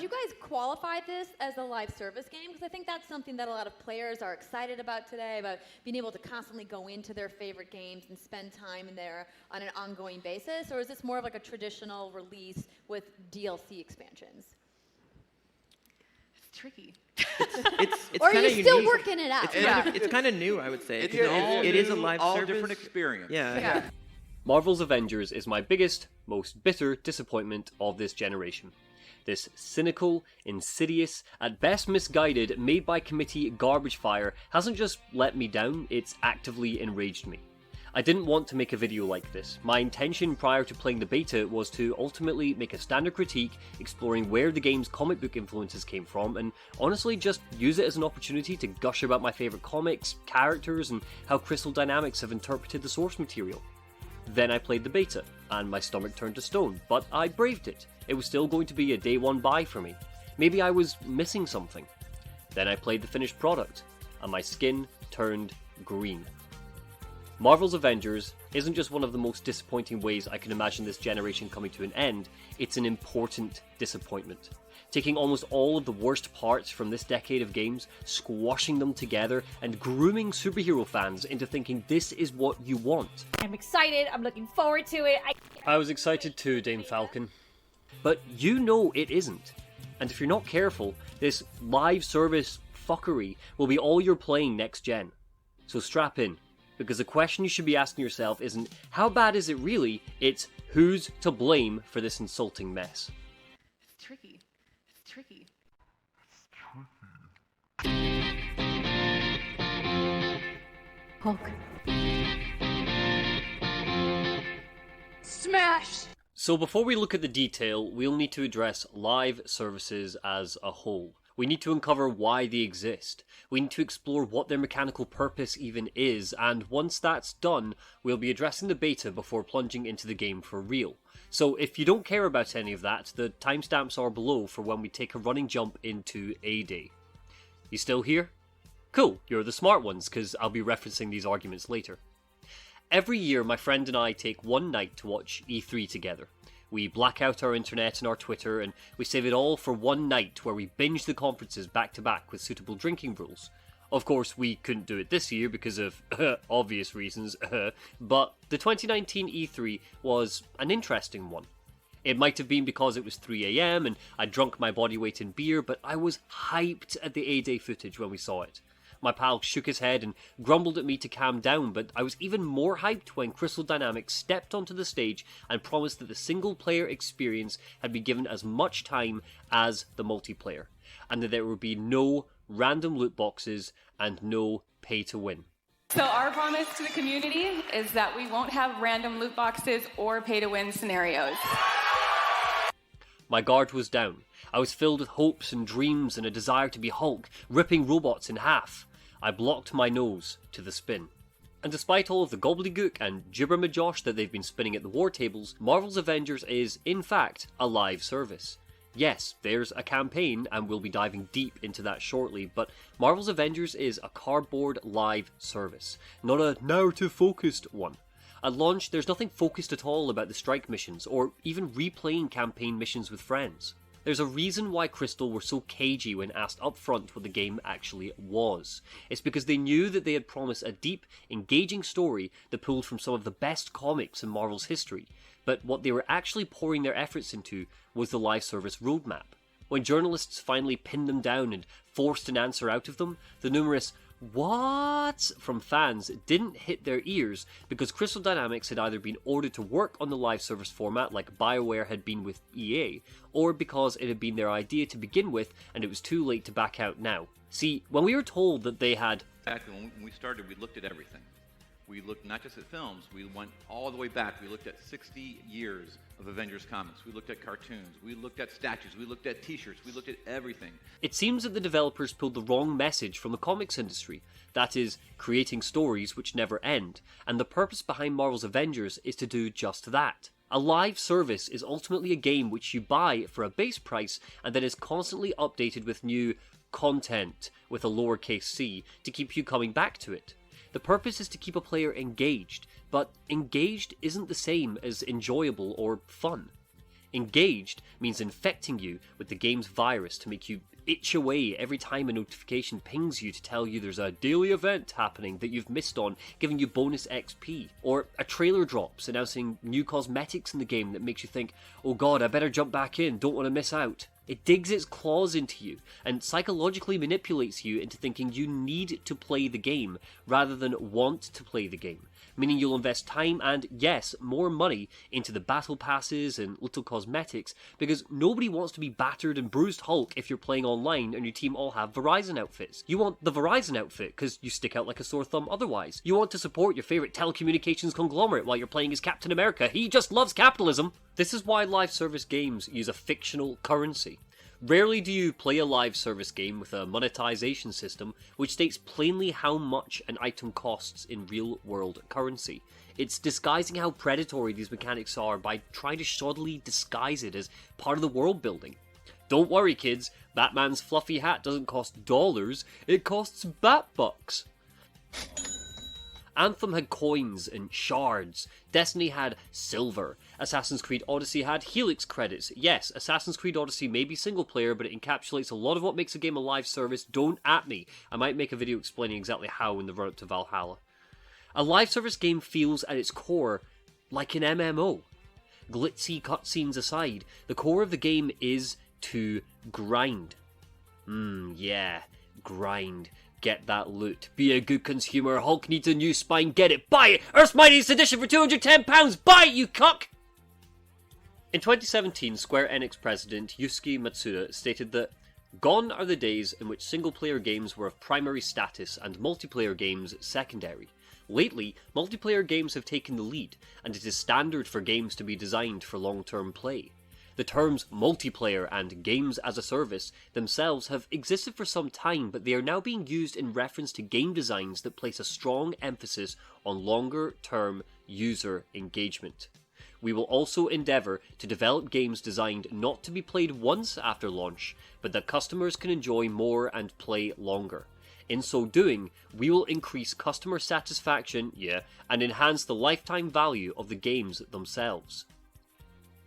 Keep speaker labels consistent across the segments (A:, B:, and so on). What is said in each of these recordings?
A: would you guys qualify this as a live service game? Because I think that's something that a lot of players are excited about today, about being able to constantly go into their favorite games and spend time in there on an ongoing basis. Or is this more of like a traditional release with DLC expansions?
B: It's tricky.
C: It's
A: or are
C: kind
A: you
C: of
A: still
C: unique.
A: working it out?
C: It's kind of new, I would say.
D: It
C: is a live
D: all
C: service.
D: different experience.
C: Yeah.
E: Marvel's Avengers is my biggest, most bitter disappointment of this generation. This cynical, insidious, at best misguided, made by committee garbage fire hasn't just let me down, it's actively enraged me. I didn't want to make a video like this. My intention prior to playing the beta was to ultimately make a standard critique exploring where the game's comic book influences came from, and honestly just use it as an opportunity to gush about my favourite comics, characters, and how Crystal Dynamics have interpreted the source material. Then I played the beta, and my stomach turned to stone, but I braved it. It was still going to be a day one buy for me. Maybe I was missing something. Then I played the finished product, and my skin turned green. Marvel's Avengers isn't just one of the most disappointing ways I can imagine this generation coming to an end, it's an important disappointment. Taking almost all of the worst parts from this decade of games, squashing them together, and grooming superhero fans into thinking this is what you want.
F: I'm excited, I'm looking forward to it.
E: I was excited too, Dame Falcon. But you know it isn't. And if you're not careful, this live service fuckery will be all you're playing next gen. So strap in, because the question you should be asking yourself isn't, how bad is it really? It's, who's to blame for this insulting mess?
B: It's tricky. It's tricky.
A: Hulk.
F: Smash!
E: So before we look at the detail, we'll need to address live services as a whole. We need to uncover why they exist. We need to explore what their mechanical purpose even is, and once that's done, we'll be addressing the beta before plunging into the game for real. So if you don't care about any of that, the timestamps are below for when we take a running jump into A-Day. You still here? Cool, you're the smart ones, because I'll be referencing these arguments later. Every year, my friend and I take one night to watch E3 together. We black out our internet and our Twitter, and we save it all for one night where we binge the conferences back to back with suitable drinking rules. Of course, we couldn't do it this year because of obvious reasons, but the 2019 E3 was an interesting one. It might have been because it was 3 AM and I'd drunk my body weight in beer, but I was hyped at the A-Day footage when we saw it. My pal shook his head and grumbled at me to calm down, but I was even more hyped when Crystal Dynamics stepped onto the stage and promised that the single-player experience had been given as much time as the multiplayer, and that there would be no random loot boxes and no pay-to-win.
B: So our promise to the community is that we won't have random loot boxes or pay-to-win scenarios.
E: My guard was down. I was filled with hopes and dreams and a desire to be Hulk, ripping robots in half. I blocked my nose to the spin. And despite all of the gobbledygook and gibbermajosh that they've been spinning at the war tables, Marvel's Avengers is, in fact, a live service. Yes, there's a campaign, and we'll be diving deep into that shortly, but Marvel's Avengers is a cardboard live service, not a narrative-focused one. At launch, there's nothing focused at all about the strike missions, or even replaying campaign missions with friends. There's a reason why Crystal were so cagey when asked up front what the game actually was. It's because they knew that they had promised a deep, engaging story that pulled from some of the best comics in Marvel's history, but what they were actually pouring their efforts into was the live service roadmap. When journalists finally pinned them down and forced an answer out of them, the numerous "what?" from fans didn't hit their ears because Crystal Dynamics had either been ordered to work on the live service format like BioWare had been with EA, or because it had been their idea to begin with and it was too late to back out now. See, when we were told that they had...
D: Exactly, when we started, we looked at everything. We looked not just at films, we went all the way back. We looked at 60 years of Avengers comics. We looked at cartoons. We looked at statues. We looked at t-shirts. We looked at everything.
E: It seems that the developers pulled the wrong message from the comics industry. That is, creating stories which never end. And the purpose behind Marvel's Avengers is to do just that. A live service is ultimately a game which you buy for a base price and then is constantly updated with new content, with a lowercase c, to keep you coming back to it. The purpose is to keep a player engaged, but engaged isn't the same as enjoyable or fun. Engaged means infecting you with the game's virus to make you itch away every time a notification pings you to tell you there's a daily event happening that you've missed on, giving you bonus XP. Or a trailer drops announcing new cosmetics in the game that makes you think, oh god, I better jump back in, don't want to miss out. It digs its claws into you and psychologically manipulates you into thinking you need to play the game rather than want to play the game, meaning you'll invest time and, yes, more money into the battle passes and little cosmetics because nobody wants to be battered and bruised Hulk if you're playing online and your team all have Verizon outfits. You want the Verizon outfit because you stick out like a sore thumb otherwise. You want to support your favourite telecommunications conglomerate while you're playing as Captain America. He just loves capitalism. This is why live service games use a fictional currency. Rarely do you play a live service game with a monetization system which states plainly how much an item costs in real-world currency. It's disguising how predatory these mechanics are by trying to shoddily disguise it as part of the world building. Don't worry kids, Batman's fluffy hat doesn't cost dollars, it costs Batbucks. Anthem had coins and shards, Destiny had silver, Assassin's Creed Odyssey had Helix credits. Yes, Assassin's Creed Odyssey may be single player, but it encapsulates a lot of what makes a game a live service. Don't at me. I might make a video explaining exactly how in the run-up to Valhalla. A live service game feels at its core like an MMO. Glitzy cutscenes aside, the core of the game is to grind. Yeah, grind. Get that loot. Be a good consumer. Hulk needs a new spine. Get it. Buy it. Earth's Mightiest Edition for £210. Buy it, you cuck! In 2017, Square Enix president Yusuke Matsuda stated that gone are the days in which single-player games were of primary status and multiplayer games secondary. Lately, multiplayer games have taken the lead, and it is standard for games to be designed for long-term play. The terms multiplayer and games as a service themselves have existed for some time, but they are now being used in reference to game designs that place a strong emphasis on longer-term user engagement. We will also endeavour to develop games designed not to be played once after launch, but that customers can enjoy more and play longer. In so doing, we will increase customer satisfaction, and enhance the lifetime value of the games themselves.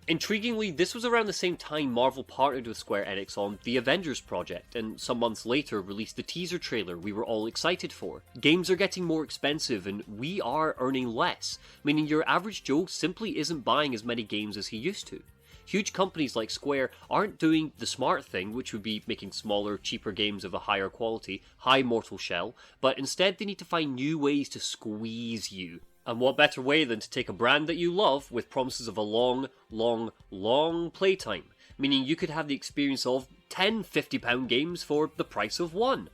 E: Intriguingly, this was around the same time Marvel partnered with Square Enix on the Avengers project, and some months later released the teaser trailer we were all excited for. Games are getting more expensive and we are earning less, meaning your average Joe simply isn't buying as many games as he used to. Huge companies like Square aren't doing the smart thing, which would be making smaller, cheaper games of a higher quality, high mortal shell, but instead they need to find new ways to squeeze you. And what better way than to take a brand that you love with promises of a long, long, long playtime, meaning you could have the experience of 10 £50 games for the price of one.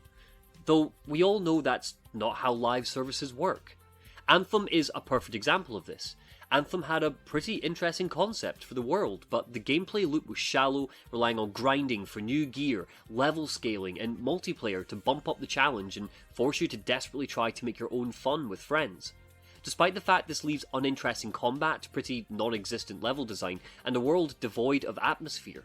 E: Though we all know that's not how live services work. Anthem is a perfect example of this. Anthem had a pretty interesting concept for the world, but the gameplay loop was shallow, relying on grinding for new gear, level scaling, and multiplayer to bump up the challenge and force you to desperately try to make your own fun with friends. Despite the fact this leaves uninteresting combat, pretty non-existent level design, and a world devoid of atmosphere.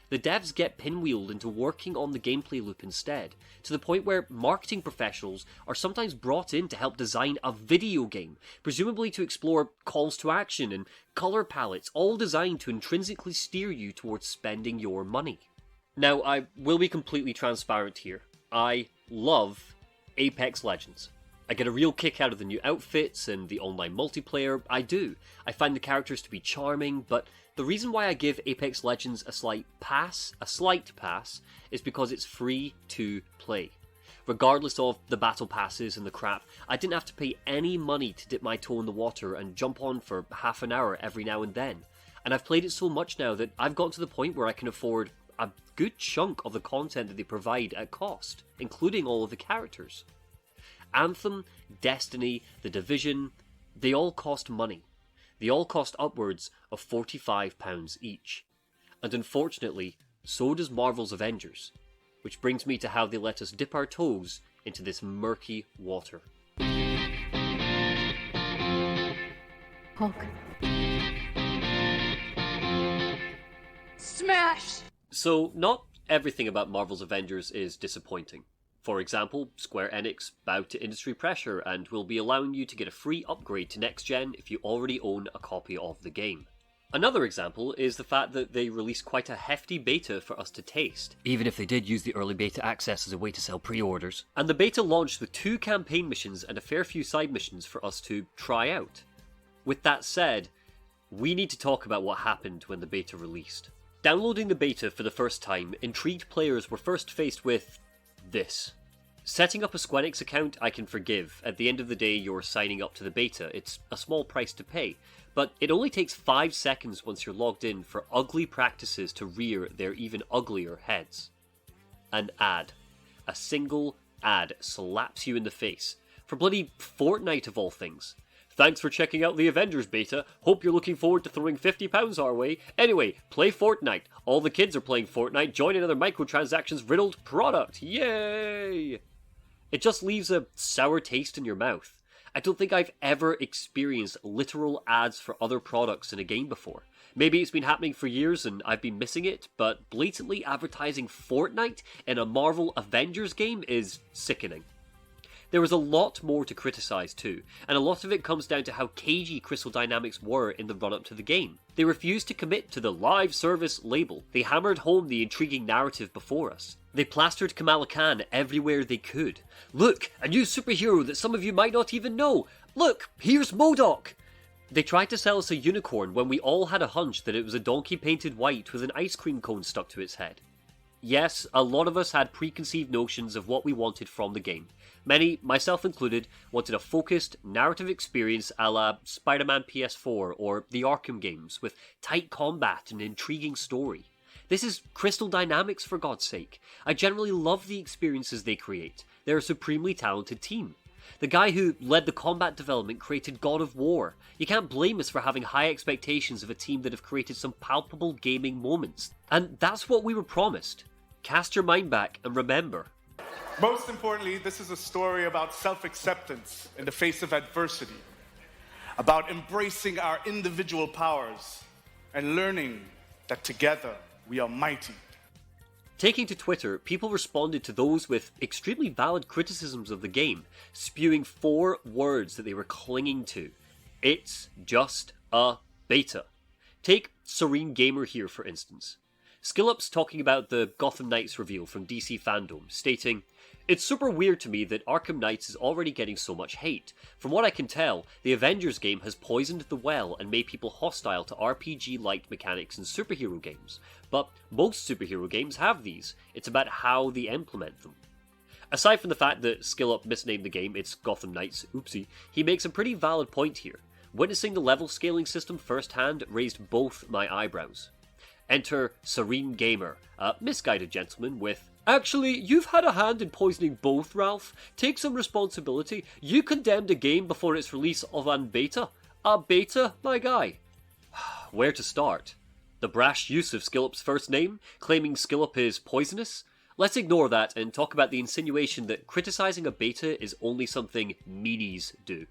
E: The devs get pinwheeled into working on the gameplay loop instead, to the point where marketing professionals are sometimes brought in to help design a video game, presumably to explore calls to action and colour palettes, all designed to intrinsically steer you towards spending your money. Now, I will be completely transparent here. I love Apex Legends. I get a real kick out of the new outfits and the online multiplayer. I do. I find the characters to be charming, but the reason why I give Apex Legends a slight pass, is because it's free to play. Regardless of the battle passes and the crap, I didn't have to pay any money to dip my toe in the water and jump on for half an hour every now and then. And I've played it so much now that I've gotten to the point where I can afford a good chunk of the content that they provide at cost, including all of the characters. Anthem, Destiny, The Division, they all cost money. They all cost upwards of £45 each. And unfortunately, so does Marvel's Avengers. Which brings me to how they let us dip our toes into this murky water.
F: Hulk. Smash!
E: So, not everything about Marvel's Avengers is disappointing. For example, Square Enix bowed to industry pressure and will be allowing you to get a free upgrade to next gen if you already own a copy of the game. Another example is the fact that they released quite a hefty beta for us to taste, even if they did use the early beta access as a way to sell pre-orders. And the beta launched with 2 campaign missions and a fair few side missions for us to try out. With that said, we need to talk about what happened when the beta released. Downloading the beta for the first time, intrigued players were first faced with this. Setting up a Squenix account I can forgive. At the end of the day, you're signing up to the beta. It's a small price to pay. But it only takes 5 seconds once you're logged in for ugly practices to rear their even uglier heads. An ad. A single ad slaps you in the face. For bloody Fortnite of all things. Thanks for checking out the Avengers beta. Hope you're looking forward to throwing £50 our way. Anyway, play Fortnite. All the kids are playing Fortnite. Join another microtransactions riddled product. Yay! It just leaves a sour taste in your mouth. I don't think I've ever experienced literal ads for other products in a game before. Maybe it's been happening for years and I've been missing it, but blatantly advertising Fortnite in a Marvel Avengers game is sickening. There was a lot more to criticise too, and a lot of it comes down to how cagey Crystal Dynamics were in the run-up to the game. They refused to commit to the live service label. They hammered home the intriguing narrative before us. They plastered Kamala Khan everywhere they could. Look, a new superhero that some of you might not even know. Look, here's MODOK. They tried to sell us a unicorn when we all had a hunch that it was a donkey painted white with an ice cream cone stuck to its head. Yes, a lot of us had preconceived notions of what we wanted from the game. Many, myself included, wanted a focused, narrative experience a la Spider-Man PS4 or the Arkham games, with tight combat and intriguing story. This is Crystal Dynamics, for God's sake. I generally love the experiences they create. They're a supremely talented team. The guy who led the combat development created God of War. You can't blame us for having high expectations of a team that have created some palpable gaming moments. And that's what we were promised. Cast your mind back and remember.
G: Most importantly, this is a story about self-acceptance in the face of adversity, about embracing our individual powers and learning that together we are mighty.
E: Taking to Twitter, people responded to those with extremely valid criticisms of the game, spewing 4 words that they were clinging to. It's just a beta. Take Serene Gamer here, for instance. Skillup's talking about the Gotham Knights reveal from DC Fandom, stating, "It's super weird to me that Arkham Knights is already getting so much hate. From what I can tell, the Avengers game has poisoned the well and made people hostile to RPG-like mechanics in superhero games. But most superhero games have these. It's about how they implement them." Aside from the fact that Skillup misnamed the game, it's Gotham Knights, oopsie, he makes a pretty valid point here. Witnessing the level scaling system firsthand raised both my eyebrows. Enter Serene Gamer, a misguided gentleman with, "Actually, you've had a hand in poisoning both, Ralph. Take some responsibility. You condemned a game before its release of an beta. A beta, my guy." Where to start? The brash use of Skillup's first name, claiming Skillup is poisonous? Let's ignore that and talk about the insinuation that criticising a beta is only something meanies do.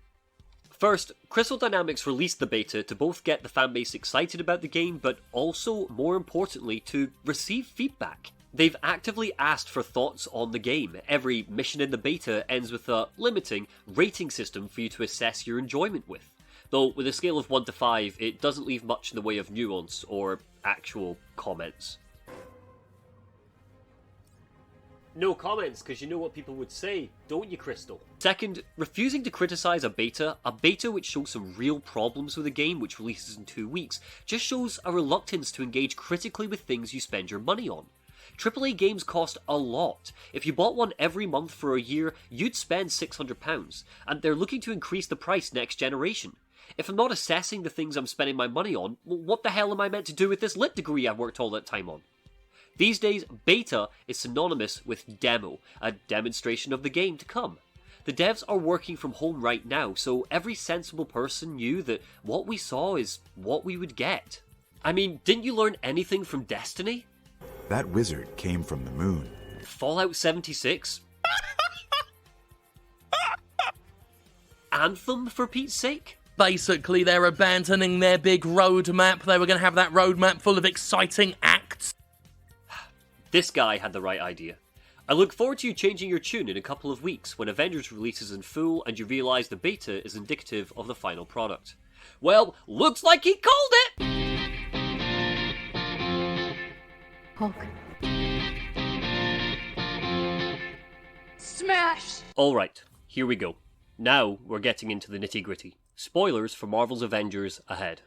E: First, Crystal Dynamics released the beta to both get the fanbase excited about the game, but also, more importantly, to receive feedback. They've actively asked for thoughts on the game. Every mission in the beta ends with a limiting rating system for you to assess your enjoyment with. Though, with a scale of 1 to 5, it doesn't leave much in the way of nuance or actual comments. No comments, because you know what people would say, don't you, Crystal? Second, refusing to criticise a beta which shows some real problems with a game which releases in 2 weeks, just shows a reluctance to engage critically with things you spend your money on. AAA games cost a lot. If you bought one every month for a year, you'd spend £600, and they're looking to increase the price next generation. If I'm not assessing the things I'm spending my money on, well, what the hell am I meant to do with this lit degree I've worked all that time on? These days, beta is synonymous with demo, a demonstration of the game to come. The devs are working from home right now, so every sensible person knew that what we saw is what we would get. I mean, didn't you learn anything from Destiny?
H: That wizard came from the moon.
E: Fallout 76? Anthem, for Pete's sake?
I: Basically, they're abandoning their big roadmap. They were going to have that roadmap full of exciting acts.
E: This guy had the right idea. I look forward to you changing your tune in a couple of weeks when Avengers releases in full and you realise the beta is indicative of the final product. Well, looks like he called it!
F: Hulk.
B: Smash!
E: Alright, here we go. Now we're getting into the nitty-gritty. Spoilers for Marvel's Avengers ahead.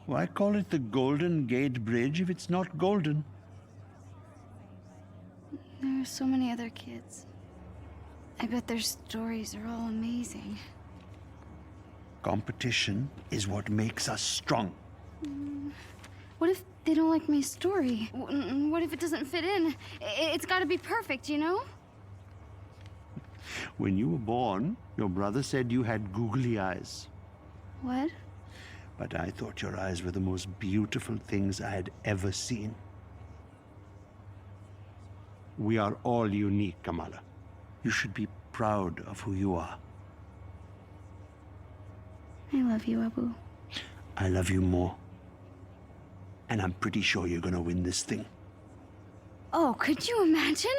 J: Why call it the Golden Gate Bridge if it's not golden?
K: There are so many other kids. I bet their stories are all amazing.
J: Competition is what makes us strong.
K: What if they don't like my story? What if it doesn't fit in? It's gotta be perfect, you know?
J: When you were born, your brother said you had googly eyes.
K: What?
J: But I thought your eyes were the most beautiful things I had ever seen. We are all unique, Kamala. You should be proud of who you are.
K: I love you, Abu.
J: I love you more. And I'm pretty sure you're gonna win this thing.
K: Oh, could you imagine?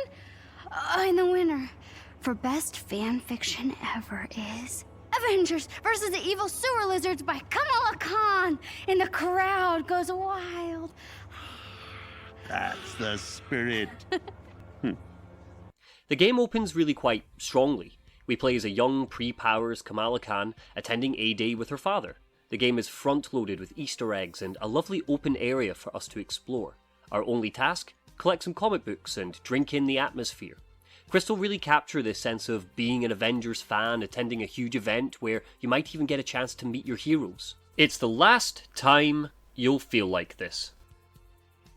K: And the winner for best fan fiction ever is Avengers versus the Evil Sewer Lizards by Kamala Khan. And the crowd goes wild.
J: That's the spirit.
E: The game opens really quite strongly. We play as a young, pre-powers Kamala Khan attending A-Day with her father. The game is front-loaded with Easter eggs and a lovely open area for us to explore. Our only task? Collect some comic books and drink in the atmosphere. Crystal really captured this sense of being an Avengers fan attending a huge event where you might even get a chance to meet your heroes. It's the last time you'll feel like this.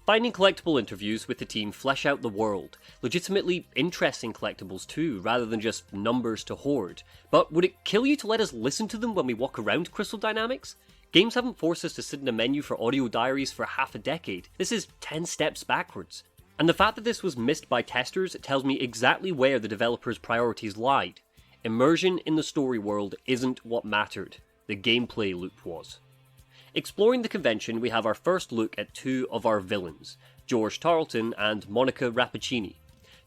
E: Finding collectible interviews with the team flesh out the world. Legitimately interesting collectibles too, rather than just numbers to hoard. But would it kill you to let us listen to them when we walk around Crystal Dynamics? Games haven't forced us to sit in a menu for audio diaries for half a decade. This is 10 steps backwards. And the fact that this was missed by testers tells me exactly where the developers' priorities lied. Immersion in the story world isn't what mattered. The gameplay loop was. Exploring the convention, we have our first look at two of our villains, George Tarleton and Monica Rappaccini.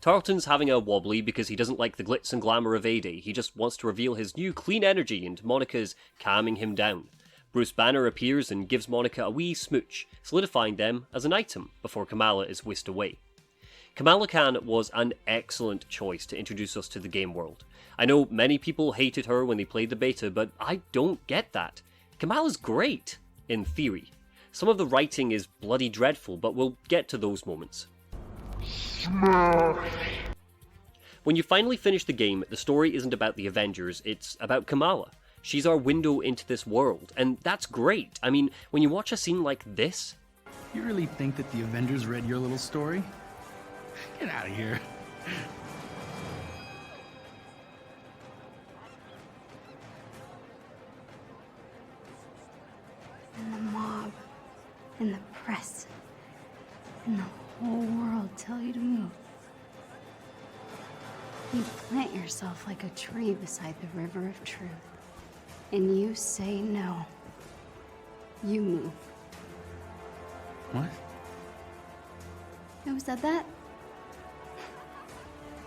E: Tarleton's having a wobbly because he doesn't like the glitz and glamour of A-Day, he just wants to reveal his new clean energy and Monica's calming him down. Bruce Banner appears and gives Monica a wee smooch, solidifying them as an item before Kamala is whisked away. Kamala Khan was an excellent choice to introduce us to the game world. I know many people hated her when they played the beta, but I don't get that. Kamala's great. In theory. Some of the writing is bloody dreadful, but we'll get to those moments. When you finally finish the game, the story isn't about the Avengers, it's about Kamala. She's our window into this world, and that's great. I mean, when you watch a scene like this...
L: You really think that the Avengers read your little story? Get out of here.
K: And the mob, and the press, and the whole world tell you to move. You plant yourself like a tree beside the river of truth, and you say no. You move.
L: What?
K: Who said that?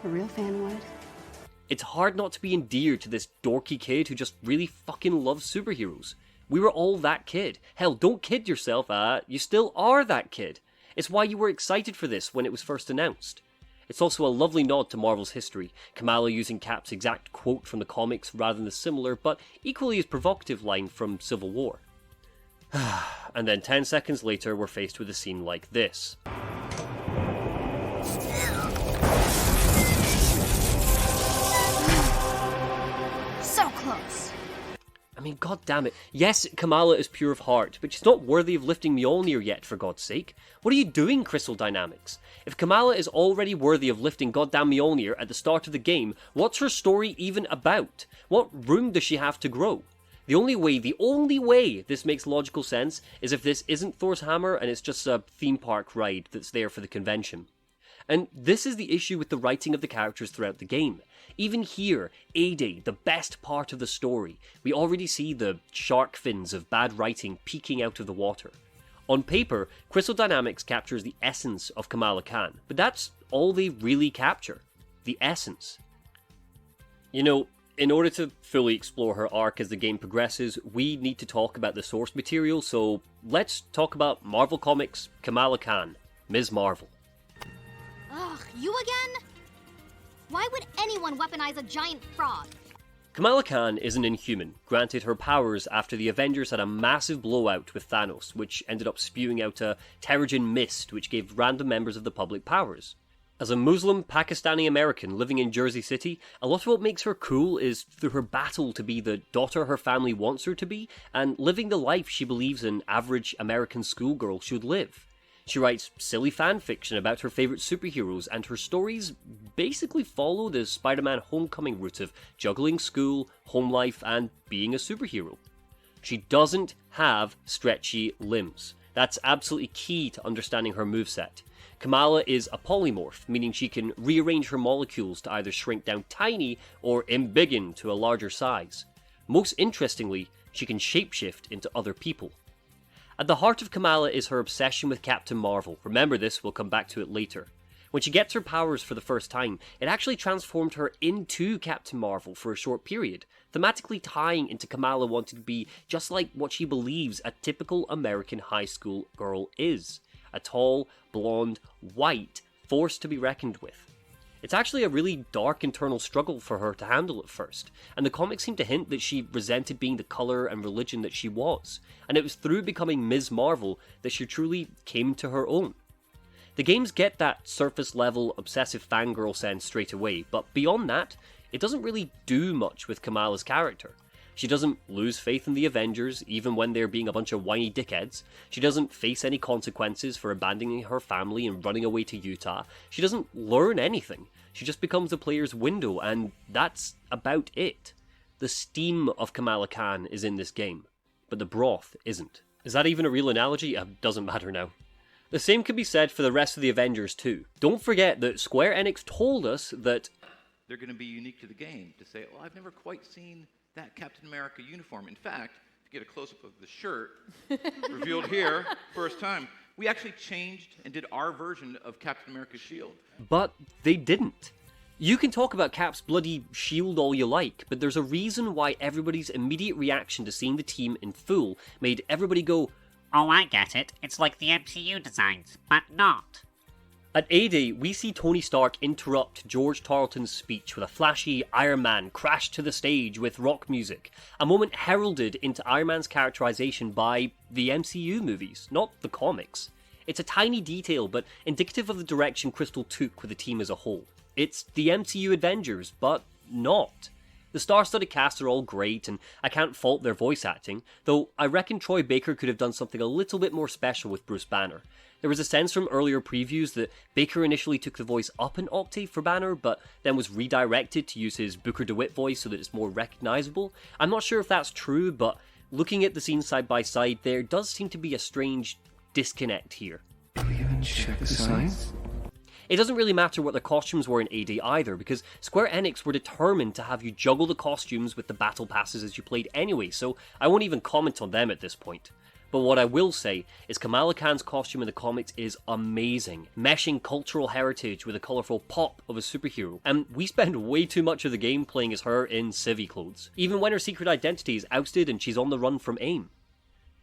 K: A real fan would.
E: It's hard not to be endeared to this dorky kid who just really fucking loves superheroes. We were all that kid. Hell, don't kid yourself, you still are that kid. It's why you were excited for this when it was first announced. It's also a lovely nod to Marvel's history, Kamala using Cap's exact quote from the comics rather than the similar, but equally as provocative line from Civil War. And then 10 seconds later, we're faced with a scene like this.
K: So close.
E: I mean, god damn it. Yes, Kamala is pure of heart, but she's not worthy of lifting Mjolnir yet, for God's sake. What are you doing, Crystal Dynamics? If Kamala is already worthy of lifting goddamn Mjolnir at the start of the game, what's her story even about? What room does she have to grow? The only way this makes logical sense is if this isn't Thor's hammer and it's just a theme park ride that's there for the convention. And this is the issue with the writing of the characters throughout the game. Even here, A-Day, the best part of the story, we already see the shark fins of bad writing peeking out of the water. On paper, Crystal Dynamics captures the essence of Kamala Khan, but that's all they really capture. The essence. You know, in order to fully explore her arc as the game progresses, we need to talk about the source material, so let's talk about Marvel Comics' Kamala Khan. Ms. Marvel.
M: Ugh, you again? Why would anyone weaponize a giant frog?
E: Kamala Khan is an Inhuman, granted her powers after the Avengers had a massive blowout with Thanos, which ended up spewing out a Terrigen mist which gave random members of the public powers. As a Muslim Pakistani American living in Jersey City, a lot of what makes her cool is through her battle to be the daughter her family wants her to be, and living the life she believes an average American schoolgirl should live. She writes silly fan fiction about her favourite superheroes, and her stories basically follow the Spider-Man Homecoming route of juggling school, home life, and being a superhero. She doesn't have stretchy limbs. That's absolutely key to understanding her moveset. Kamala is a polymorph, meaning she can rearrange her molecules to either shrink down tiny or embiggen to a larger size. Most interestingly, she can shapeshift into other people. At the heart of Kamala is her obsession with Captain Marvel. Remember this, we'll come back to it later. When she gets her powers for the first time, it actually transformed her into Captain Marvel for a short period, thematically tying into Kamala wanting to be just like what she believes a typical American high school girl is. A tall, blonde, white force to be reckoned with. It's actually a really dark internal struggle for her to handle at first, and the comics seem to hint that she resented being the colour and religion that she was, and it was through becoming Ms. Marvel that she truly came to her own. The games get that surface level obsessive fangirl sense straight away, but beyond that, it doesn't really do much with Kamala's character. She doesn't lose faith in the Avengers, even when they're being a bunch of whiny dickheads. She doesn't face any consequences for abandoning her family and running away to Utah. She doesn't learn anything. She just becomes the player's window, and that's about it. The steam of Kamala Khan is in this game, but the broth isn't. Is that even a real analogy? Doesn't matter now. The same can be said for the rest of the Avengers too. Don't forget that Square Enix told us that
D: they're going to be unique to the game, to say, oh, I've never quite seen that Captain America uniform. In fact, if you get a close-up of the shirt, revealed here, first time, we actually changed and did our version of Captain America's shield.
E: But they didn't. You can talk about Cap's bloody shield all you like, but there's a reason why everybody's immediate reaction to seeing the team in full made everybody go,
N: oh, I get it. It's like the MCU designs, but not.
E: At A-Day, we see Tony Stark interrupt George Tarleton's speech with a flashy Iron Man crash to the stage with rock music, a moment heralded into Iron Man's characterization by the MCU movies, not the comics. It's a tiny detail, but indicative of the direction Crystal took with the team as a whole. It's the MCU Avengers, but not. The star-studded cast are all great, and I can't fault their voice acting, though I reckon Troy Baker could have done something a little bit more special with Bruce Banner. There was a sense from earlier previews that Baker initially took the voice up an octave for Banner, but then was redirected to use his Booker DeWitt voice so that it's more recognisable. I'm not sure if that's true, but looking at the scenes side by side, there does seem to be a strange disconnect here.
L: Check the signs?
E: It doesn't really matter what the costumes were in AD either, because Square Enix were determined to have you juggle the costumes with the battle passes as you played anyway, so I won't even comment on them at this point. But what I will say is Kamala Khan's costume in the comics is amazing, meshing cultural heritage with a colourful pop of a superhero, and we spend way too much of the game playing as her in civvy clothes, even when her secret identity is ousted and she's on the run from AIM.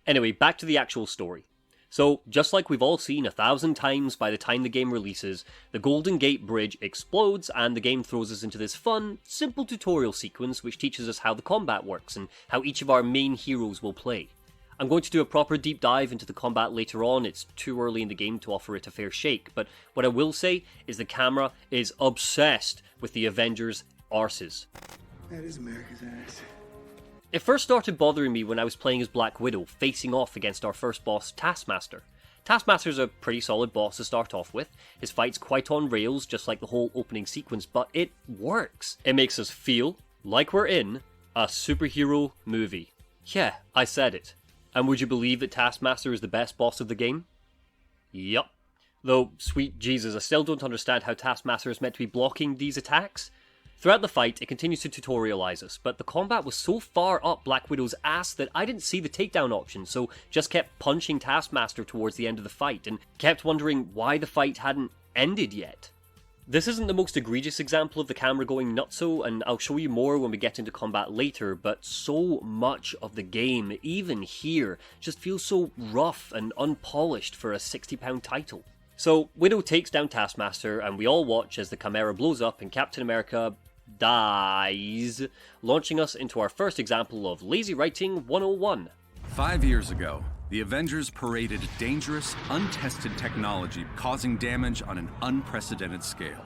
E: Anyway, back to the actual story. So, just like we've all seen 1,000 times by the time the game releases, the Golden Gate Bridge explodes and the game throws us into this fun, simple tutorial sequence which teaches us how the combat works and how each of our main heroes will play. I'm going to do a proper deep dive into the combat later on. It's too early in the game to offer it a fair shake, but what I will say is the camera is obsessed with the Avengers' arses.
L: That is America's ass.
E: It first started bothering me when I was playing as Black Widow, facing off against our first boss, Taskmaster. Taskmaster's a pretty solid boss to start off with. His fight's quite on rails, just like the whole opening sequence, but it works. It makes us feel like we're in a superhero movie. Yeah, I said it. And would you believe that Taskmaster is the best boss of the game? Yup. Though, sweet Jesus, I still don't understand how Taskmaster is meant to be blocking these attacks. Throughout the fight, it continues to tutorialize us, but the combat was so far up Black Widow's ass that I didn't see the takedown option, so just kept punching Taskmaster towards the end of the fight, and kept wondering why the fight hadn't ended yet. This isn't the most egregious example of the camera going nutso, and I'll show you more when we get into combat later, but so much of the game, even here, just feels so rough and unpolished for a £60 title. So Widow takes down Taskmaster, and we all watch as the Chimera blows up and Captain America dies, launching us into our first example of lazy writing 101.
O: 5 years ago, the Avengers paraded dangerous, untested technology causing damage on an unprecedented scale.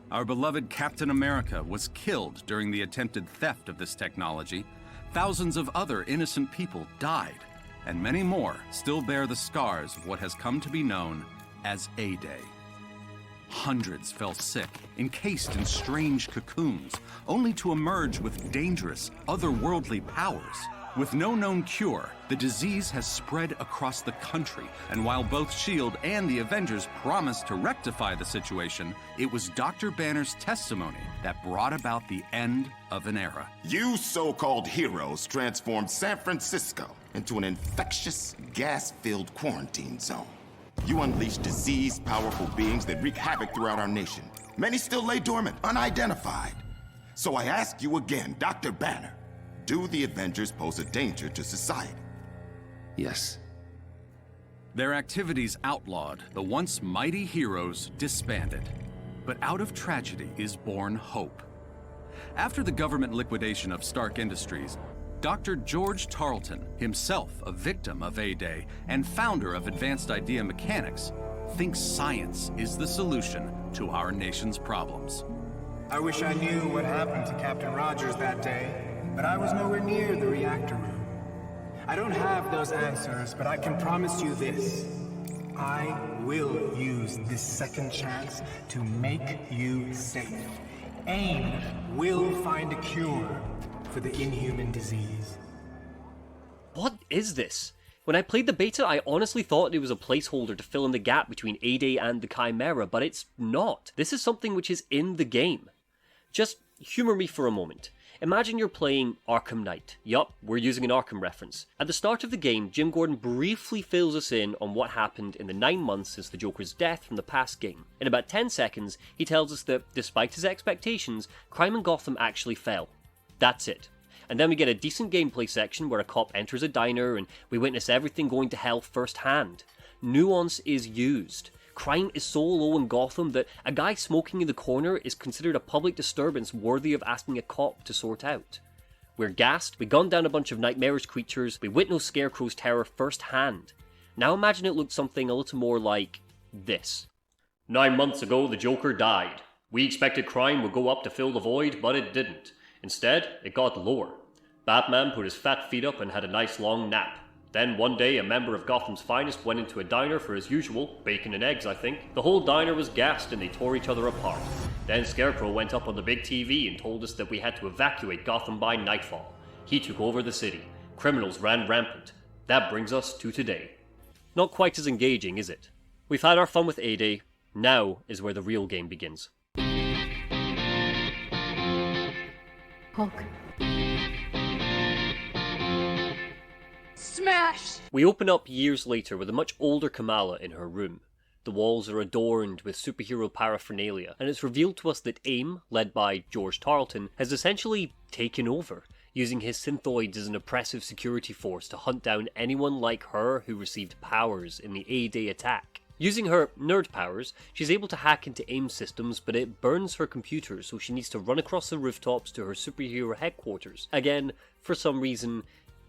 O: Our beloved Captain America was killed during the attempted theft of this technology. Thousands of other innocent people died, and many more still bear the scars of what has come to be known as A-Day. Hundreds fell sick, encased in strange cocoons, only to emerge with dangerous, otherworldly powers. With no known cure, the disease has spread across the country, and while both S.H.I.E.L.D. and the Avengers promised to rectify the situation, it was Dr. Banner's testimony that brought about the end of an era.
P: You so-called heroes transformed San Francisco into an infectious, gas-filled quarantine zone. You unleashed disease-powerful beings that wreak havoc throughout our nation. Many still lay dormant, unidentified. So I ask you again, Dr. Banner, do the Avengers pose a danger to society?
O: Yes. Their activities outlawed, the once mighty heroes disbanded. But out of tragedy is born hope. After the government liquidation of Stark Industries, Dr. George Tarleton, himself a victim of A-Day and founder of Advanced Idea Mechanics, thinks science is the solution to our nation's problems.
Q: I wish I knew what happened to Captain Rogers that day, but I was nowhere near the reactor room. I don't have those answers, but I can promise you this. I will use this second chance to make you safe. AIM will find a cure for the inhuman disease.
E: What is this? When I played the beta, I honestly thought it was a placeholder to fill in the gap between A-Day and the Chimera, but it's not. This is something which is in the game. Just humor me for a moment. Imagine you're playing Arkham Knight. Yup, we're using an Arkham reference. At the start of the game, Jim Gordon briefly fills us in on what happened in the 9 months since the Joker's death from the past game. In about 10 seconds, he tells us that, despite his expectations, crime in Gotham actually fell. That's it. And then we get a decent gameplay section where a cop enters a diner and we witness everything going to hell firsthand. Nuance is used. Crime is so low in Gotham that a guy smoking in the corner is considered a public disturbance worthy of asking a cop to sort out. We're gassed, we gun down a bunch of nightmarish creatures, we witness Scarecrow's terror firsthand. Now imagine it looked something a little more like this. 9 months ago, the Joker died. We expected crime would go up to fill the void, but it didn't. Instead, it got lower. Batman put his fat feet up and had a nice long nap. Then one day, a member of Gotham's finest went into a diner for his usual, bacon and eggs I think. The whole diner was gassed and they tore each other apart. Then Scarecrow went up on the big TV and told us that we had to evacuate Gotham by nightfall. He took over the city. Criminals ran rampant. That brings us to today. Not quite as engaging, is it? We've had our fun with A-Day. Now is where the real game begins.
F: Hulk.
M: Smash!
E: We open up years later with a much older Kamala in her room. The walls are adorned with superhero paraphernalia, and it's revealed to us that AIM, led by George Tarleton, has essentially taken over, using his synthoids as an oppressive security force to hunt down anyone like her who received powers in the A-Day attack. Using her nerd powers, she's able to hack into AIM systems, but it burns her computer, so she needs to run across the rooftops to her superhero headquarters. Again, for some reason,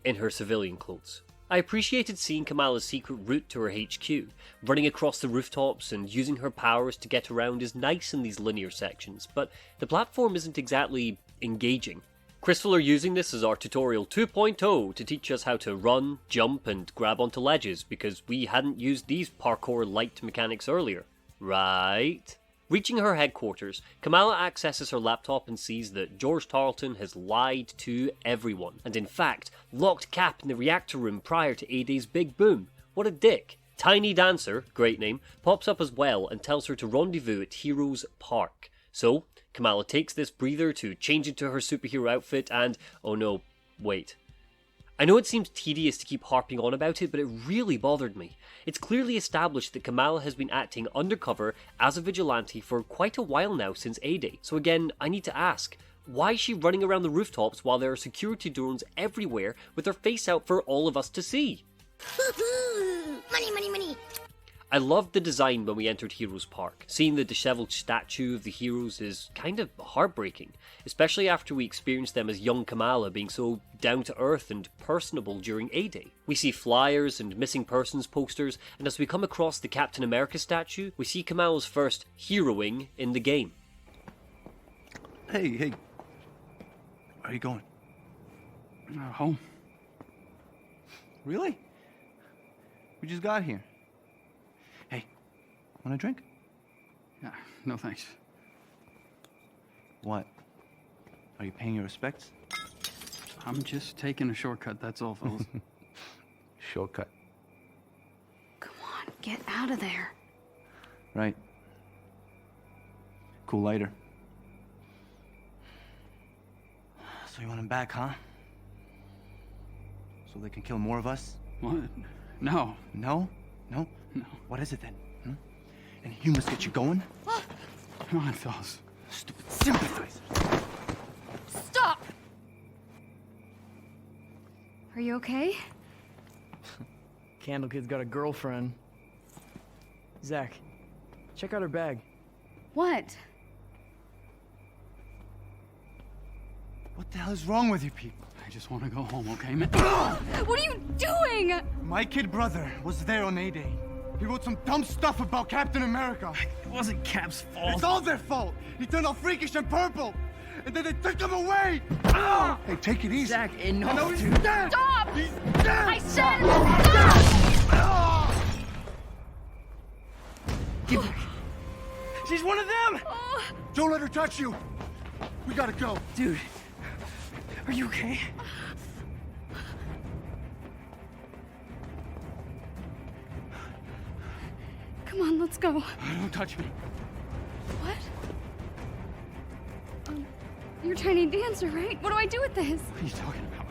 E: in her civilian clothes. I appreciated seeing Kamala's secret route to her HQ. Running across the rooftops and using her powers to get around is nice in these linear sections, but the platform isn't exactly engaging. Crystal are using this as our tutorial 2.0 to teach us how to run, jump, and grab onto ledges, because we hadn't used these parkour-light mechanics earlier. Right? Reaching her headquarters, Kamala accesses her laptop and sees that George Tarleton has lied to everyone, and in fact, locked Cap in the reactor room prior to A-Day's big boom. What a dick. Tiny Dancer, great name, pops up as well and tells her to rendezvous at Heroes Park. So, Kamala takes this breather to change into her superhero outfit and, oh no, wait. I know it seems tedious to keep harping on about it, but it really bothered me. It's clearly established that Kamala has been acting undercover as a vigilante for quite a while now since A-Day. So again, I need to ask, why is she running around the rooftops while there are security drones everywhere with her face out for all of us to see?
M: Money, money, money.
E: I loved the design when we entered Heroes Park. Seeing the disheveled statue of the heroes is kind of heartbreaking, especially after we experienced them as young Kamala being so down-to-earth and personable during A-Day. We see flyers and missing persons posters, and as we come across the Captain America statue, we see Kamala's first heroing in the game.
L: Hey, where are you going? Home. Really? We just got here. Hey, want a drink?
R: Yeah, no thanks.
L: What? Are you paying your respects?
R: I'm just taking a shortcut, that's all, fellas.
L: Shortcut.
K: Come on, get out of there.
L: Right. Cool lighter. So you want him back, huh? So they can kill more of us?
R: What? No.
L: No? No?
R: No.
L: What is it then? Hmm? And humans get you going?
R: Come on, fellas.
L: Stupid sympathizer.
K: Stop! Are you okay?
S: Candle Kid's got a girlfriend. Zach, check out her bag.
K: What?
L: What the hell is wrong with you people?
R: I just want to go home, okay, man?
K: What are you doing?
L: My kid brother was there on A-Day. He wrote some dumb stuff about Captain America.
S: It wasn't Cap's fault.
L: It's all their fault. He turned all freakish and purple. And then they took him away. Hey, take it easy.
S: Zach, enough,
L: No, he's
S: dude.
L: dead.
K: Stop!
L: He's dead.
K: I said stop!
S: Give her. She's one of them!
L: Don't let her touch you. We gotta go.
S: Dude, are you okay?
K: Come on, let's go.
R: Don't touch me.
K: What? You're Tiny Dancer, right? What do I do with this?
R: What are you talking about?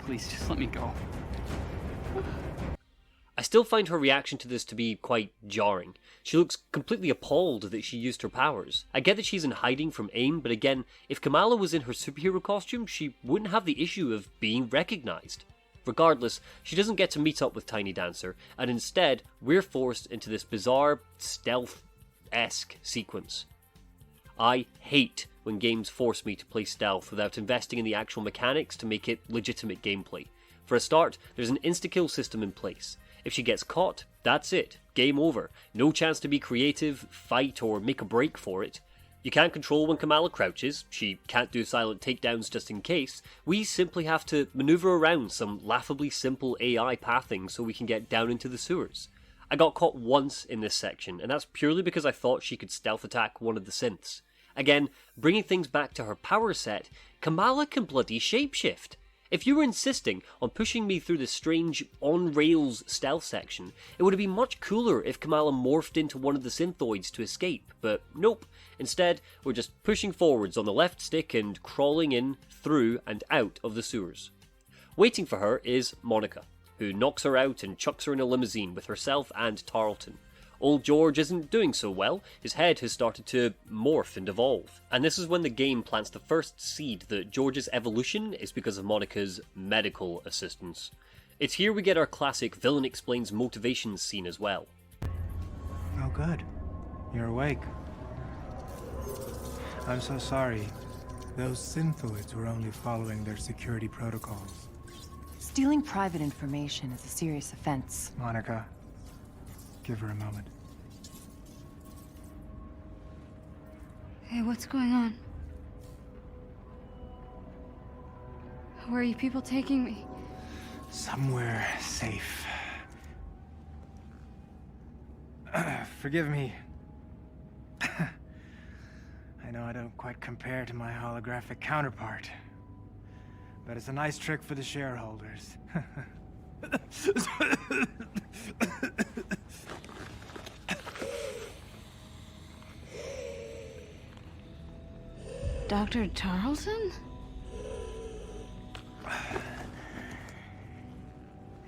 R: Please, just let me go.
E: I still find her reaction to this to be quite jarring. She looks completely appalled that she used her powers. I get that she's in hiding from AIM, but again, if Kamala was in her superhero costume, she wouldn't have the issue of being recognized. Regardless, she doesn't get to meet up with Tiny Dancer, and instead, we're forced into this bizarre, stealth-esque sequence. I hate when games force me to play stealth without investing in the actual mechanics to make it legitimate gameplay. For a start, there's an insta-kill system in place. If she gets caught, that's it. Game over. No chance to be creative, fight, or make a break for it. You can't control when Kamala crouches, she can't do silent takedowns just in case. We simply have to maneuver around some laughably simple AI pathing so we can get down into the sewers. I got caught once in this section, and that's purely because I thought she could stealth attack one of the synths. Again, bringing things back to her power set, Kamala can bloody shapeshift. If you were insisting on pushing me through this strange on-rails stealth section, it would have been much cooler if Kamala morphed into one of the synthoids to escape, but nope. Instead, we're just pushing forwards on the left stick and crawling in, through, and out of the sewers. Waiting for her is Monica, who knocks her out and chucks her in a limousine with herself and Tarleton. Old George isn't doing so well, his head has started to morph and evolve. And this is when the game plants the first seed that George's evolution is because of Monica's medical assistance. It's here we get our classic villain explains motivations scene as well.
Q: Oh, good. You're awake. I'm so sorry. Those synthoids were only following their security protocols.
T: Stealing private information is a serious offense.
Q: Monica, give her a moment.
K: Hey, what's going on? Where are you people taking me?
Q: Somewhere safe. Forgive me. I know I don't quite compare to my holographic counterpart, but it's a nice trick for the shareholders.
K: Dr. Tarleton?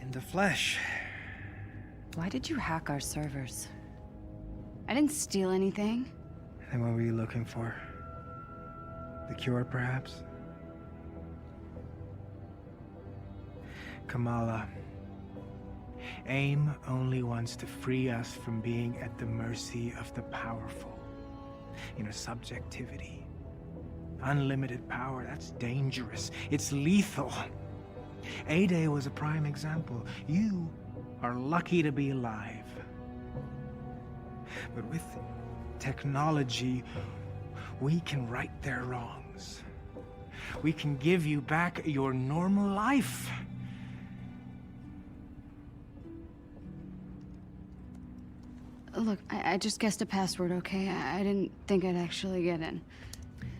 Q: In the flesh.
T: Why did you hack our servers?
K: I didn't steal anything.
Q: Then what were you looking for? The cure, perhaps? Kamala. AIM only wants to free us from being at the mercy of the powerful. Subjectivity. Unlimited power, that's dangerous. It's lethal. A-Day was a prime example. You are lucky to be alive. But with technology, we can right their wrongs. We can give you back your normal life.
K: Look, I just guessed a password, okay? I didn't think I'd actually get in.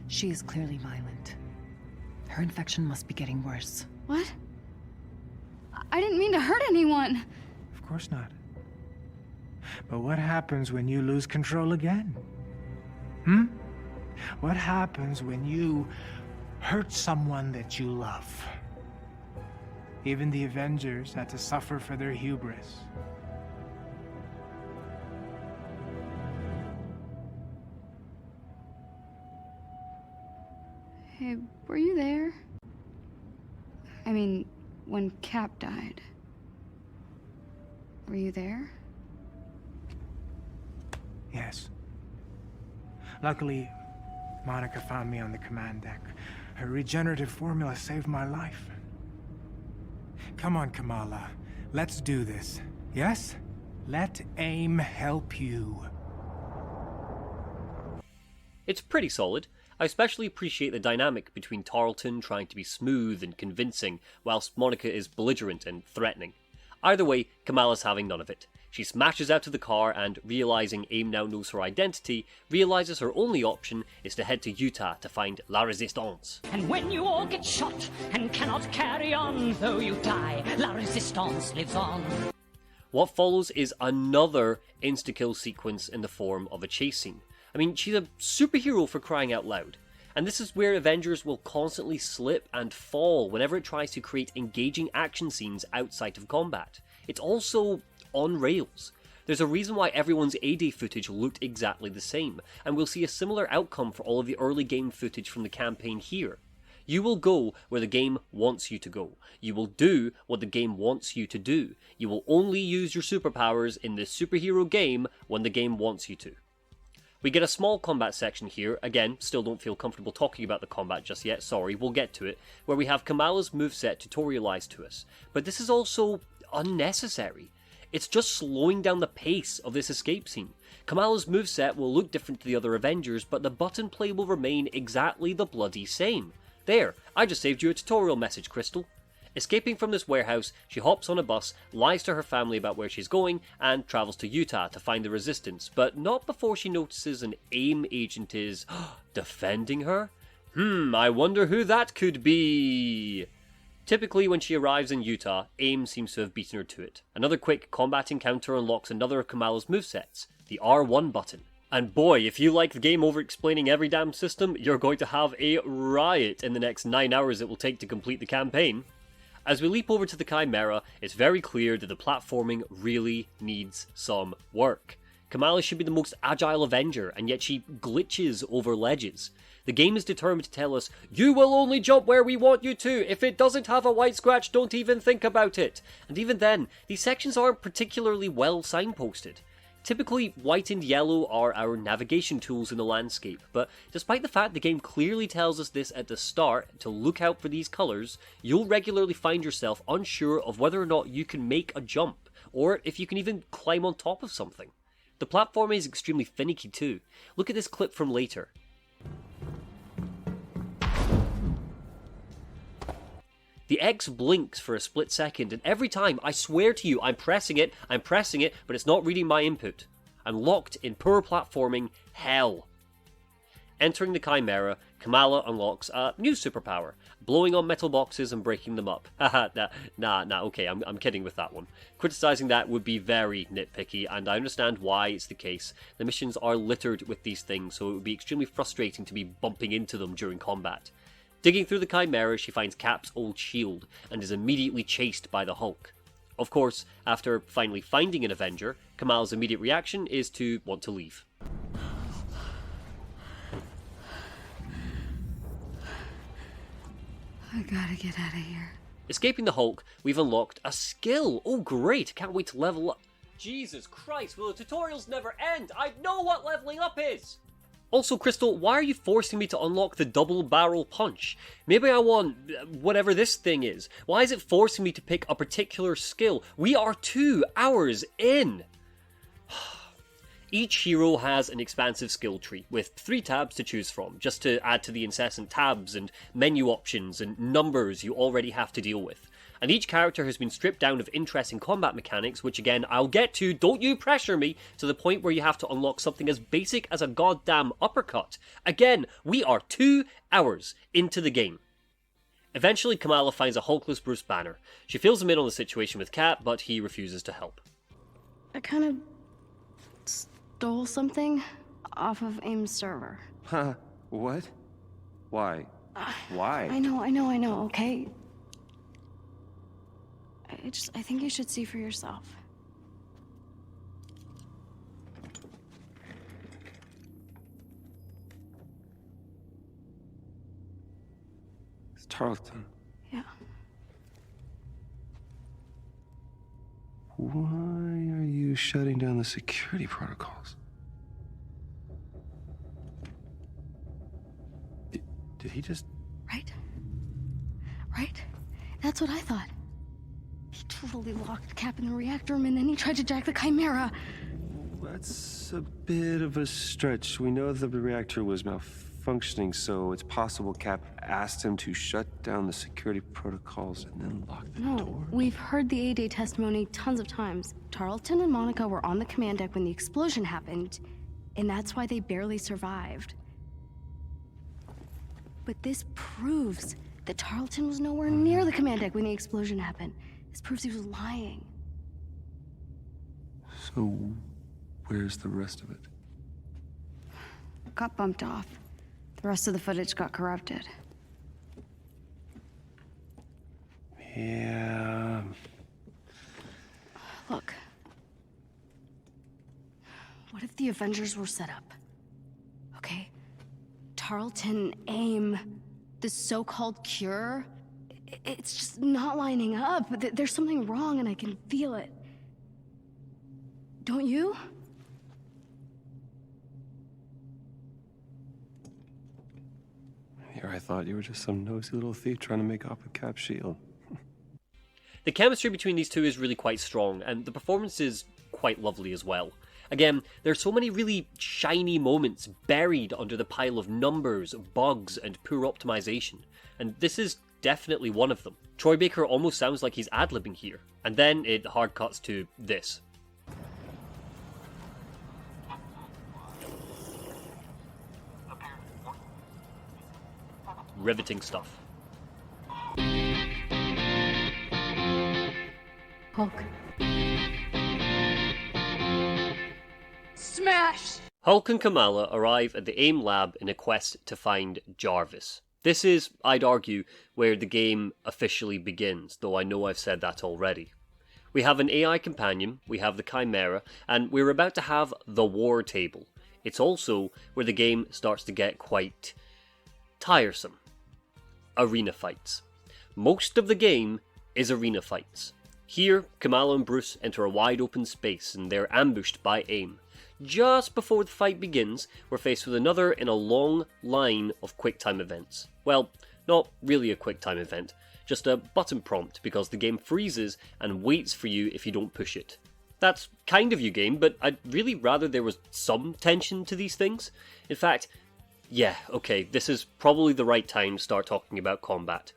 T: She is clearly violent. Her infection must be getting worse.
K: What? I didn't mean to hurt anyone.
Q: Of course not. But what happens when you lose control again? What happens when you hurt someone that you love? Even the Avengers had to suffer for their hubris.
K: Hey, were you there? I mean, when Cap died. Were you there?
Q: Yes. Luckily, Monica found me on the command deck. Her regenerative formula saved my life. Come on, Kamala. Let's do this. Yes? Let AIM help you.
E: It's pretty solid. I especially appreciate the dynamic between Tarleton trying to be smooth and convincing, whilst Monica is belligerent and threatening. Either way, Kamala's having none of it. She smashes out of the car and, realizing AIM now knows her identity, realizes her only option is to head to Utah to find La Resistance.
U: And when you all get shot and cannot carry on, though you die, La Resistance lives on.
E: What follows is another insta-kill sequence in the form of a chase scene. I mean, she's a superhero for crying out loud. And this is where Avengers will constantly slip and fall whenever it tries to create engaging action scenes outside of combat. It's also on rails. There's a reason why everyone's A-Day footage looked exactly the same, and we'll see a similar outcome for all of the early game footage from the campaign here. You will go where the game wants you to go. You will do what the game wants you to do. You will only use your superpowers in this superhero game when the game wants you to. We get a small combat section here, again, still don't feel comfortable talking about the combat just yet, sorry, we'll get to it, where we have Kamala's moveset tutorialized to us. But this is also unnecessary. It's just slowing down the pace of this escape scene. Kamala's moveset will look different to the other Avengers, but the button play will remain exactly the bloody same. There, I just saved you a tutorial message, Crystal. Escaping from this warehouse, she hops on a bus, lies to her family about where she's going, and travels to Utah to find the Resistance, but not before she notices an AIM agent is defending her? I wonder who that could be. Typically, when she arrives in Utah, AIM seems to have beaten her to it. Another quick combat encounter unlocks another of Kamala's movesets, the R1 button. And boy, if you like the game over-explaining every damn system, you're going to have a riot in the next 9 hours it will take to complete the campaign. As we leap over to the Chimera, it's very clear that the platforming really needs some work. Kamala should be the most agile Avenger, and yet she glitches over ledges. The game is determined to tell us, you will only jump where we want you to. If it doesn't have a white scratch, don't even think about it. And even then, these sections aren't particularly well signposted. Typically, white and yellow are our navigation tools in the landscape, but despite the fact the game clearly tells us this at the start, to look out for these colours, you'll regularly find yourself unsure of whether or not you can make a jump, or if you can even climb on top of something. The platform is extremely finicky too. Look at this clip from later. The X blinks for a split second, and every time, I swear to you, I'm pressing it, but it's not reading my input. I'm locked in poor platforming hell. Entering the Chimera, Kamala unlocks a new superpower, blowing on metal boxes and breaking them up. Haha, okay, I'm kidding with that one. Criticizing that would be very nitpicky, and I understand why it's the case. The missions are littered with these things, so it would be extremely frustrating to be bumping into them during combat. Digging through the Chimera, she finds Cap's old shield, and is immediately chased by the Hulk. Of course, after finally finding an Avenger, Kamala's immediate reaction is to want to leave.
K: I gotta get out of here.
E: Escaping the Hulk, we've unlocked a skill. Oh great, can't wait to level up. Jesus Christ, will the tutorials never end? I know what leveling up is! Also, Crystal, why are you forcing me to unlock the double barrel punch? Maybe I want whatever this thing is. Why is it forcing me to pick a particular skill? We are 2 hours in! Each hero has an expansive skill tree, with 3 tabs to choose from, just to add to the incessant tabs and menu options and numbers you already have to deal with. And each character has been stripped down of interesting combat mechanics, which again, I'll get to, don't you pressure me, to the point where you have to unlock something as basic as a goddamn uppercut. Again, we are 2 hours into the game. Eventually, Kamala finds a Hulkless Bruce Banner. She fills him in on the situation with Cap, but he refuses to help.
K: I kind of stole something off of AIM's server.
J: Huh? What? Why? Why?
K: I know, okay? I think you should see for yourself.
J: It's Tarleton.
K: Yeah.
J: Why are you shutting down the security protocols? Did he just...
K: Right? That's what I thought. He totally locked Cap in the reactor room and then he tried to jack the Chimera.
J: That's a bit of a stretch. We know the reactor was malfunctioning, so it's possible Cap asked him to shut down the security protocols and then lock the door.
K: No, we've heard the A-Day testimony tons of times. Tarleton and Monica were on the command deck when the explosion happened, and that's why they barely survived. But this proves that Tarleton was nowhere near the command deck when the explosion happened. This proves he was lying.
J: So, where's the rest of it?
K: Got bumped off. The rest of the footage got corrupted.
J: Yeah...
K: Look. What if the Avengers were set up? Okay? Tarleton, AIM, the so-called cure, it's just not lining up. There's something wrong and I can feel it. Don't you?
J: Here, I thought you were just some nosy little thief trying to make off with Cap's shield.
E: The chemistry between these two is really quite strong, and the performance is quite lovely as well. Again, there's so many really shiny moments buried under the pile of numbers, bugs, and poor optimization, and this is definitely one of them. Troy Baker almost sounds like he's ad-libbing here, and then it hard cuts to this. Riveting stuff.
F: Hulk.
U: Smash!
E: Hulk and Kamala arrive at the AIM lab in a quest to find Jarvis. This is, I'd argue, where the game officially begins, though I know I've said that already. We have an AI companion, we have the Chimera, and we're about to have the war table. It's also where the game starts to get quite tiresome. Arena fights. Most of the game is arena fights. Here, Kamala and Bruce enter a wide open space and they're ambushed by AIM. Just before the fight begins, we're faced with another in a long line of QuickTime events. Well, not really a QuickTime event, just a button prompt because the game freezes and waits for you if you don't push it. That's kind of you game, but I'd really rather there was some tension to these things. In fact, yeah, okay, this is probably the right time to start talking about combat.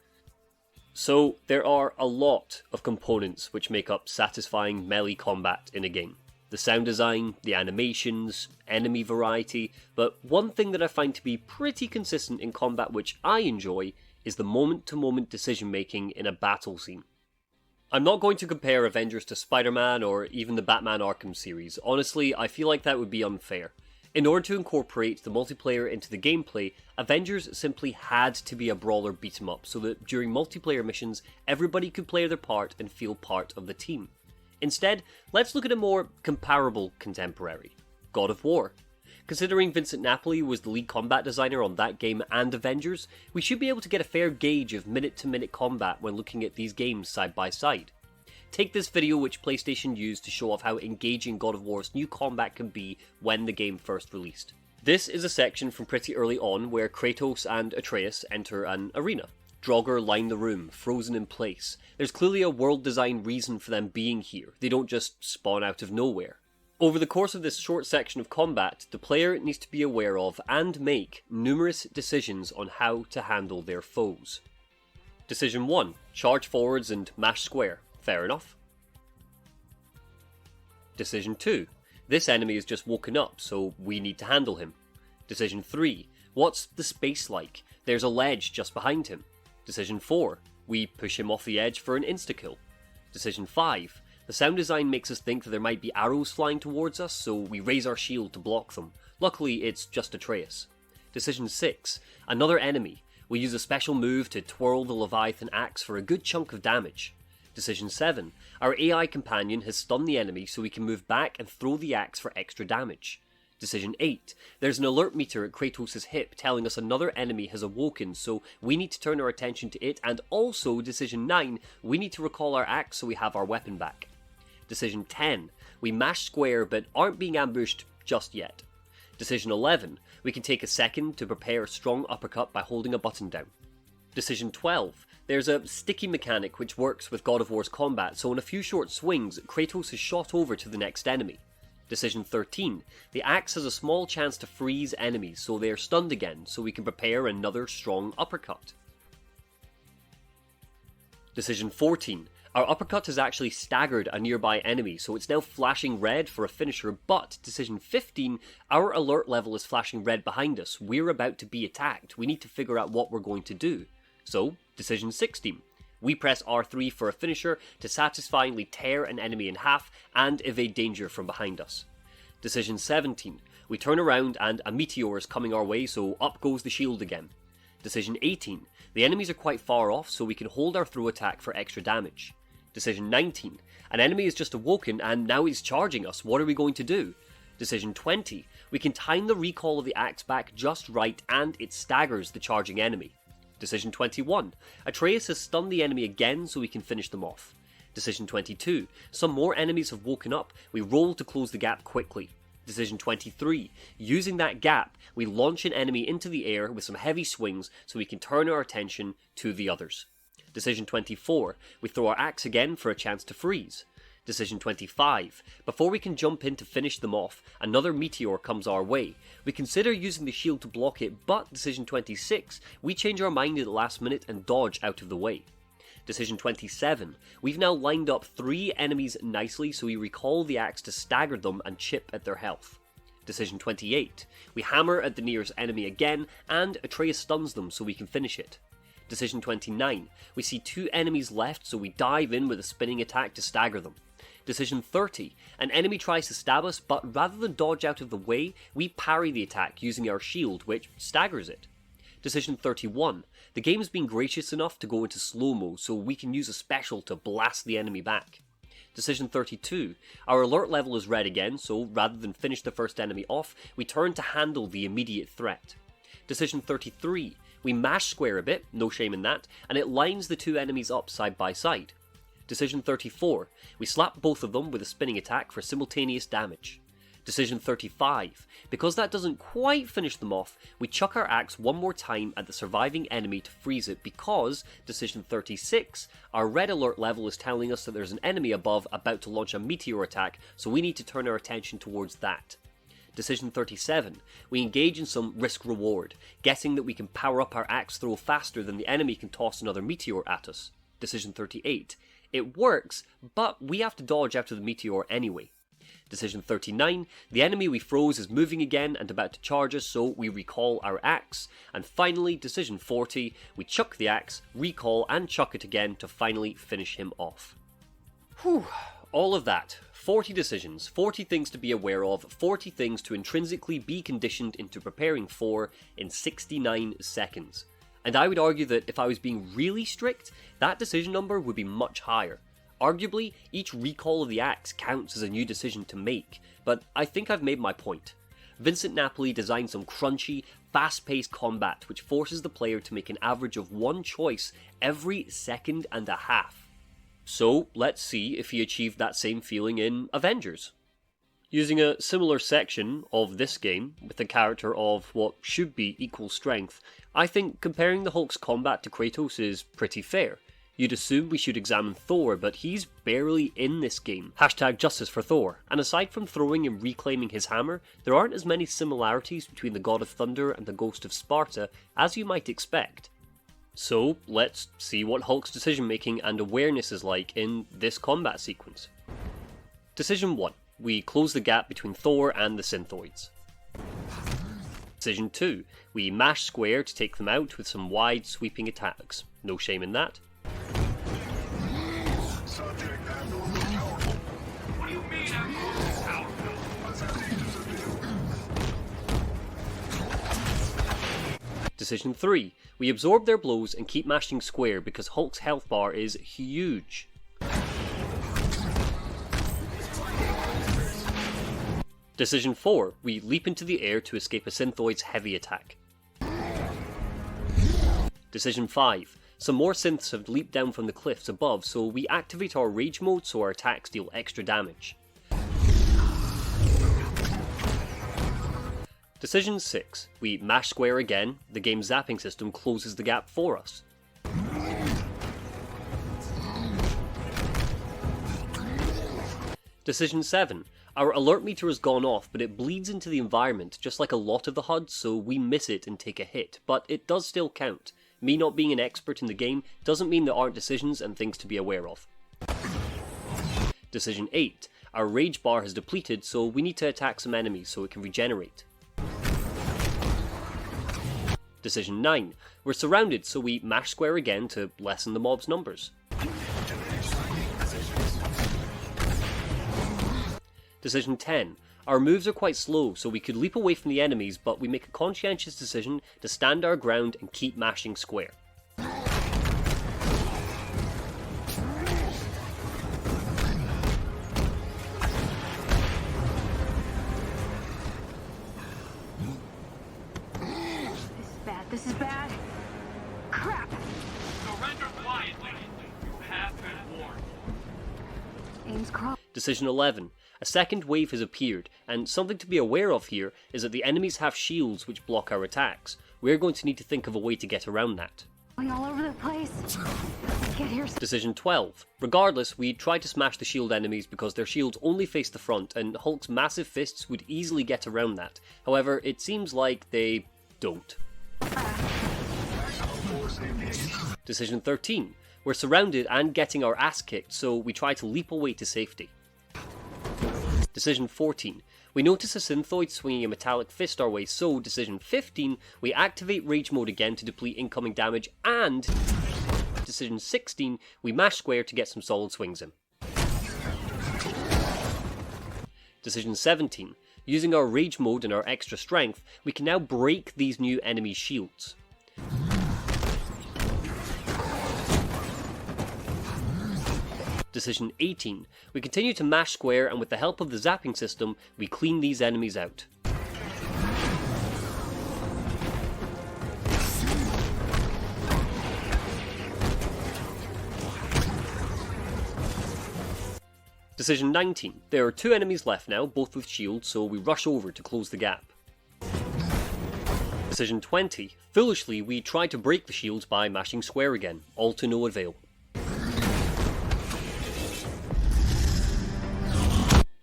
E: So, there are a lot of components which make up satisfying melee combat in a game. The sound design, the animations, enemy variety, but one thing that I find to be pretty consistent in combat which I enjoy is the moment-to-moment decision-making in a battle scene. I'm not going to compare Avengers to Spider-Man or even the Batman Arkham series. Honestly, I feel like that would be unfair. In order to incorporate the multiplayer into the gameplay, Avengers simply had to be a brawler beat-em-up so that during multiplayer missions, everybody could play their part and feel part of the team. Instead, let's look at a more comparable contemporary, God of War. Considering Vincent Napoli was the lead combat designer on that game and Avengers, we should be able to get a fair gauge of minute-to-minute combat when looking at these games side by side. Take this video which PlayStation used to show off how engaging God of War's new combat can be when the game first released. This is a section from pretty early on where Kratos and Atreus enter an arena. Draugr line the room, frozen in place. There's clearly a world design reason for them being here, they don't just spawn out of nowhere. Over the course of this short section of combat, the player needs to be aware of and make numerous decisions on how to handle their foes. Decision 1. Charge forwards and mash square. Fair enough. Decision 2. This enemy has just woken up, so we need to handle him. Decision 3. What's the space like? There's a ledge just behind him. Decision 4. We push him off the edge for an insta-kill. Decision 5. The sound design makes us think that there might be arrows flying towards us, so we raise our shield to block them. Luckily, it's just Atreus. Decision 6. Another enemy. We use a special move to twirl the Leviathan axe for a good chunk of damage. Decision 7. Our AI companion has stunned the enemy so we can move back and throw the axe for extra damage. Decision 8. There's an alert meter at Kratos' hip telling us another enemy has awoken, so we need to turn our attention to it, and also Decision 9. We need to recall our axe so we have our weapon back. Decision 10. We mash square but aren't being ambushed just yet. Decision 11. We can take a second to prepare a strong uppercut by holding a button down. Decision 12. There's a sticky mechanic which works with God of War's combat, so in a few short swings, Kratos is shot over to the next enemy. Decision 13. The axe has a small chance to freeze enemies, so they are stunned again, so we can prepare another strong uppercut. Decision 14. Our uppercut has actually staggered a nearby enemy, so it's now flashing red for a finisher, but Decision 15, our alert level is flashing red behind us. We're about to be attacked. We need to figure out what we're going to do. So, Decision 16. We press R3 for a finisher to satisfyingly tear an enemy in half and evade danger from behind us. Decision 17. We turn around and a meteor is coming our way, so up goes the shield again. Decision 18. The enemies are quite far off, so we can hold our throw attack for extra damage. Decision 19. An enemy is just awoken and now he's charging us. What are we going to do? Decision 20. We can time the recall of the axe back just right and it staggers the charging enemy. Decision 21. Atreus has stunned the enemy again so we can finish them off. Decision 22. Some more enemies have woken up. We roll to close the gap quickly. Decision 23. Using that gap, we launch an enemy into the air with some heavy swings so we can turn our attention to the others. Decision 24. We throw our axe again for a chance to freeze. Decision 25. Before we can jump in to finish them off, another meteor comes our way. We consider using the shield to block it, but Decision 26, we change our mind at the last minute and dodge out of the way. Decision 27. We've now lined up 3 enemies nicely, so we recall the axe to stagger them and chip at their health. Decision 28. We hammer at the nearest enemy again, and Atreus stuns them so we can finish it. Decision 29. We see 2 enemies left, so we dive in with a spinning attack to stagger them. Decision 30. An enemy tries to stab us, but rather than dodge out of the way, we parry the attack using our shield, which staggers it. Decision 31. The game's been gracious enough to go into slow-mo, so we can use a special to blast the enemy back. Decision 32. Our alert level is red again, so rather than finish the first enemy off, we turn to handle the immediate threat. Decision 33. We mash square a bit, no shame in that, and it lines the 2 enemies up side by side. Decision 34. We slap both of them with a spinning attack for simultaneous damage. Decision 35. Because that doesn't quite finish them off, we chuck our axe one more time at the surviving enemy to freeze it because, Decision 36, our red alert level is telling us that there's an enemy above about to launch a meteor attack, so we need to turn our attention towards that. Decision 37. We engage in some risk-reward, guessing that we can power up our axe throw faster than the enemy can toss another meteor at us. Decision 38. It works, but we have to dodge after the meteor anyway. Decision 39. The enemy we froze is moving again and about to charge us, so we recall our axe. And finally, Decision 40. We chuck the axe, recall and chuck it again to finally finish him off. Whew. All of that. 40 decisions, 40 things to be aware of, 40 things to intrinsically be conditioned into preparing for in 69 seconds. And I would argue that if I was being really strict, that decision number would be much higher. Arguably, each recall of the axe counts as a new decision to make, but I think I've made my point. Vincent Napoli designed some crunchy, fast-paced combat which forces the player to make an average of one choice every second and a half. So let's see if he achieved that same feeling in Avengers. Using a similar section of this game, with a character of what should be equal strength, I think comparing the Hulk's combat to Kratos is pretty fair. You'd assume we should examine Thor, but he's barely in this game. #Justice for Thor. And aside from throwing and reclaiming his hammer, there aren't as many similarities between the God of Thunder and the Ghost of Sparta as you might expect. So let's see what Hulk's decision making and awareness is like in this combat sequence. Decision 1. We close the gap between Thor and the Synthoids. Decision 2. We mash square to take them out with some wide sweeping attacks. No shame in that. Decision 3. We absorb their blows and keep mashing square because Hulk's health bar is huge. Decision 4. We leap into the air to escape a Synthoid's heavy attack. Decision 5. Some more synths have leaped down from the cliffs above, so we activate our rage mode so our attacks deal extra damage. Decision 6. We mash square again, the game's zapping system closes the gap for us. Decision 7. Our alert meter has gone off, but it bleeds into the environment just like a lot of the HUD, so we miss it and take a hit, but it does still count. Me not being an expert in the game doesn't mean there aren't decisions and things to be aware of. Decision 8. Our rage bar has depleted, so we need to attack some enemies so it can regenerate. Decision 9. We're surrounded, so we mash square again to lessen the mob's numbers. Decision 10. Our moves are quite slow, so we could leap away from the enemies, but we make a conscientious decision to stand our ground and keep mashing square.
K: This is bad. Crap!
C: Surrender quietly. You have been warned.
K: Aim's crossed.
E: Decision 11. A second wave has appeared, and something to be aware of here is that the enemies have shields which block our attacks. We're going to need to think of a way to get around that.
K: Going all over the place. Get here.
E: Decision 12. Regardless, we try to smash the shield enemies because their shields only face the front, and Hulk's massive fists would easily get around that. However, it seems like they don't. Decision 13. We're surrounded and getting our ass kicked, so we try to leap away to safety. Decision 14. We notice a Synthoid swinging a metallic fist our way, so Decision 15. We activate Rage Mode again to deplete incoming damage, and Decision 16. We mash square to get some solid swings in. Decision 17. Using our Rage Mode and our extra strength, we can now break these new enemy shields. Decision 18. We continue to mash square, and with the help of the zapping system, we clean these enemies out. Decision 19. There are 2 enemies left now, both with shields, so we rush over to close the gap. Decision 20. Foolishly, we try to break the shields by mashing square again, all to no avail.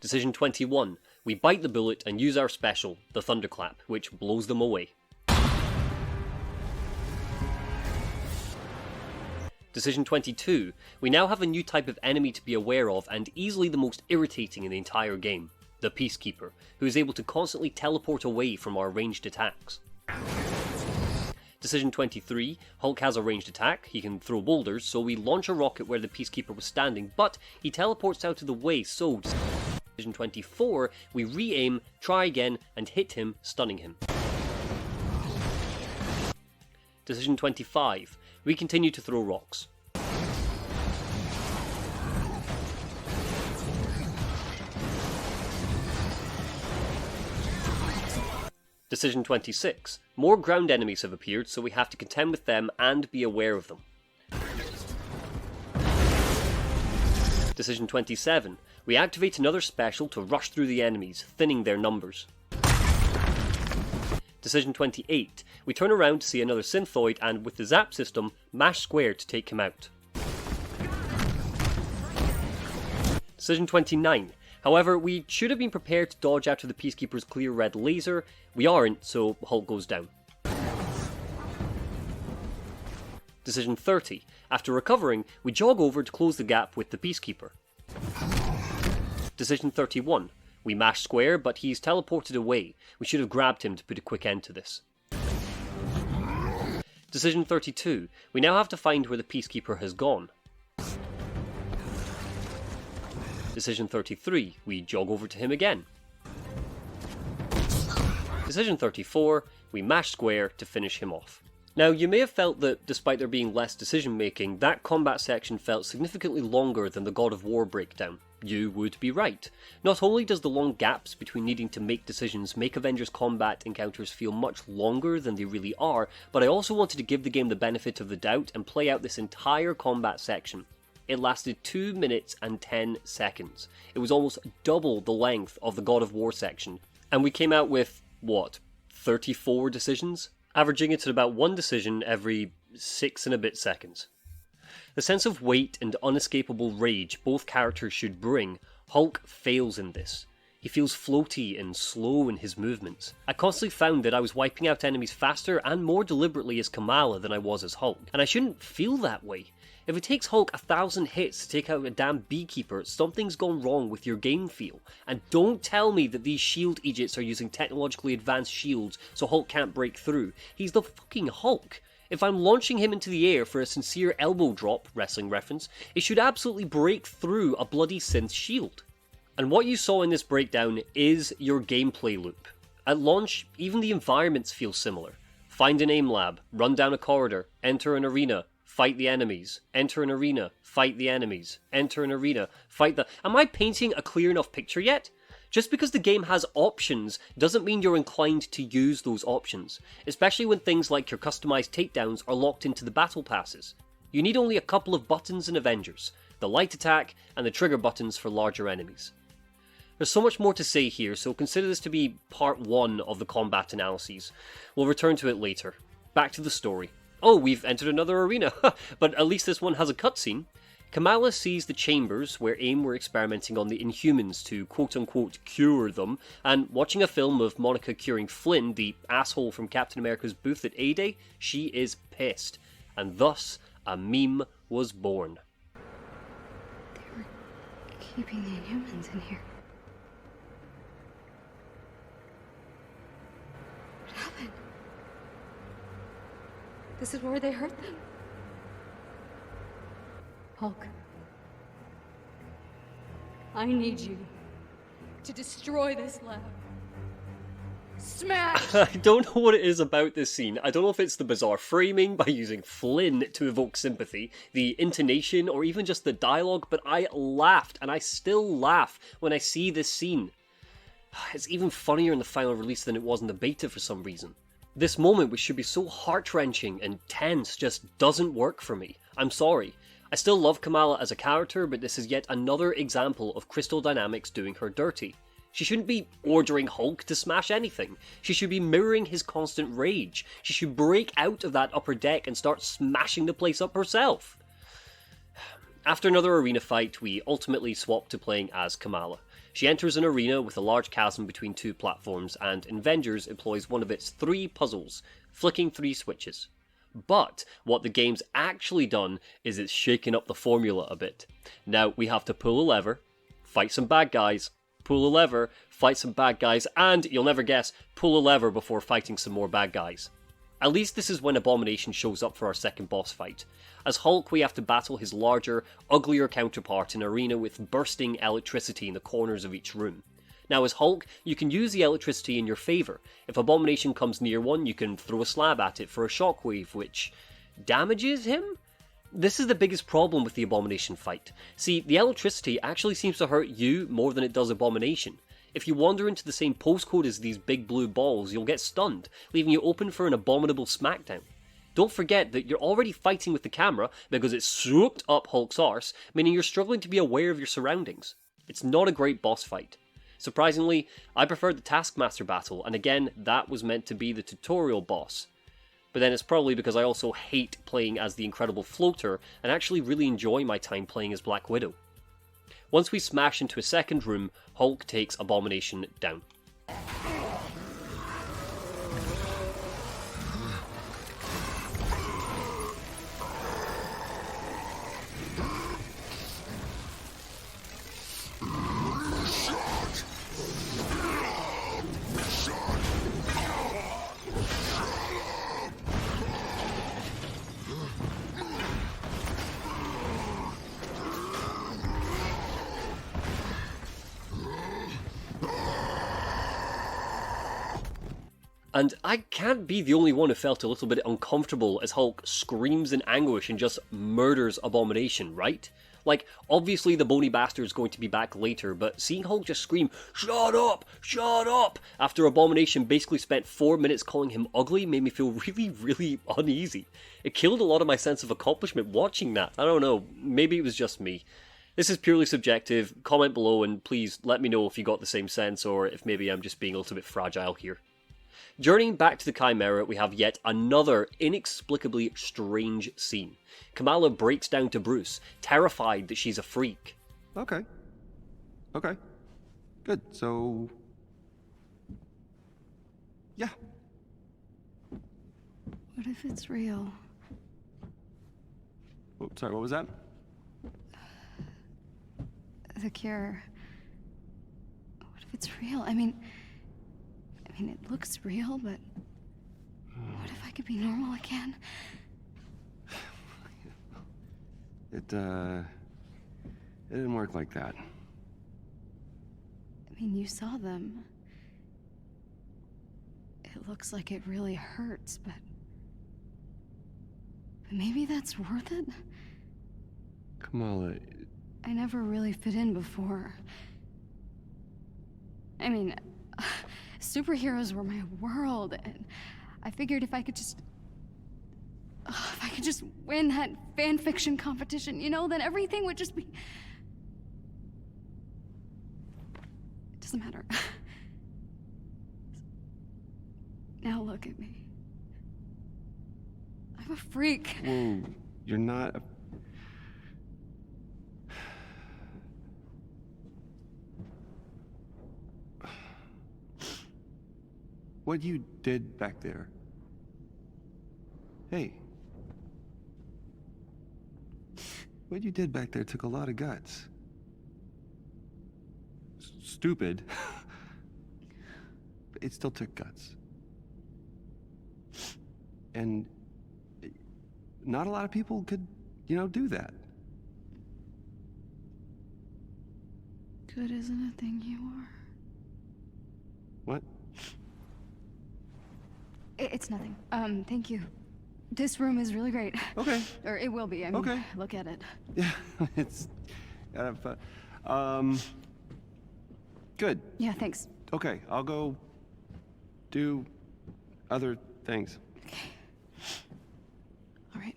E: Decision 21. We bite the bullet and use our special, the Thunderclap, which blows them away. Decision 22. We now have a new type of enemy to be aware of, and easily the most irritating in the entire game, the Peacekeeper, who is able to constantly teleport away from our ranged attacks. Decision 23. Hulk has a ranged attack, he can throw boulders, so we launch a rocket where the Peacekeeper was standing, but he teleports out of the way, so Decision 24. We re-aim, try again, and hit him, stunning him. Decision 25. We continue to throw rocks. Decision 26. More ground enemies have appeared, so we have to contend with them and be aware of them. Decision 27. We activate another special to rush through the enemies, thinning their numbers. Decision 28. We turn around to see another synthoid and, with the zap system, mash square to take him out. Decision 29. However, we should have been prepared to dodge after the Peacekeeper's clear red laser. We aren't, so Hulk goes down. Decision 30. After recovering, we jog over to close the gap with the Peacekeeper. Decision 31. We mash square, but he's teleported away. We should have grabbed him to put a quick end to this. Decision 32. We now have to find where the Peacekeeper has gone. Decision 33. We jog over to him again. Decision 34. We mash square to finish him off. Now, you may have felt that, despite there being less decision making, that combat section felt significantly longer than the God of War breakdown. You would be right. Not only does the long gaps between needing to make decisions make Avengers combat encounters feel much longer than they really are, but I also wanted to give the game the benefit of the doubt and play out this entire combat section. It lasted 2 minutes and 10 seconds. It was almost double the length of the God of War section. And we came out with, what, 34 decisions? Averaging it at about one decision every 6 and a bit seconds. The sense of weight and unescapable rage both characters should bring, Hulk fails in this. He feels floaty and slow in his movements. I constantly found that I was wiping out enemies faster and more deliberately as Kamala than I was as Hulk, and I shouldn't feel that way. If it takes Hulk 1,000 hits to take out a damn beekeeper, something's gone wrong with your game feel. And don't tell me that these shield Egypts are using technologically advanced shields so Hulk can't break through. He's the fucking Hulk. If I'm launching him into the air for a sincere elbow drop, wrestling reference, it should absolutely break through a bloody synth shield. And what you saw in this breakdown is your gameplay loop. At launch, even the environments feel similar. Find an aim lab, run down a corridor, enter an arena, fight the enemies, enter an arena, fight the enemies, enter an arena, fight the... Am I painting a clear enough picture yet? Just because the game has options doesn't mean you're inclined to use those options, especially when things like your customized takedowns are locked into the battle passes. You need only a couple of buttons in Avengers, the light attack and the trigger buttons for larger enemies. There's so much more to say here, so consider this to be part 1 of the combat analyses. We'll return to it later. Back to the story. Oh, we've entered another arena, but at least this one has a cutscene. Kamala sees the chambers where AIM were experimenting on the Inhumans to quote-unquote cure them, and watching a film of Monica curing Flynn, the asshole from Captain America's booth at A-Day, she is pissed. And thus, a meme was born.
K: They were keeping the Inhumans in here. What happened? This is where they hurt them.
F: Hulk. I need you to destroy this lab. Smash!
E: I don't know what it is about this scene. I don't know if it's the bizarre framing by using Flynn to evoke sympathy, the intonation, or even just the dialogue, but I laughed, and I still laugh when I see this scene. It's even funnier in the final release than it was in the beta for some reason. This moment, which should be so heart-wrenching and tense, just doesn't work for me. I'm sorry. I still love Kamala as a character, but this is yet another example of Crystal Dynamics doing her dirty. She shouldn't be ordering Hulk to smash anything. She should be mirroring his constant rage. She should break out of that upper deck and start smashing the place up herself. After another arena fight, we ultimately swap to playing as Kamala. She enters an arena with a large chasm between two platforms, and Avengers employs one of its 3 puzzles, flicking 3 switches. But what the game's actually done is it's shaken up the formula a bit. Now we have to pull a lever, fight some bad guys, pull a lever, fight some bad guys, and, you'll never guess, pull a lever before fighting some more bad guys. At least this is when Abomination shows up for our second boss fight. As Hulk, we have to battle his larger, uglier counterpart in an arena with bursting electricity in the corners of each room. Now as Hulk, you can use the electricity in your favour. If Abomination comes near one, you can throw a slab at it for a shockwave, which damages him? This is the biggest problem with the Abomination fight. See, the electricity actually seems to hurt you more than it does Abomination. If you wander into the same postcode as these big blue balls, you'll get stunned, leaving you open for an abominable smackdown. Don't forget that you're already fighting with the camera because it's swooped up Hulk's arse, meaning you're struggling to be aware of your surroundings. It's not a great boss fight. Surprisingly, I preferred the Taskmaster battle, and again, that was meant to be the tutorial boss. But then it's probably because I also hate playing as the Incredible Floater, and actually really enjoy my time playing as Black Widow. Once we smash into a second room, Hulk takes Abomination down. And I can't be the only one who felt a little bit uncomfortable as Hulk screams in anguish and just murders Abomination, right? Like, obviously the bony bastard's going to be back later, but seeing Hulk just scream, "Shut up! Shut up!" after Abomination basically spent 4 minutes calling him ugly made me feel really, really uneasy. It killed a lot of my sense of accomplishment watching that. I don't know, maybe it was just me. This is purely subjective. Comment below and please let me know if you got the same sense or if maybe I'm just being a little bit fragile here. Journeying back to the Chimera, we have yet another inexplicably strange scene. Kamala breaks down to Bruce, terrified that she's a freak.
J: Okay. Okay. Good. So... yeah.
K: What if it's real?
J: Oh, sorry, what was that?
K: The cure. What if it's real? I mean, it looks real, but what if I could be normal again?
J: It didn't work like that.
K: I mean, you saw them. It looks like it really hurts, but maybe that's worth it?
J: Kamala...
K: I never really fit in before. I mean... superheroes were my world, and I figured if I could just win that fan fiction competition, you know, then everything would just be... It doesn't matter. Now look at me. I'm a freak.
J: Whoa, you're not a... What you did back there. Hey. What you did back there took a lot of guts. Stupid. But it still took guts. And not a lot of people could, you know, do that.
K: Good isn't a thing you are.
J: What?
K: It's nothing. Thank you. This room is really great.
J: Okay.
K: Or it will be. I mean,
J: okay.
K: Look at it.
J: Yeah, it's kind of fun. Good.
K: Yeah, thanks.
J: Okay, I'll go do other things.
K: Okay. All right.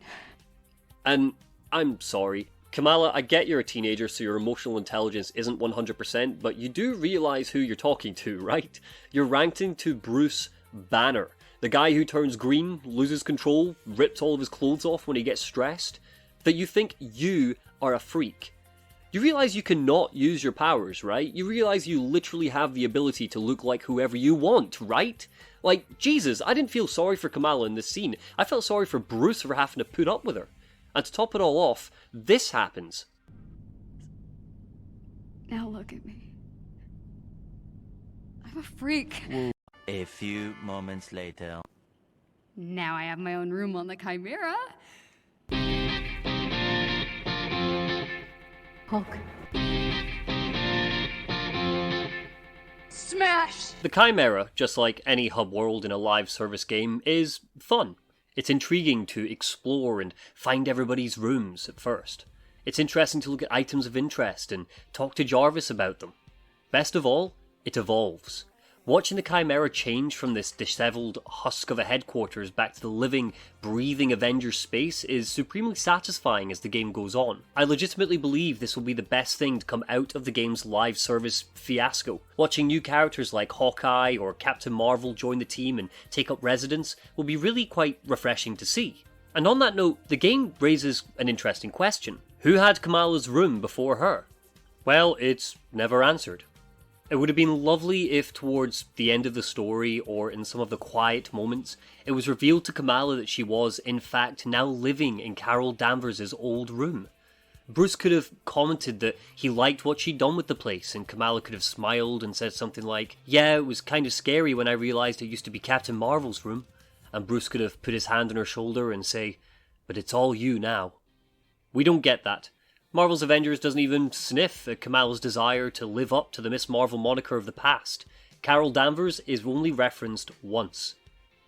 E: And I'm sorry. Kamala, I get you're a teenager, so your emotional intelligence isn't 100%, but you do realize who you're talking to, right? You're ranting to Bruce Banner. The guy who turns green, loses control, rips all of his clothes off when he gets stressed. That you think you are a freak. You realize you cannot use your powers, right? You realize you literally have the ability to look like whoever you want, right? Like, Jesus, I didn't feel sorry for Kamala in this scene. I felt sorry for Bruce for having to put up with her. And to top it all off, this happens.
K: Now look at me. I'm a freak.
A: A few moments later.
K: Now I have my own room on the Chimera.
F: Hulk. Smash!
E: The Chimera, just like any hub world in a live service game, is fun. It's intriguing to explore and find everybody's rooms at first. It's interesting to look at items of interest and talk to Jarvis about them. Best of all, it evolves. Watching the Chimera change from this disheveled husk of a headquarters back to the living, breathing Avengers space is supremely satisfying as the game goes on. I legitimately believe this will be the best thing to come out of the game's live service fiasco. Watching new characters like Hawkeye or Captain Marvel join the team and take up residence will be really quite refreshing to see. And on that note, the game raises an interesting question. Who had Kamala's room before her? Well, it's never answered. It would have been lovely if towards the end of the story, or in some of the quiet moments, it was revealed to Kamala that she was, in fact, now living in Carol Danvers' old room. Bruce could have commented that he liked what she'd done with the place, and Kamala could have smiled and said something like, "Yeah, it was kind of scary when I realised it used to be Captain Marvel's room." And Bruce could have put his hand on her shoulder and say, "But it's all you now." We don't get that. Marvel's Avengers doesn't even sniff at Kamala's desire to live up to the Miss Marvel moniker of the past. Carol Danvers is only referenced once.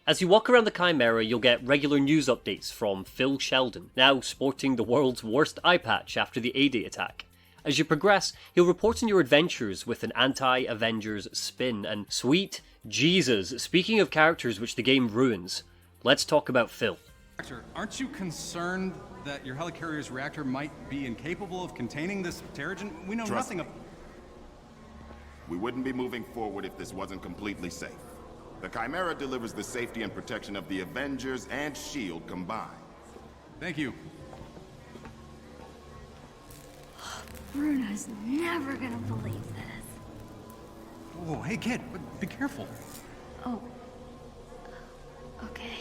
E: As you walk around the Chimera, you'll get regular news updates from Phil Sheldon, now sporting the world's worst eye patch after the A-Day attack. As you progress, he'll report on your adventures with an anti-Avengers spin, and sweet Jesus, speaking of characters which the game ruins, let's talk about Phil.
O: Aren't you concerned that your helicarrier's reactor might be incapable of containing this Terrigen? We know nothing of...
P: We wouldn't be moving forward if this wasn't completely safe. The Chimera delivers the safety and protection of the Avengers and S.H.I.E.L.D. combined.
O: Thank you.
K: Bruno's never gonna believe this.
O: Whoa, hey kid, be careful.
K: Oh. Okay.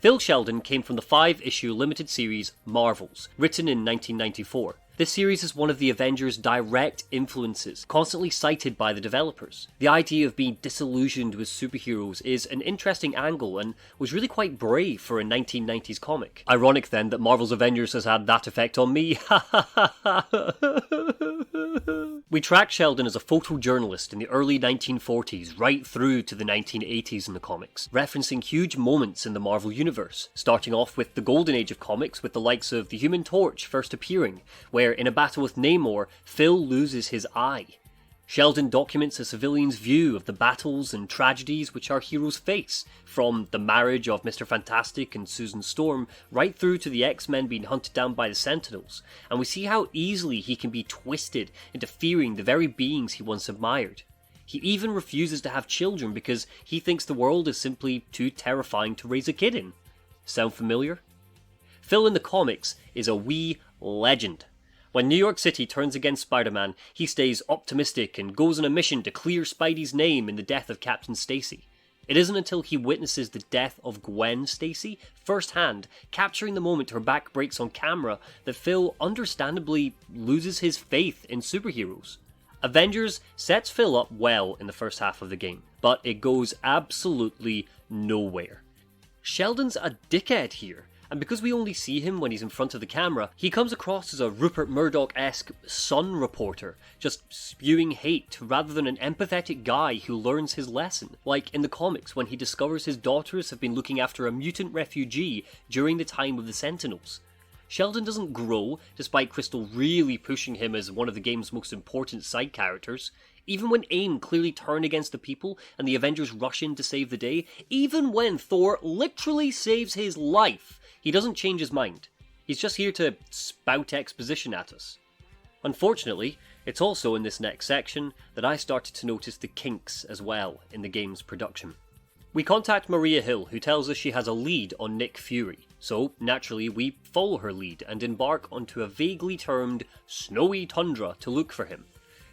E: Phil Sheldon came from the 5-issue limited series Marvels, written in 1994. This series is one of the Avengers' direct influences, constantly cited by the developers. The idea of being disillusioned with superheroes is an interesting angle and was really quite brave for a 1990s comic. Ironic then that Marvel's Avengers has had that effect on me. We track Sheldon as a photojournalist in the early 1940s right through to the 1980s in the comics, referencing huge moments in the Marvel universe, starting off with the golden age of comics with the likes of the Human Torch first appearing, where in a battle with Namor, Phil loses his eye. Sheldon documents a civilian's view of the battles and tragedies which our heroes face, from the marriage of Mr. Fantastic and Susan Storm right through to the X-Men being hunted down by the Sentinels, and we see how easily he can be twisted into fearing the very beings he once admired. He even refuses to have children because he thinks the world is simply too terrifying to raise a kid in. Sound familiar? Phil in the comics is a wee legend. When New York City turns against Spider-Man, he stays optimistic and goes on a mission to clear Spidey's name in the death of Captain Stacy. It isn't until he witnesses the death of Gwen Stacy firsthand, capturing the moment her back breaks on camera, that Phil understandably loses his faith in superheroes. Avengers sets Phil up well in the first half of the game, but it goes absolutely nowhere. Sheldon's a dickhead here, and because we only see him when he's in front of the camera, he comes across as a Rupert Murdoch-esque Sun reporter, just spewing hate rather than an empathetic guy who learns his lesson, like in the comics when he discovers his daughters have been looking after a mutant refugee during the time of the Sentinels. Sheldon doesn't grow, despite Crystal really pushing him as one of the game's most important side characters. Even when AIM clearly turn against the people and the Avengers rush in to save the day, even when Thor literally saves his life, he doesn't change his mind. He's just here to spout exposition at us. Unfortunately, it's also in this next section that I started to notice the kinks as well in the game's production. We contact Maria Hill, who tells us she has a lead on Nick Fury, so naturally we follow her lead and embark onto a vaguely termed snowy tundra to look for him.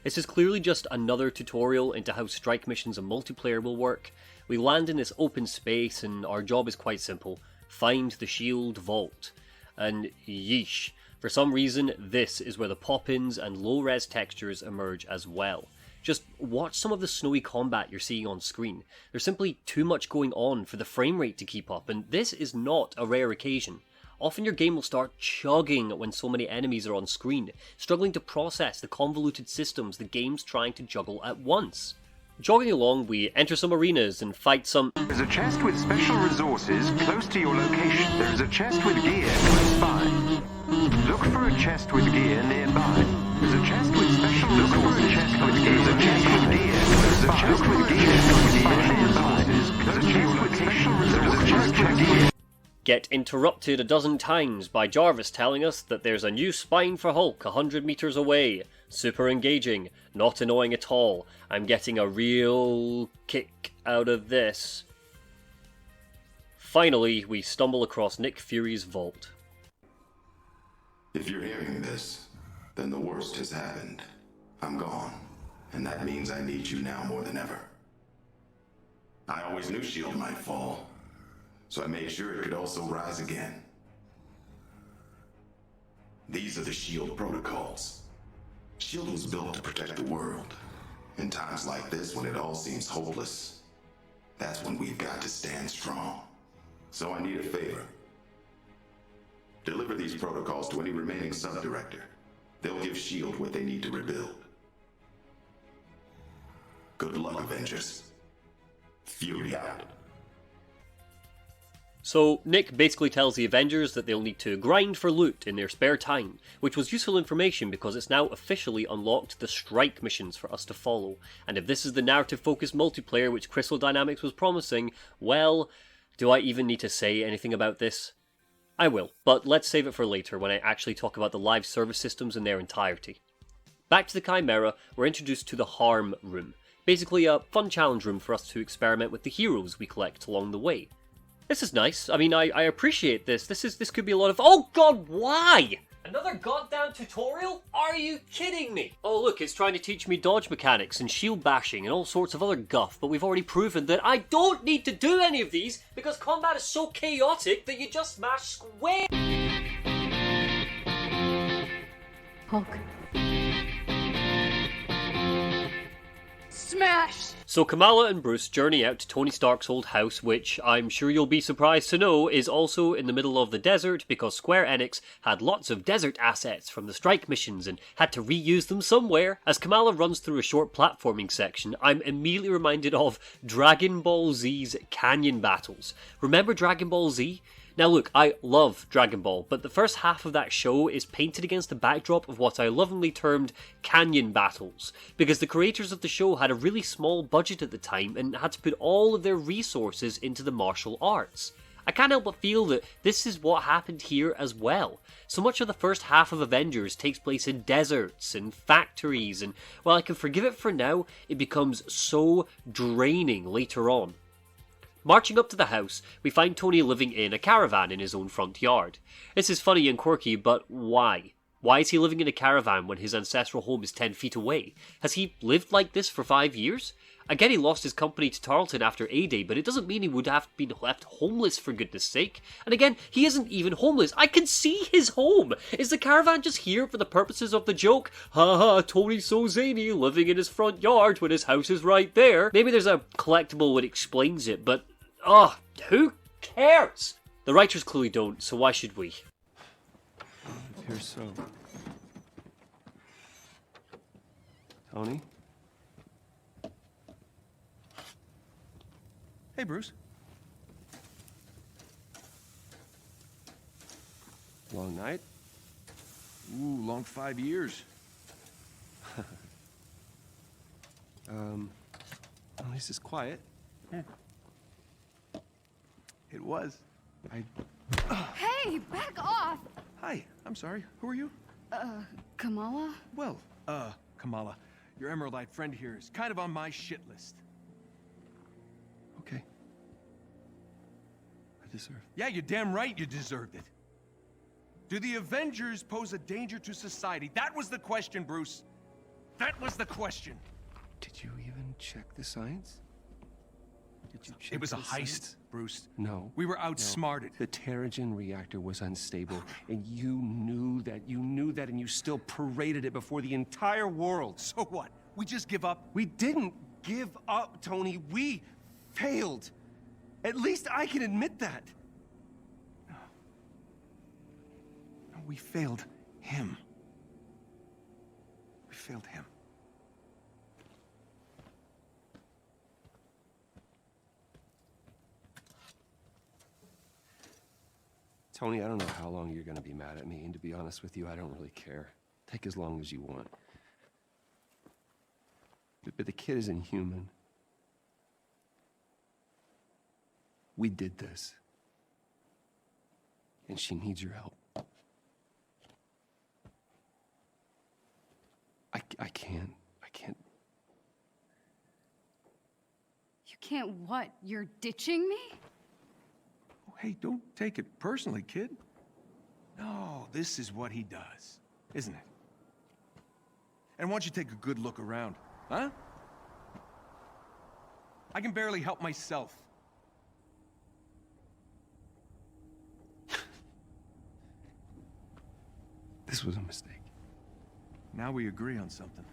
E: This is clearly just another tutorial into how strike missions and multiplayer will work. We land in this open space and our job is quite simple. Find the shield vault. And yeesh, for some reason this is where the pop-ins and low-res textures emerge as well. Just watch some of the snowy combat you're seeing on screen. There's simply too much going on for the frame rate to keep up, and this is not a rare occasion. Often your game will start chugging when so many enemies are on screen, struggling to process the convoluted systems the game's trying to juggle at once. Jogging along, we enter some arenas and fight some...
G: There's a chest with special resources close to your location. There is a chest with gear close by. Look for a chest with gear nearby. There's a chest with special
E: Get interrupted a dozen times by Jarvis telling us that there's a new spine for Hulk 100 meters away. Super engaging, not annoying at all. I'm getting a real kick out of this. Finally, we stumble across Nick Fury's vault.
P: If you're hearing this, then the worst has happened. I'm gone, and that means I need you now more than ever. I always knew S.H.I.E.L.D. might fall, so I made sure it could also rise again. These are the S.H.I.E.L.D. protocols. S.H.I.E.L.D. was built to protect the world. In times like this, when it all seems hopeless, that's when we've got to stand strong. So I need a favor. Deliver these protocols to any remaining sub-director. They'll give S.H.I.E.L.D. what they need to rebuild. Good luck, Avengers. Fury out.
E: So, Nick basically tells the Avengers that they'll need to grind for loot in their spare time, which was useful information because it's now officially unlocked the strike missions for us to follow, and if this is the narrative-focused multiplayer which Crystal Dynamics was promising, well, do I even need to say anything about this? I will, but let's save it for later when I actually talk about the live service systems in their entirety. Back to the Chimera, we're introduced to the Harm Room, basically a fun challenge room for us to experiment with the heroes we collect along the way. This is nice. I mean, I appreciate this. This could be a lot of— oh god, why? Another goddamn tutorial? Are you kidding me? Oh look, it's trying to teach me dodge mechanics and shield bashing and all sorts of other guff, but we've already proven that I don't need to do any of these because combat is so chaotic that you just smash square.
F: Hulk. Smash!
E: So Kamala and Bruce journey out to Tony Stark's old house, which I'm sure you'll be surprised to know is also in the middle of the desert because Square Enix had lots of desert assets from the strike missions and had to reuse them somewhere. As Kamala runs through a short platforming section, I'm immediately reminded of Dragon Ball Z's Canyon battles. Remember Dragon Ball Z? Now look, I love Dragon Ball, but the first half of that show is painted against the backdrop of what I lovingly termed canyon battles, because the creators of the show had a really small budget at the time and had to put all of their resources into the martial arts. I can't help but feel that this is what happened here as well. So much of the first half of Avengers takes place in deserts and factories, and while I can forgive it for now, it becomes so draining later on. Marching up to the house, we find Tony living in a caravan in his own front yard. This is funny and quirky, but why? Why is he living in a caravan when his ancestral home is 10 feet away? Has he lived like this for 5 years? I get he lost his company to Tarleton after A-Day, but it doesn't mean he would have been left homeless for goodness sake. And again, he isn't even homeless. I can see his home! Is the caravan just here for the purposes of the joke? Haha, Tony's so zany, living in his front yard when his house is right there. Maybe there's a collectible that explains it, but who cares? The writers clearly don't, so why should we?
J: It appears so. Tony?
L: Hey, Bruce.
J: Long night?
L: Ooh, long 5 years.
J: At least it's quiet.
L: It was.
K: Hey, back off!
L: Hi, I'm sorry. Who are you?
K: Kamala?
L: Well, Kamala, your Emeraldite friend here is kind of on my shit list.
J: Okay. I deserve.
L: Yeah, you're damn right you deserved it. Do the Avengers pose a danger to society? That was the question, Bruce. That was the question.
J: Did you even check the science? Did you check
L: It was a
J: the
L: heist,
J: science?
L: Bruce.
J: No.
L: We were outsmarted.
J: No. The Terrigen reactor was unstable, and you knew that, and you still paraded it before the entire world.
L: So what? We just give up?
J: We didn't give up, Tony. We failed. At least I can admit that.
L: No, we failed him. We failed him.
J: Tony, I don't know how long you're gonna be mad at me, and to be honest with you, I don't really care. Take as long as you want. But the kid isn't human. We did this. And she needs your help. I can't.
F: You can't what? You're ditching me?
L: Oh, hey, don't take it personally, kid. No, this is what he does, isn't it? And why don't you take a good look around, huh? I can barely help myself.
J: This was a mistake.
L: Now we agree on something.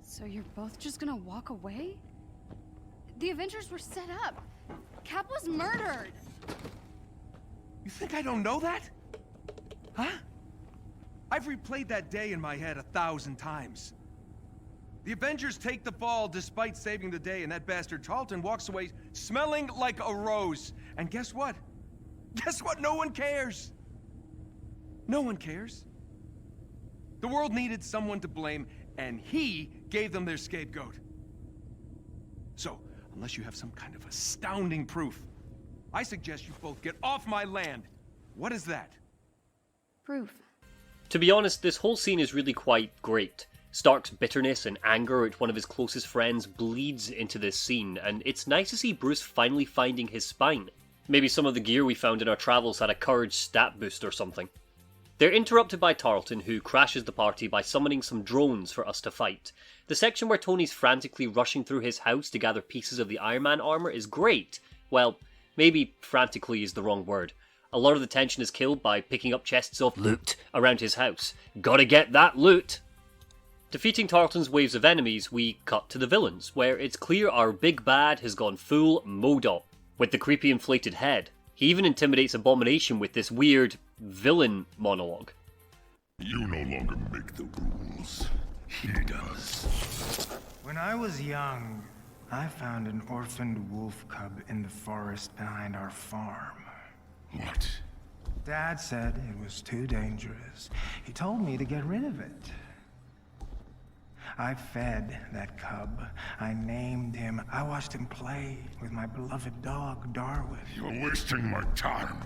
F: So you're both just gonna walk away? The Avengers were set up. Cap was murdered.
L: You think I don't know that? Huh? I've replayed that day in my head 1,000 times. The Avengers take the fall despite saving the day, and that bastard Tarleton walks away smelling like a rose. And guess what? Guess what? No one cares. No one cares. The world needed someone to blame, and he gave them their scapegoat. So, unless you have some kind of astounding proof, I suggest you both get off my land. What is that?
F: Proof.
E: To be honest, this whole scene is really quite great. Stark's bitterness and anger at one of his closest friends bleeds into this scene, and it's nice to see Bruce finally finding his spine. Maybe some of the gear we found in our travels had a courage stat boost or something. They're interrupted by Tarleton, who crashes the party by summoning some drones for us to fight. The section where Tony's frantically rushing through his house to gather pieces of the Iron Man armor is great. Well, maybe frantically is the wrong word. A lot of the tension is killed by picking up chests of loot around his house. Gotta get that loot! Defeating Tarleton's waves of enemies, we cut to the villains, where it's clear our big bad has gone full MODOK, with the creepy inflated head. He even intimidates Abomination with this weird villain monologue.
H: You no longer make the rules. He does.
Q: When I was young, I found an orphaned wolf cub in the forest behind our farm.
H: What?
Q: Dad said it was too dangerous. He told me to get rid of it. I fed that cub. I named him. I watched him play with my beloved dog, Darwin.
H: You're wasting my time.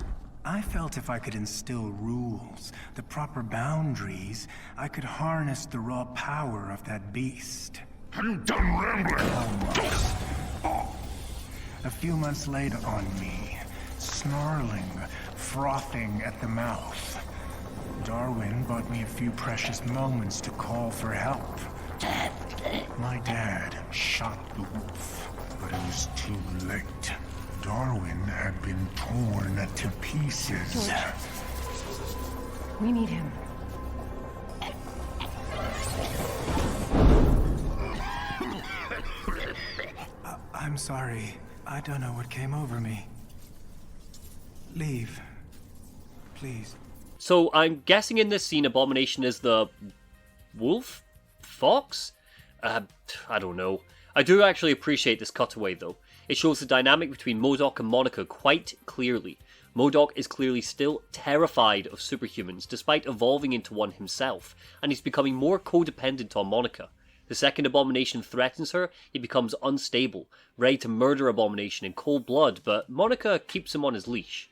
Q: I felt if I could instill rules, the proper boundaries, I could harness the raw power of that beast.
H: Have you done rambling?
Q: Almost. A few months later on me, snarling, frothing at the mouth, Darwin bought me a few precious moments to call for help. My dad shot the wolf, but it was too late. Darwin had been torn to pieces.
T: George. We need him.
Q: I'm sorry. I don't know what came over me. Leave. Please.
E: So I'm guessing in this scene Abomination is the wolf? Fox? I don't know. I do actually appreciate this cutaway though. It shows the dynamic between MODOK and Monica quite clearly. MODOK is clearly still terrified of superhumans despite evolving into one himself, and he's becoming more codependent on Monica. The second Abomination threatens her, he becomes unstable, ready to murder Abomination in cold blood, but Monica keeps him on his leash.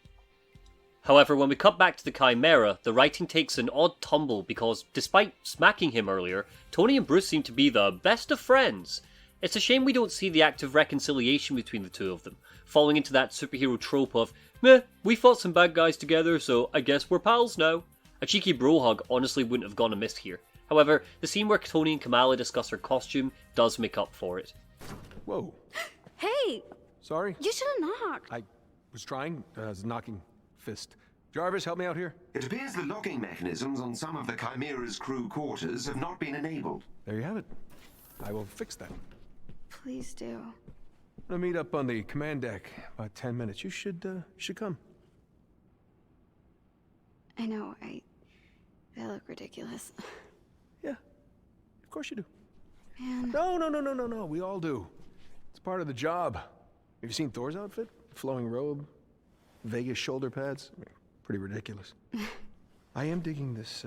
E: However, when we cut back to the Chimera, the writing takes an odd tumble because, despite smacking him earlier, Tony and Bruce seem to be the best of friends. It's a shame we don't see the act of reconciliation between the two of them, falling into that superhero trope of, meh, we fought some bad guys together, so I guess we're pals now. A cheeky bro hug honestly wouldn't have gone amiss here. However, the scene where Tony and Kamala discuss her costume does make up for it.
L: Whoa.
K: Hey!
L: Sorry?
K: You should have knocked.
L: I was trying. I was knocking fist. Jarvis, help me out here.
G: It appears the locking mechanisms on some of the Chimera's crew quarters have not been enabled.
L: There you have it. I will fix that.
K: Please do.
L: I'm gonna meet up on the command deck about 10 minutes. You should come.
K: I know, I look ridiculous.
L: Yeah, of course you do.
K: Man.
L: No. We all do. It's part of the job. Have you seen Thor's outfit? Flowing robe, Vegas shoulder pads. I mean, pretty ridiculous. I am digging this,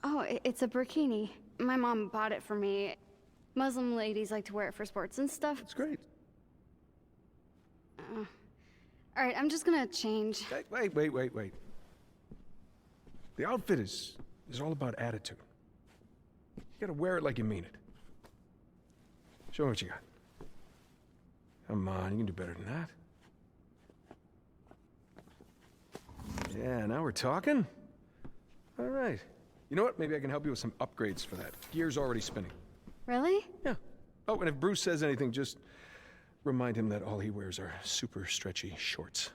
K: Oh,
F: it's a burkini. My mom bought it for me. Muslim ladies like to wear it for sports and stuff.
L: That's great.
F: Alright, I'm just gonna change.
L: Wait. The outfit is all about attitude. You gotta wear it like you mean it. Show me what you got. Come on, you can do better than that. Yeah, now we're talking. All right. You know what? Maybe I can help you with some upgrades for that. Gear's already spinning.
F: Really?
L: Yeah. Oh, and if Bruce says anything, just remind him that all he wears are super stretchy shorts.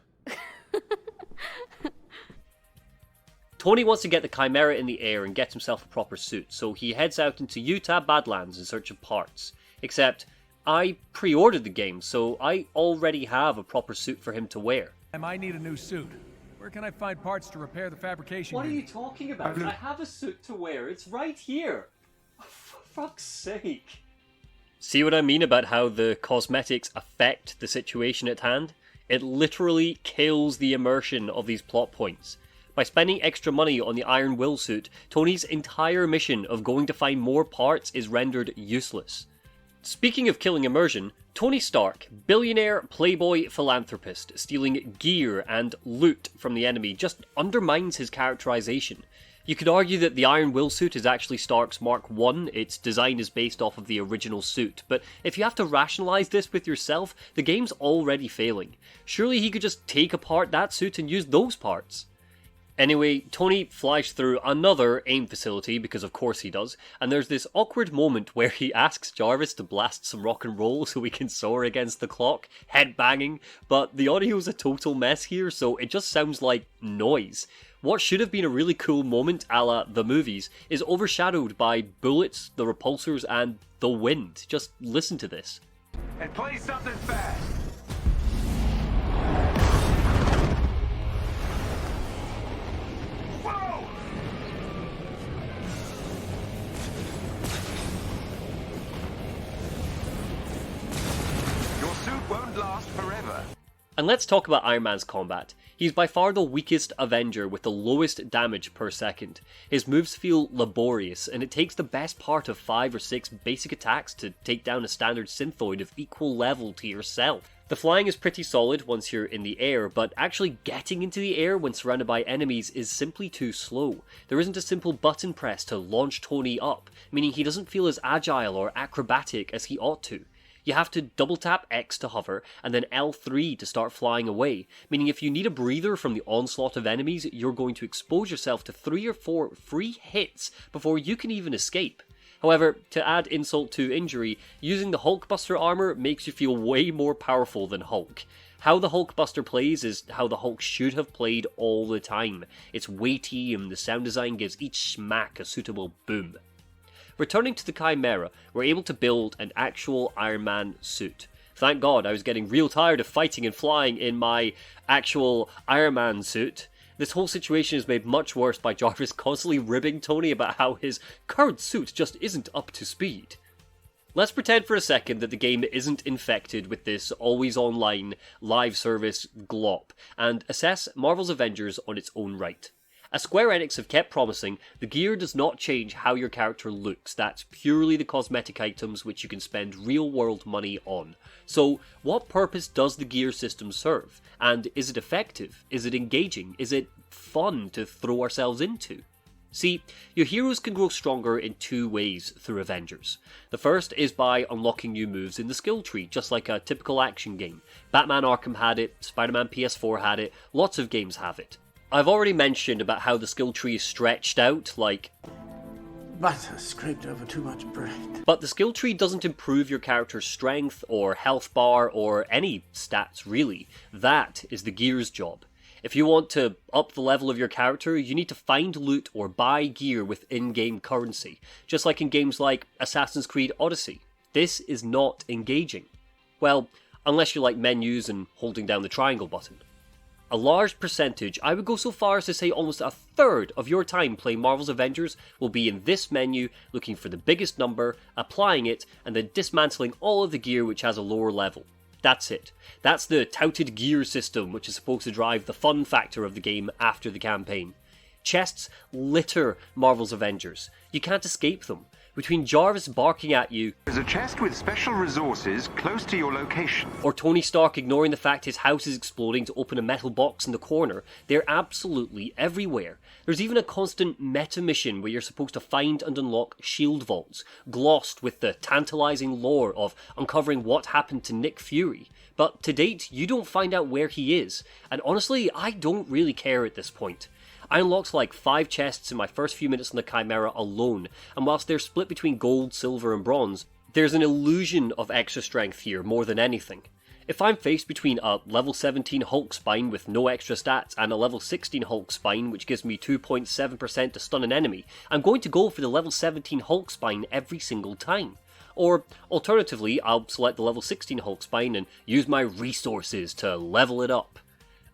E: Tony wants to get the Chimera in the air and get himself a proper suit, so he heads out into Utah Badlands in search of parts. Except, I pre-ordered the game, so I already have a proper suit for him to wear.
L: I might need a new suit. Where can I find parts to repair the fabrication?
E: What are you talking about? I have a suit to wear. It's right here. For fuck's sake. See what I mean about how the cosmetics affect the situation at hand? It literally kills the immersion of these plot points. By spending extra money on the Iron Will suit, Tony's entire mission of going to find more parts is rendered useless. Speaking of killing immersion, Tony Stark, billionaire, playboy, philanthropist, stealing gear and loot from the enemy just undermines his characterization. You could argue that the Iron Will suit is actually Stark's Mark I, its design is based off of the original suit, but if you have to rationalize this with yourself, the game's already failing. Surely he could just take apart that suit and use those parts. Anyway, Tony flies through another AIM facility, because of course he does, and there's this awkward moment where he asks Jarvis to blast some rock and roll so he can soar against the clock, headbanging, but the audio's a total mess here, so it just sounds like noise. What should have been a really cool moment a la the movies is overshadowed by bullets, the repulsors, and the wind. Just listen to this.
G: And play something fast. Won't last forever.
E: And let's talk about Iron Man's combat. He's by far the weakest Avenger with the lowest damage per second. His moves feel laborious, and it takes the best part of 5 or 6 basic attacks to take down a standard synthoid of equal level to yourself. The flying is pretty solid once you're in the air, but actually getting into the air when surrounded by enemies is simply too slow. There isn't a simple button press to launch Tony up, meaning he doesn't feel as agile or acrobatic as he ought to. You have to double tap X to hover, and then L3 to start flying away, meaning if you need a breather from the onslaught of enemies, you're going to expose yourself to 3 or 4 free hits before you can even escape. However, to add insult to injury, using the Hulkbuster armor makes you feel way more powerful than Hulk. How the Hulkbuster plays is how the Hulk should have played all the time. It's weighty, and the sound design gives each smack a suitable boom. Returning to the Chimera, we're able to build an actual Iron Man suit. Thank God, I was getting real tired of fighting and flying in my actual Iron Man suit. This whole situation is made much worse by Jarvis constantly ribbing Tony about how his current suit just isn't up to speed. Let's pretend for a second that the game isn't infected with this always-online, live service glop, and assess Marvel's Avengers on its own right. As Square Enix have kept promising, the gear does not change how your character looks. That's purely the cosmetic items which you can spend real-world money on. So, what purpose does the gear system serve? And is it effective? Is it engaging? Is it fun to throw ourselves into? See, your heroes can grow stronger in 2 ways through Avengers. The first is by unlocking new moves in the skill tree, just like a typical action game. Batman Arkham had it, Spider-Man PS4 had it, lots of games have it. I've already mentioned about how the skill tree is stretched out, like
I: butter scraped over too much bread.
E: But the skill tree doesn't improve your character's strength, or health bar, or any stats really. That is the gear's job. If you want to up the level of your character, you need to find loot or buy gear with in-game currency, just like in games like Assassin's Creed Odyssey. This is not engaging. Well, unless you like menus and holding down the triangle button. A large percentage, I would go so far as to say almost a third of your time playing Marvel's Avengers will be in this menu, looking for the biggest number, applying it, and then dismantling all of the gear which has a lower level. That's it. That's the touted gear system which is supposed to drive the fun factor of the game after the campaign. Chests litter Marvel's Avengers. You can't escape them. Between Jarvis barking at you,
G: "There's a chest with special resources close to your location,"
E: or Tony Stark ignoring the fact his house is exploding to open a metal box in the corner, they're absolutely everywhere. There's even a constant meta mission where you're supposed to find and unlock shield vaults, glossed with the tantalizing lore of uncovering what happened to Nick Fury. But to date, you don't find out where he is, and honestly, I don't really care at this point. I unlocked like 5 chests in my first few minutes on the Chimera alone, and whilst they're split between gold, silver and bronze, there's an illusion of extra strength here more than anything. If I'm faced between a level 17 Hulk spine with no extra stats and a level 16 Hulk spine which gives me 2.7% to stun an enemy, I'm going to go for the level 17 Hulk spine every single time. Or, alternatively, I'll select the level 16 Hulk spine and use my resources to level it up.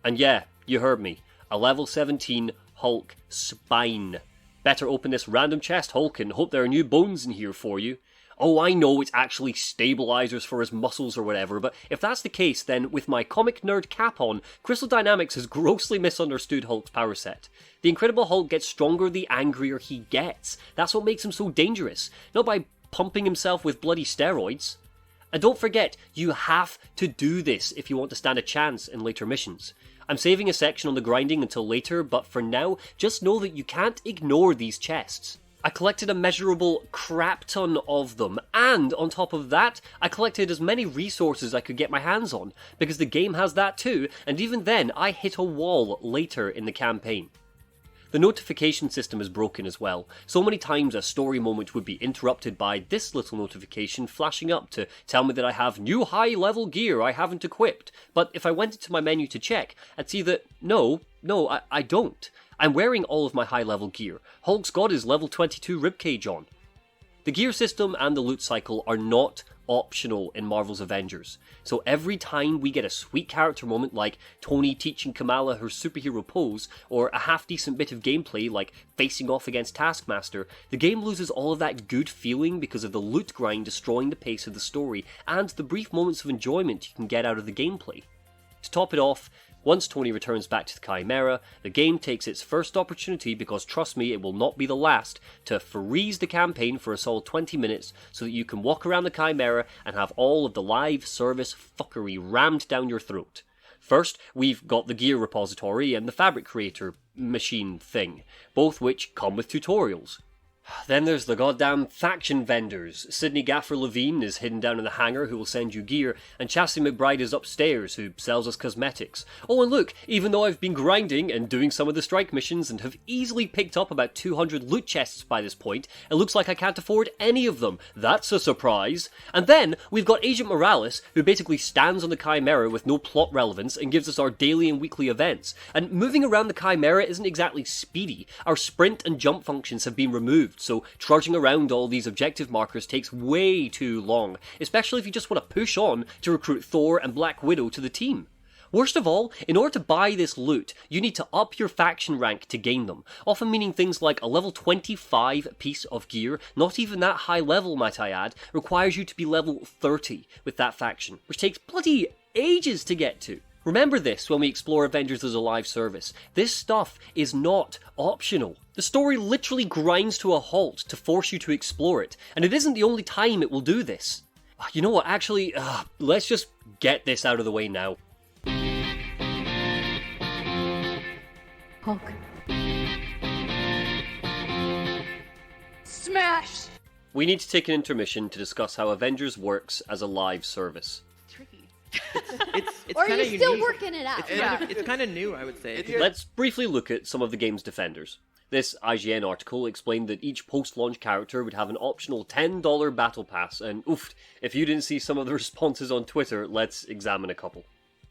E: And yeah, you heard me, a level 17 Hulk spine. Better open this random chest, Hulk, and hope there are new bones in here for you. Oh, I know it's actually stabilizers for his muscles or whatever, but if that's the case, then with my comic nerd cap on, Crystal Dynamics has grossly misunderstood Hulk's power set. The Incredible Hulk gets stronger the angrier he gets. That's what makes him so dangerous, not by pumping himself with bloody steroids. And don't forget, you have to do this if you want to stand a chance in later missions. I'm saving a section on the grinding until later, but for now, just know that you can't ignore these chests. I collected a measurable crap ton of them, and on top of that, I collected as many resources as I could get my hands on, because the game has that too, and even then, I hit a wall later in the campaign. The notification system is broken as well. So many times a story moment would be interrupted by this little notification flashing up to tell me that I have new high level gear I haven't equipped. But if I went into my menu to check, I'd see that no, I don't. I'm wearing all of my high level gear. Hulk's got his level 22 ribcage on. The gear system and the loot cycle are not optional in Marvel's Avengers. So every time we get a sweet character moment like Tony teaching Kamala her superhero pose, or a half-decent bit of gameplay like facing off against Taskmaster, the game loses all of that good feeling because of the loot grind destroying the pace of the story and the brief moments of enjoyment you can get out of the gameplay. To top it off, once Tony returns back to the Chimera, the game takes its first opportunity, because trust me, it will not be the last, to freeze the campaign for a solid 20 minutes so that you can walk around the Chimera and have all of the live service fuckery rammed down your throat. First, we've got the gear repository and the fabric creator machine thing, both which come with tutorials. Then there's the goddamn faction vendors. Sidney Gaffer Levine is hidden down in the hangar who will send you gear, and Chastity McBride is upstairs who sells us cosmetics. Oh, and look, even though I've been grinding and doing some of the strike missions and have easily picked up about 200 loot chests by this point, it looks like I can't afford any of them. That's a surprise. And then we've got Agent Morales, who basically stands on the Chimera with no plot relevance and gives us our daily and weekly events. And moving around the Chimera isn't exactly speedy. Our sprint and jump functions have been removed, so trudging around all these objective markers takes way too long, especially if you just want to push on to recruit Thor and Black Widow to the team. Worst of all, in order to buy this loot, you need to up your faction rank to gain them, often meaning things like a level 25 piece of gear, not even that high level might I add, requires you to be level 30 with that faction, which takes bloody ages to get to. Remember this when we explore Avengers as a live service. This stuff is not optional. The story literally grinds to a halt to force you to explore it, and it isn't the only time it will do this. You know what, actually, let's just get this out of the way now.
T: Hulk.
F: Smash!
E: We need to take an intermission to discuss how Avengers works as a live service.
B: It's
M: Or are
B: kind
M: you
B: of
M: still
B: unique.
M: working it out?
B: It's kind of new, I would say.
E: Let's briefly look at some of the game's defenders. This IGN article explained that each post-launch character would have an optional $10 battle pass, and oof, if you didn't see some of the responses on Twitter, let's examine a couple.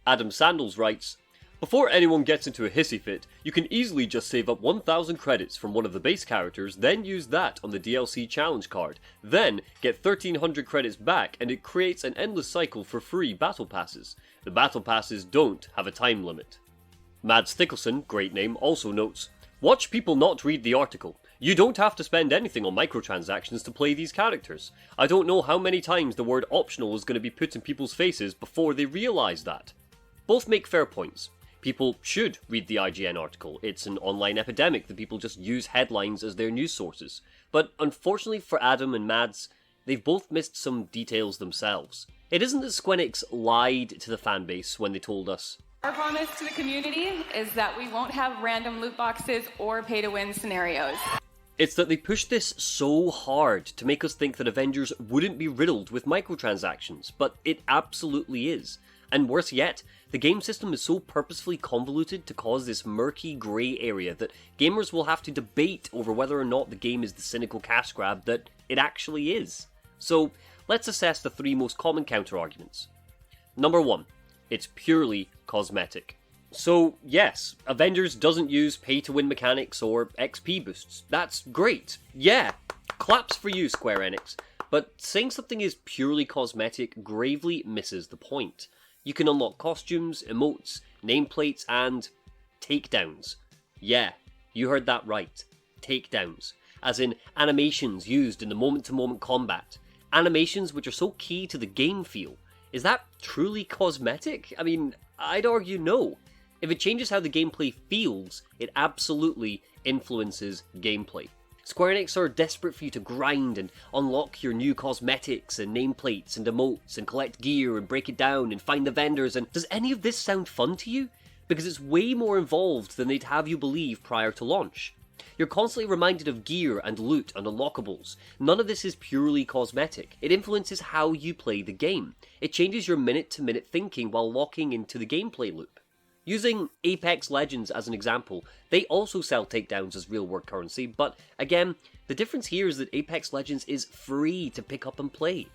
E: Adam Sandals writes, "Before anyone gets into a hissy fit, you can easily just save up 1,000 credits from one of the base characters, then use that on the DLC challenge card, then get 1,300 credits back, and it creates an endless cycle for free battle passes. The battle passes don't have a time limit." Mads Thickelson, great name, also notes, "Watch people not read the article. You don't have to spend anything on microtransactions to play these characters. I don't know how many times the word optional is going to be put in people's faces before they realise that." Both make fair points. People should read the IGN article. It's an online epidemic that people just use headlines as their news sources. But unfortunately for Adam and Mads, they've both missed some details themselves. It isn't that Squenix lied to the fanbase when they told us,
D: Our promise to the community is that we won't have random loot boxes or pay-to-win scenarios.
E: It's that they pushed this so hard to make us think that Avengers wouldn't be riddled with microtransactions, but it absolutely is. And worse yet, the game system is so purposefully convoluted to cause this murky grey area that gamers will have to debate over whether or not the game is the cynical cash grab that it actually is. So, let's assess the 3 most common counter-arguments. Number 1, it's purely cosmetic. So, yes, Avengers doesn't use pay-to-win mechanics or XP boosts. That's great. Yeah, claps for you, Square Enix. But saying something is purely cosmetic gravely misses the point. You can unlock costumes, emotes, nameplates, and takedowns. Yeah, you heard that right. Takedowns. As in animations used in the moment-to-moment combat. Animations which are so key to the game feel. Is that truly cosmetic? I mean, I'd argue no. If it changes how the gameplay feels, it absolutely influences gameplay. Square Enix are desperate for you to grind and unlock your new cosmetics and nameplates and emotes and collect gear and break it down and find the vendors, and does any of this sound fun to you? Because it's way more involved than they'd have you believe prior to launch. You're constantly reminded of gear and loot and unlockables. None of this is purely cosmetic. It influences how you play the game. It changes your minute-to-minute thinking while locking into the gameplay loop. Using Apex Legends as an example, they also sell takedowns as real-world currency, but again, the difference here is that Apex Legends is free to pick up and play.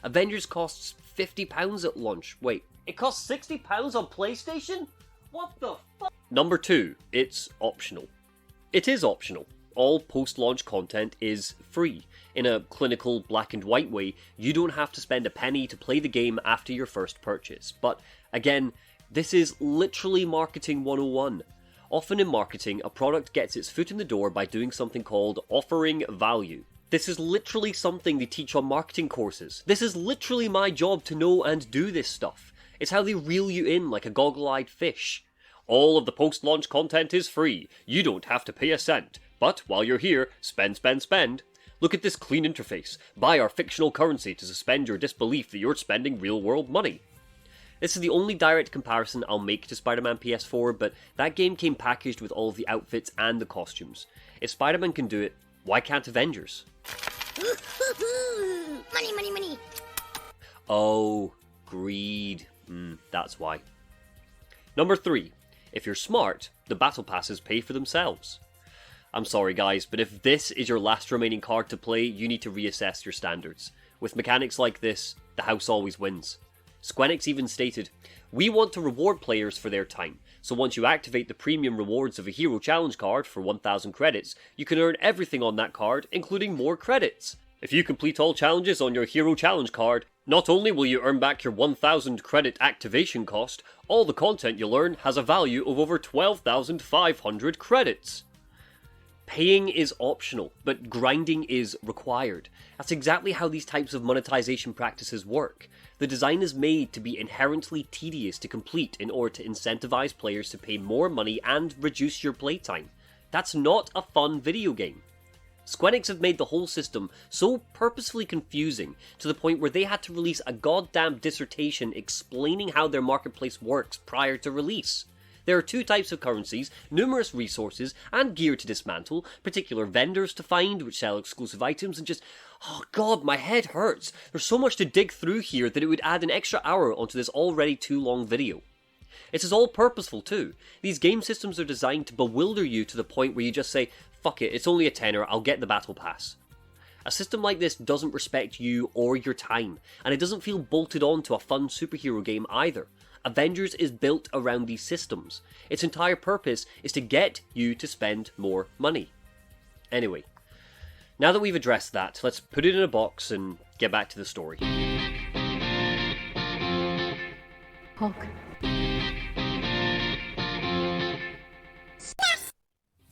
E: Avengers costs £50 at launch. Wait, it costs £60 on PlayStation? What the fuck? Number 2, it's optional. It is optional. All post-launch content is free. In a clinical black and white way, you don't have to spend a penny to play the game after your first purchase. But again, this is literally marketing 101. Often in marketing, a product gets its foot in the door by doing something called offering value. This is literally something they teach on marketing courses. This is literally my job to know and do this stuff. It's how they reel you in like a goggle-eyed fish. All of the post-launch content is free. You don't have to pay a cent. But while you're here, spend, spend, spend. Look at this clean interface. Buy our fictional currency to suspend your disbelief that you're spending real-world money. This is the only direct comparison I'll make to Spider-Man PS4, but that game came packaged with all of the outfits and the costumes. If Spider-Man can do it, why can't Avengers?
M: Money, money, money.
E: Oh, greed. That's why. Number 3. If you're smart, the battle passes pay for themselves. I'm sorry guys, but if this is your last remaining card to play, you need to reassess your standards. With mechanics like this, the house always wins. Squenix even stated, "We want to reward players for their time, so once you activate the premium rewards of a Hero Challenge card for 1000 credits, you can earn everything on that card, including more credits. If you complete all challenges on your Hero Challenge card, not only will you earn back your 1000 credit activation cost, all the content you'll earn has a value of over 12,500 credits." Paying is optional, but grinding is required. That's exactly how these types of monetization practices work. The design is made to be inherently tedious to complete in order to incentivize players to pay more money and reduce your playtime. That's not a fun video game. Squenix have made the whole system so purposefully confusing to the point where they had to release a goddamn dissertation explaining how their marketplace works prior to release. There are 2 types of currencies, numerous resources, and gear to dismantle, particular vendors to find which sell exclusive items, and just, oh god, my head hurts. There's so much to dig through here that it would add an extra hour onto this already too long video. This is all purposeful too. These game systems are designed to bewilder you to the point where you just say, fuck it, it's only a tenner, I'll get the battle pass. A system like this doesn't respect you or your time, and it doesn't feel bolted on to a fun superhero game either. Avengers is built around these systems. Its entire purpose is to get you to spend more money. Anyway, now that we've addressed that, let's put it in a box and get back to the story.
T: Hulk.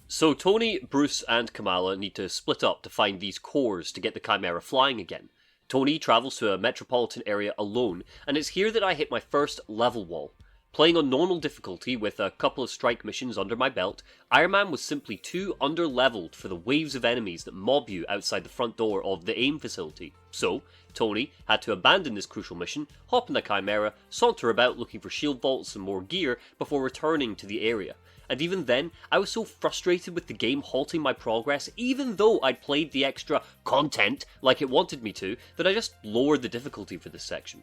E: So Tony, Bruce, and Kamala need to split up to find these cores to get the Chimera flying again. Tony travels to a metropolitan area alone, and it's here that I hit my first level wall. Playing on normal difficulty with a couple of strike missions under my belt, Iron Man was simply too underleveled for the waves of enemies that mob you outside the front door of the AIM facility. So, Tony had to abandon this crucial mission, hop in the Chimera, saunter about looking for shield vaults and more gear before returning to the area. And even then, I was so frustrated with the game halting my progress, even though I'd played the extra content like it wanted me to, that I just lowered the difficulty for this section.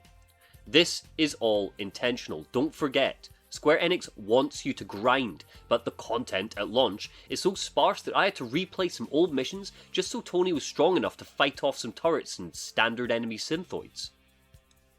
E: This is all intentional, don't forget. Square Enix wants you to grind, but the content at launch is so sparse that I had to replay some old missions just so Tony was strong enough to fight off some turrets and standard enemy synthoids.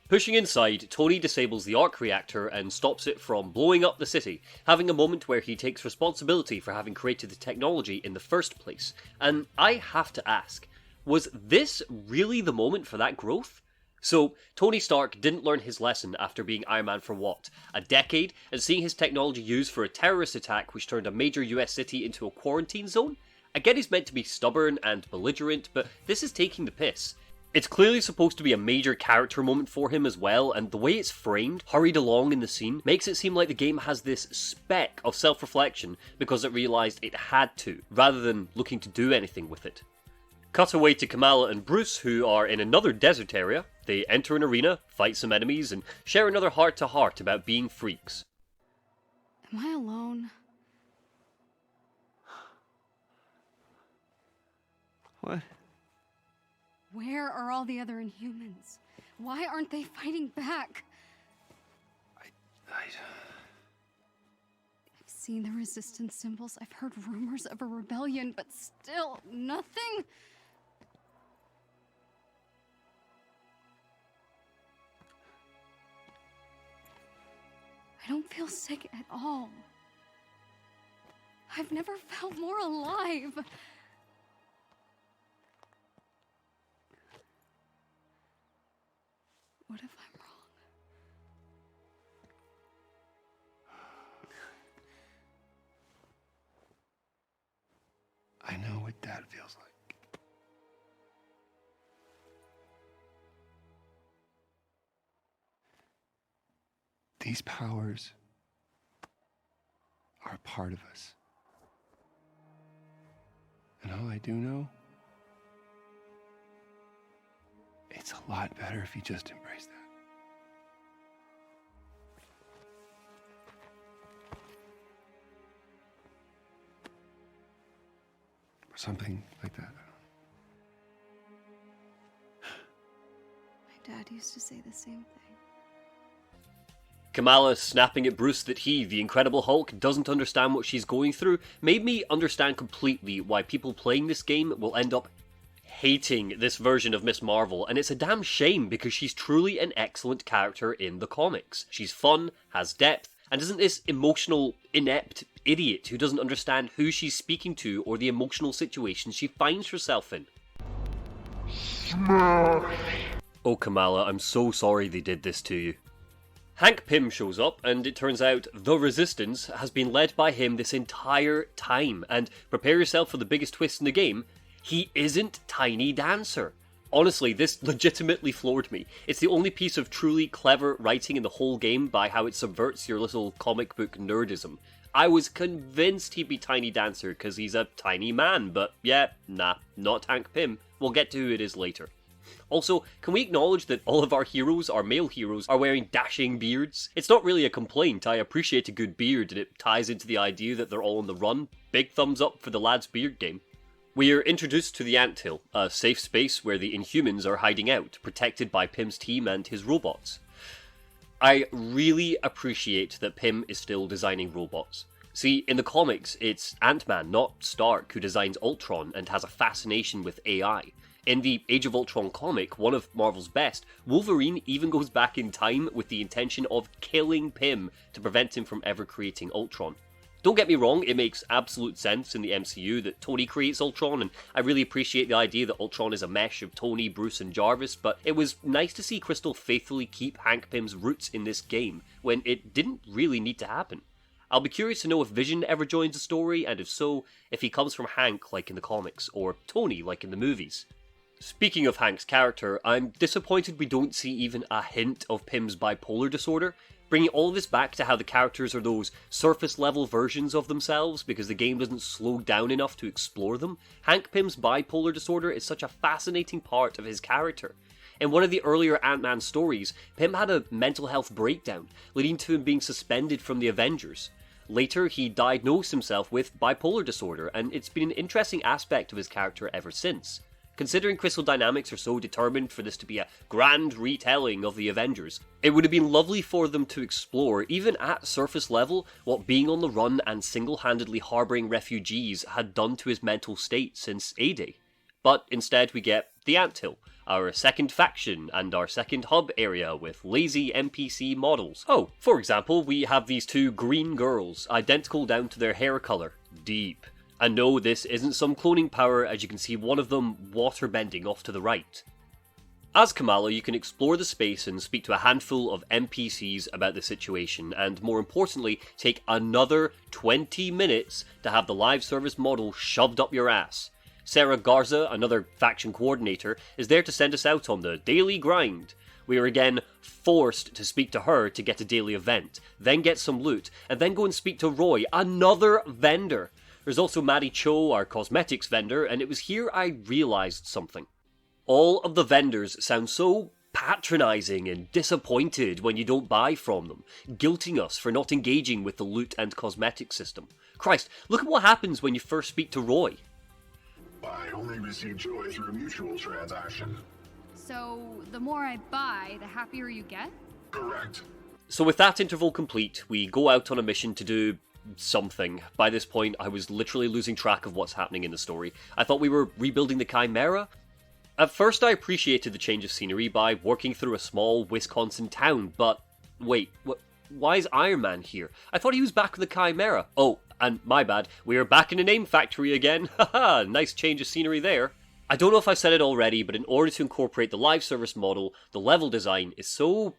E: Pushing inside, Tony disables the arc reactor and stops it from blowing up the city, having a moment where he takes responsibility for having created the technology in the first place. And I have to ask, was this really the moment for that growth? So, Tony Stark didn't learn his lesson after being Iron Man for what? A decade, and seeing his technology used for a terrorist attack which turned a major US city into a quarantine zone? I get he's meant to be stubborn and belligerent, but this is taking the piss. It's clearly supposed to be a major character moment for him as well, and the way it's framed, hurried along in the scene, makes it seem like the game has this speck of self-reflection because it realised it had to, rather than looking to do anything with it. Cut away to Kamala and Bruce, who are in another desert area. They enter an arena, fight some enemies, and share another heart-to-heart about being freaks.
F: Am I alone?
J: What?
F: Where are all the other Inhumans? Why aren't they fighting back? I've seen the resistance symbols. I've heard rumors of a rebellion, but still nothing. I don't feel sick at all. I've never felt more alive. What if I'm wrong?
J: I know what Dad feels like. These powers are a part of us. And all I do know, it's a lot better if you just embrace that. Or something like that.
F: My dad used to say the same thing.
E: Kamala snapping at Bruce that he, the Incredible Hulk, doesn't understand what she's going through made me understand completely why people playing this game will end up hating this version of Miss Marvel, and it's a damn shame because she's truly an excellent character in the comics. She's fun, has depth, and isn't this emotional, inept idiot who doesn't understand who she's speaking to or the emotional situation she finds herself in.
H: Smash!
E: Oh Kamala, I'm so sorry they did this to you. Hank Pym shows up, and it turns out the Resistance has been led by him this entire time, and prepare yourself for the biggest twist in the game, he isn't Tiny Dancer. Honestly, this legitimately floored me. It's the only piece of truly clever writing in the whole game by how it subverts your little comic book nerdism. I was convinced he'd be Tiny Dancer because he's a tiny man, but yeah, nah, not Hank Pym. We'll get to who it is later. Also, can we acknowledge that all of our heroes, our male heroes, are wearing dashing beards? It's not really a complaint, I appreciate a good beard and it ties into the idea that they're all on the run. Big thumbs up for the lad's beard game. We are introduced to the Anthill, a safe space where the Inhumans are hiding out, protected by Pym's team and his robots. I really appreciate that Pym is still designing robots. See, in the comics, it's Ant-Man, not Stark, who designs Ultron and has a fascination with AI. In the Age of Ultron comic, one of Marvel's best, Wolverine even goes back in time with the intention of killing Pym to prevent him from ever creating Ultron. Don't get me wrong, it makes absolute sense in the MCU that Tony creates Ultron, and I really appreciate the idea that Ultron is a mesh of Tony, Bruce, and Jarvis, but it was nice to see Crystal faithfully keep Hank Pym's roots in this game, when it didn't really need to happen. I'll be curious to know if Vision ever joins the story, and if so, if he comes from Hank like in the comics, or Tony like in the movies. Speaking of Hank's character, I'm disappointed we don't see even a hint of Pym's bipolar disorder, bringing all of this back to how the characters are those surface-level versions of themselves because the game doesn't slow down enough to explore them. Hank Pym's bipolar disorder is such a fascinating part of his character. In one of the earlier Ant-Man stories, Pym had a mental health breakdown, leading to him being suspended from the Avengers. Later, he diagnosed himself with bipolar disorder, and it's been an interesting aspect of his character ever since. Considering Crystal Dynamics are so determined for this to be a grand retelling of the Avengers, it would have been lovely for them to explore, even at surface level, what being on the run and single-handedly harbouring refugees had done to his mental state since A-Day. But instead we get the Anthill, our second faction and our second hub area with lazy NPC models. Oh, for example, we have these two green girls, identical down to their hair colour. Deep. And no, this isn't some cloning power, as you can see one of them waterbending off to the right. As Kamala, you can explore the space and speak to a handful of NPCs about the situation, and more importantly, take another 20 minutes to have the live service model shoved up your ass. Sarah Garza, another faction coordinator, is there to send us out on the daily grind. We are again forced to speak to her to get a daily event, then get some loot, and then go and speak to Roy, another vendor. There's also Maddie Cho, our cosmetics vendor, and it was here I realised something. All of the vendors sound so patronising and disappointed when you don't buy from them, guilting us for not engaging with the loot and cosmetic system. Christ, look at what happens when you first speak to Roy.
H: I only receive joy through a mutual transaction.
F: So, the more I buy, the happier you get?
H: Correct.
E: So with that interval complete, we go out on a mission to do something. By this point, I was literally losing track of what's happening in the story. I thought we were rebuilding the Chimera. At first, I appreciated the change of scenery by working through a small Wisconsin town, but wait, why is Iron Man here? I thought he was back with the Chimera. Oh, and my bad, we are back in a name factory again. Haha, nice change of scenery there. I don't know if I said it already, but in order to incorporate the live service model, the level design is so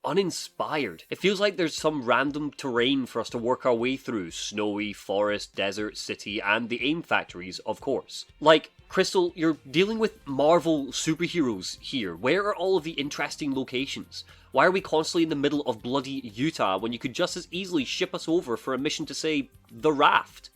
E: uninspired. It feels like there's some random terrain for us to work our way through. Snowy, forest, desert, city, and the AIM factories, of course. Like, Crystal, you're dealing with Marvel superheroes here. Where are all of the interesting locations? Why are we constantly in the middle of bloody Utah when you could just as easily ship us over for a mission to, say, the Raft?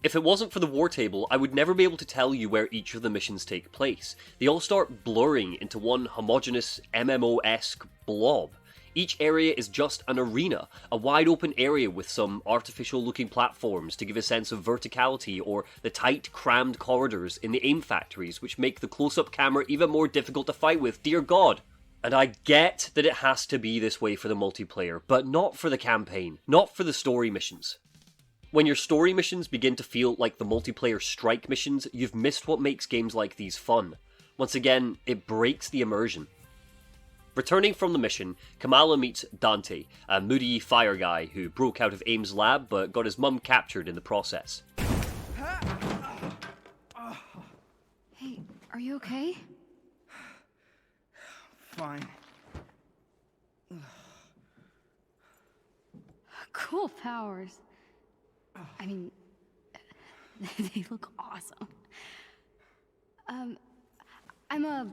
E: If it wasn't for the war table, I would never be able to tell you where each of the missions take place. They all start blurring into one homogeneous MMO-esque blob. Each area is just an arena, a wide open area with some artificial looking platforms to give a sense of verticality, or the tight crammed corridors in the AIM factories which make the close-up camera even more difficult to fight with, dear god. And I get that it has to be this way for the multiplayer, but not for the campaign, not for the story missions. When your story missions begin to feel like the multiplayer strike missions, you've missed what makes games like these fun. Once again, it breaks the immersion. Returning from the mission, Kamala meets Dante, a moody fire guy who broke out of AIM's lab but got his mum captured in the process.
F: Hey, are you okay?
S: Fine.
F: Cool powers. I mean, they look awesome. I'm a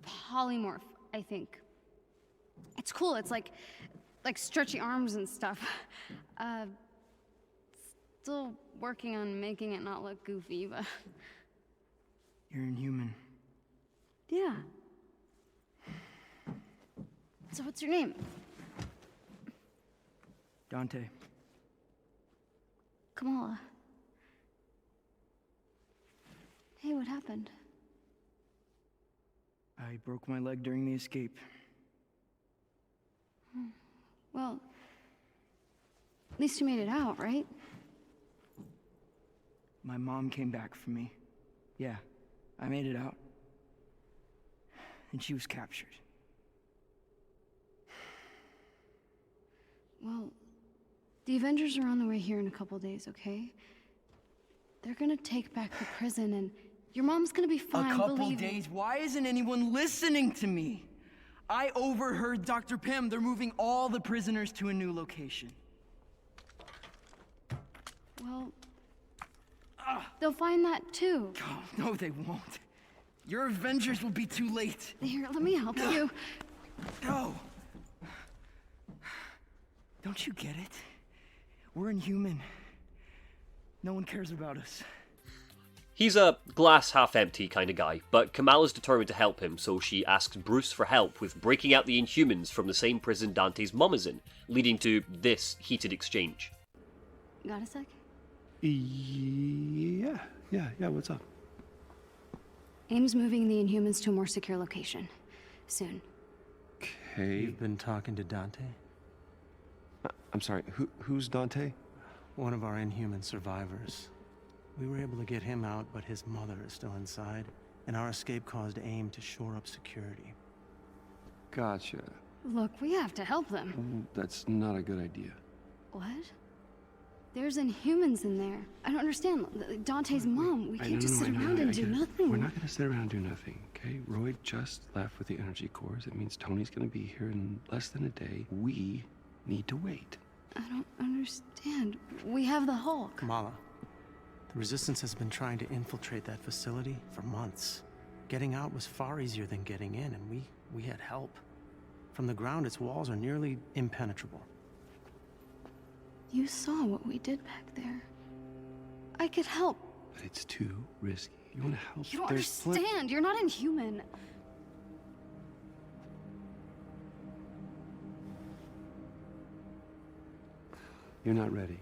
F: polymorph, I think. It's cool. It's like stretchy arms and stuff. Still working on making it not look goofy, but
S: You're inhuman.
F: yeah. So what's your name?
S: Dante.
F: Kamala. Hey, what happened?
S: I broke my leg during the escape.
F: Well, at least you made it out, right?
S: My mom came back for me. Yeah, I made it out. And she was captured.
F: Well, the Avengers are on the way here in a couple days, okay? They're gonna take back the prison, and your mom's gonna be fine,
S: A couple
F: believe me.
S: days? Why isn't anyone listening to me? I overheard Dr. Pym. They're moving all the prisoners to a new location.
F: Well, they'll find that too.
S: Oh, no, they won't. Your Avengers will be too late.
F: Here, let me help you.
S: No. Don't you get it? We're inhuman. No one cares about us.
E: He's a glass half empty kind of guy, but Kamala's determined to help him, so she asks Bruce for help with breaking out the Inhumans from the same prison Dante's mum is in, leading to this heated exchange.
F: Got a sec?
J: Yeah, what's up?
F: AIM's moving the Inhumans to a more secure location. Soon.
J: Okay.
I: You've been talking to Dante?
J: I'm sorry, who's Dante?
I: One of our Inhuman survivors. We were able to get him out, but his mother is still inside, and our escape caused AIM to shore up security.
J: Gotcha.
F: Look, we have to help them.
J: That's not a good idea.
F: What? There's Inhumans in there. I don't understand. Dante's mom. We can't just sit around and do nothing.
J: We're not gonna sit around and do nothing, okay? Roy just left with the energy cores. It means Tony's gonna be here in less than a day. We need to wait.
F: I don't understand. We have the Hulk.
I: Kamala, the Resistance has been trying to infiltrate that facility for months. Getting out was far easier than getting in, and we had help. From the ground, its walls are nearly impenetrable.
F: You saw what we did back there. I could help.
J: But it's too risky. You wanna help?
F: You don't understand. You're not Inhuman.
J: You're not ready.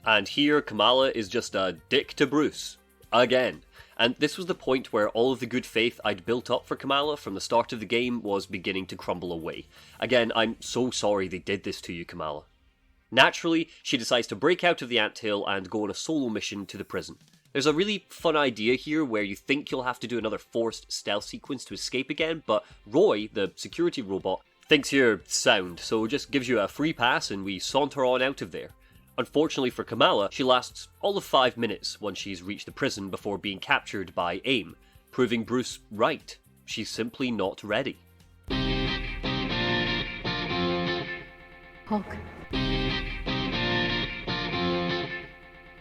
E: And here, Kamala is just a dick to Bruce. Again. And this was the point where all of the good faith I'd built up for Kamala from the start of the game was beginning to crumble away. Again, I'm so sorry they did this to you, Kamala. Naturally, she decides to break out of the anthill and go on a solo mission to the prison. There's a really fun idea here where you think you'll have to do another forced stealth sequence to escape again, but Roy, the security robot, thinks you're sound, so just gives you a free pass and we saunter on out of there. Unfortunately for Kamala, she lasts all of 5 minutes once she's reached the prison before being captured by AIM, proving Bruce right. She's simply not ready.
T: Hulk.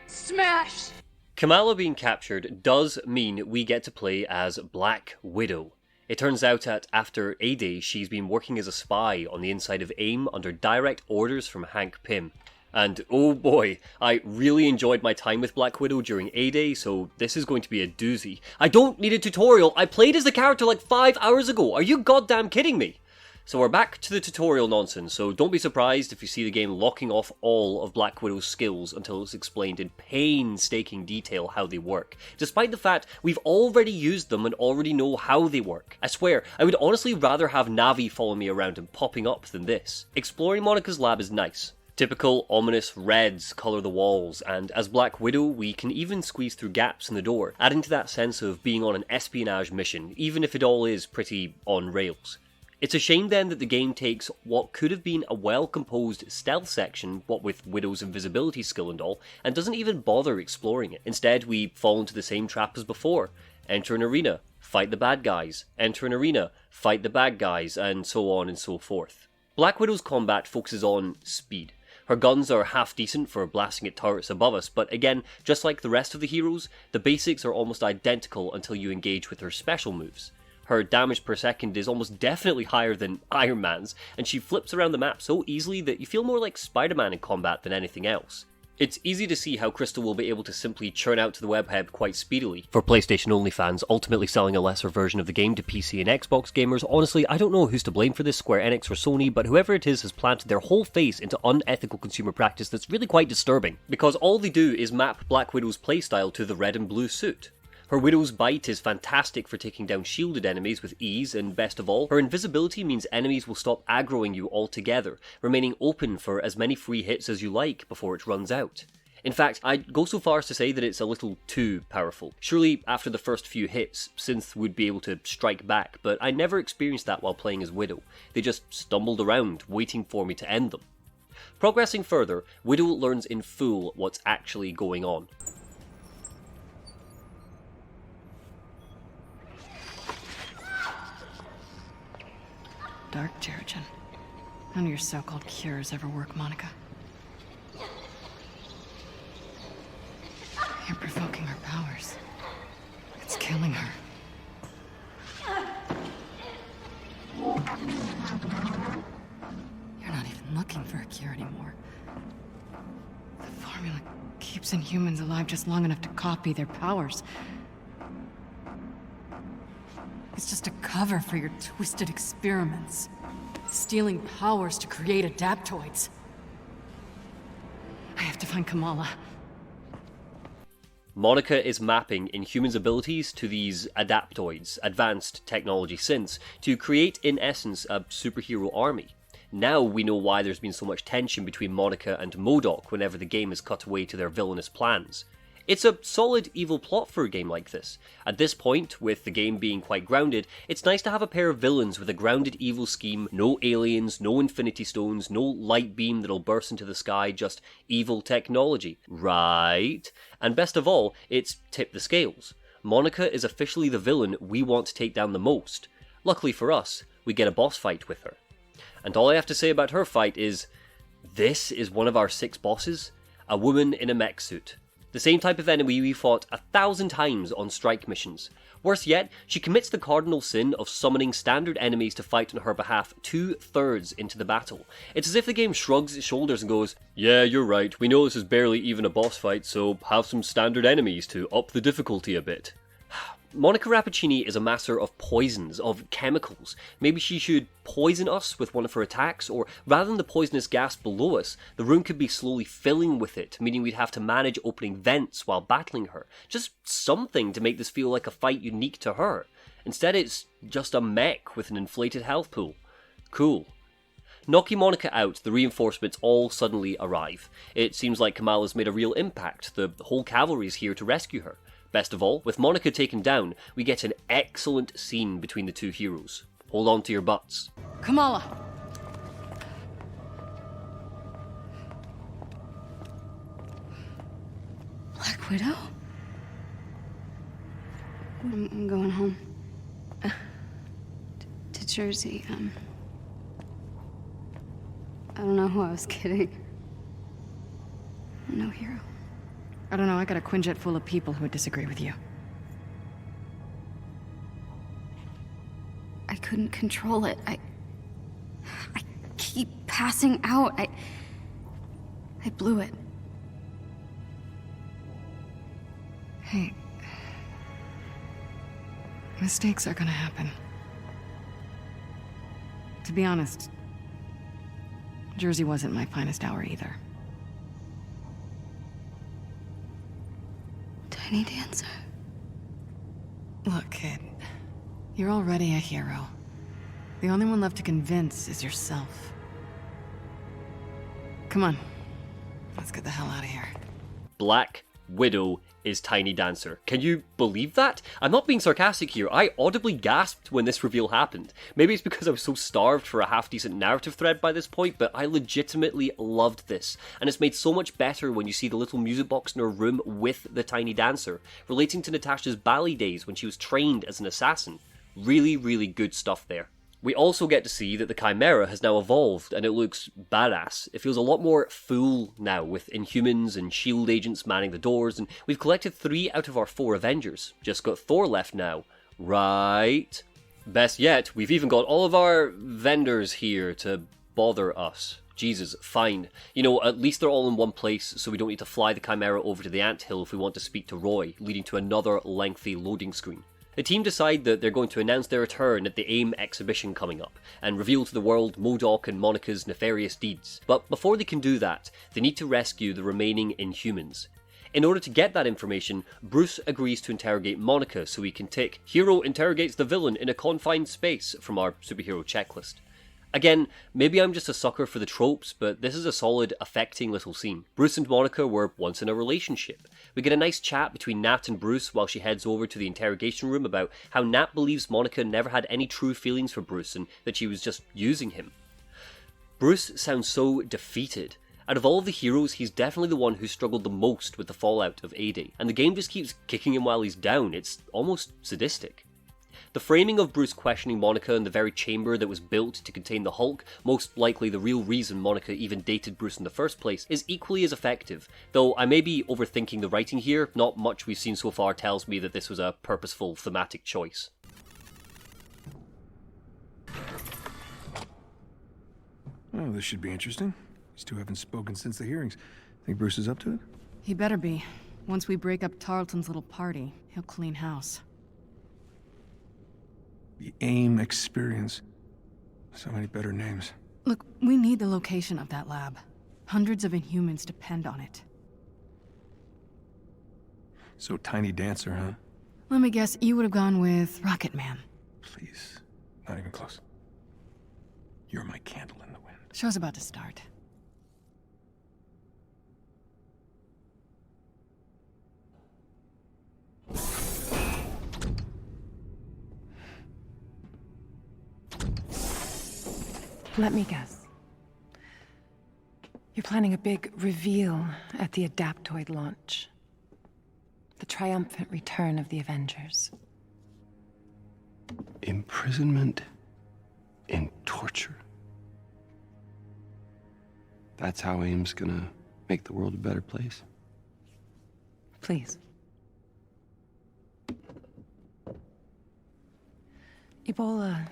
U: Smash!
E: Kamala being captured does mean we get to play as Black Widow. It turns out that after A-Day, she's been working as a spy on the inside of AIM under direct orders from Hank Pym. And oh boy, I really enjoyed my time with Black Widow during A-Day, so this is going to be a doozy. I don't need a tutorial, I played as the character like 5 hours ago, are you goddamn kidding me? So we're back to the tutorial nonsense, so don't be surprised if you see the game locking off all of Black Widow's skills until it's explained in painstaking detail how they work, despite the fact we've already used them and already know how they work. I swear, I would honestly rather have Navi follow me around and popping up than this. Exploring Monica's lab is nice. Typical ominous reds colour the walls, and as Black Widow we can even squeeze through gaps in the door, adding to that sense of being on an espionage mission, even if it all is pretty on rails. It's a shame then that the game takes what could have been a well-composed stealth section, what with Widow's invisibility skill and all, and doesn't even bother exploring it. Instead we fall into the same trap as before. Enter an arena, fight the bad guys, enter an arena, fight the bad guys, and so on and so forth. Black Widow's combat focuses on speed. Her guns are half decent for blasting at turrets above us, but again, just like the rest of the heroes, the basics are almost identical until you engage with her special moves. Her damage per second is almost definitely higher than Iron Man's, and she flips around the map so easily that you feel more like Spider-Man in combat than anything else. It's easy to see how Crystal will be able to simply churn out to the webhead quite speedily. For PlayStation only fans, ultimately selling a lesser version of the game to PC and Xbox gamers, honestly, I don't know who's to blame for this, Square Enix or Sony, but whoever it is has planted their whole face into unethical consumer practice that's really quite disturbing. Because all they do is map Black Widow's playstyle to the red and blue suit. Her Widow's Bite is fantastic for taking down shielded enemies with ease, and best of all, her invisibility means enemies will stop aggroing you altogether, remaining open for as many free hits as you like before it runs out. In fact, I'd go so far as to say that it's a little too powerful. Surely, after the first few hits, Synth would be able to strike back, but I never experienced that while playing as Widow. They just stumbled around, waiting for me to end them. Progressing further, Widow learns in full what's actually going on.
T: Dark Terrigen. None of your so-called cures ever work, Monica. You're provoking her powers. It's killing her. You're not even looking for a cure anymore. The formula keeps Inhumans alive just long enough to copy their powers. It's just a cover for your twisted experiments. Stealing powers to create adaptoids. I have to find Kamala.
E: Monica is mapping Inhumans' abilities to these adaptoids, advanced technology synths, to create, in essence, a superhero army. Now we know why there's been so much tension between Monica and MODOK whenever the game is cut away to their villainous plans. It's a solid evil plot for a game like this. At this point, with the game being quite grounded, it's nice to have a pair of villains with a grounded evil scheme, no aliens, no infinity stones, no light beam that'll burst into the sky, just evil technology. Right? And best of all, it's tipped the scales. Monica is officially the villain we want to take down the most. Luckily for us, we get a boss fight with her. And all I have to say about her fight is, this is one of our 6 bosses? A woman in a mech suit. The same type of enemy we fought 1,000 times on strike missions. Worse yet, she commits the cardinal sin of summoning standard enemies to fight on her behalf 2/3 into the battle. It's as if the game shrugs its shoulders and goes, yeah, you're right, we know this is barely even a boss fight, so have some standard enemies to up the difficulty a bit. Monica Rappaccini is a master of poisons, of chemicals. Maybe she should poison us with one of her attacks, or rather than the poisonous gas below us, the room could be slowly filling with it, meaning we'd have to manage opening vents while battling her. Just something to make this feel like a fight unique to her. Instead it's just a mech with an inflated health pool. Cool. Knocking Monica out, the reinforcements all suddenly arrive. It seems like Kamala's made a real impact. The whole cavalry's here to rescue her. Best of all, with Monica taken down, we get an excellent scene between the two heroes. Hold on to your butts.
T: Kamala!
F: Black Widow? I'm going home. To Jersey, I don't know who I was kidding. I'm no hero.
T: I don't know, I got a Quinjet full of people who would disagree with you.
F: I couldn't control it. I keep passing out. I blew it.
T: Hey. Mistakes are gonna happen. To be honest, Jersey wasn't my finest hour either.
F: Tiny Dancer.
T: Look, kid. You're already a hero. The only one left to convince is yourself. Come on. Let's get the hell out of here.
E: Black Widow is Tiny Dancer. Can you believe that? I'm not being sarcastic here. I audibly gasped when this reveal happened. Maybe it's because I was so starved for a half-decent narrative thread by this point, but I legitimately loved this. And it's made so much better when you see the little music box in her room with the Tiny Dancer, relating to Natasha's ballet days when she was trained as an assassin. Really, really good stuff there. We also get to see that the Chimera has now evolved, and it looks badass. It feels a lot more full now, with Inhumans and S.H.I.E.L.D. agents manning the doors, and we've collected 3 out of our 4 Avengers. Just got Thor left now. Right? Best yet, we've even got all of our vendors here to bother us. Jesus, fine. You know, at least they're all in one place, so we don't need to fly the Chimera over to the anthill if we want to speak to Roy, leading to another lengthy loading screen. The team decide that they're going to announce their return at the AIM exhibition coming up, and reveal to the world MODOK and Monica's nefarious deeds. But before they can do that, they need to rescue the remaining Inhumans. In order to get that information, Bruce agrees to interrogate Monica so we can tick "Hero interrogates the villain in a confined space" from our superhero checklist. Again, maybe I'm just a sucker for the tropes, but this is a solid, affecting little scene. Bruce and Monica were once in a relationship. We get a nice chat between Nat and Bruce while she heads over to the interrogation room about how Nat believes Monica never had any true feelings for Bruce and that she was just using him. Bruce sounds so defeated. Out of all of the heroes, he's definitely the one who struggled the most with the fallout of A-Day, and the game just keeps kicking him while he's down. It's almost sadistic. The framing of Bruce questioning Monica in the very chamber that was built to contain the Hulk, most likely the real reason Monica even dated Bruce in the first place, is equally as effective. Though I may be overthinking the writing here, not much we've seen so far tells me that this was a purposeful thematic choice.
N: Oh, this should be interesting. These two haven't spoken since the hearings. Think Bruce is up to it?
T: He better be. Once we break up Tarleton's little party, he'll clean house.
N: The AIM experience. So many better names.
T: Look, we need the location of that lab. Hundreds of Inhumans depend on it.
N: So Tiny Dancer, huh?
T: Let me guess, you would have gone with Rocket Man.
N: Please. Not even close. You're my candle in the wind.
T: Show's about to start.
V: Let me guess. You're planning a big reveal at the Adaptoid launch. The triumphant return of the Avengers.
J: Imprisonment and torture. That's how AIM's gonna make the world a better place.
V: Please. Ebola,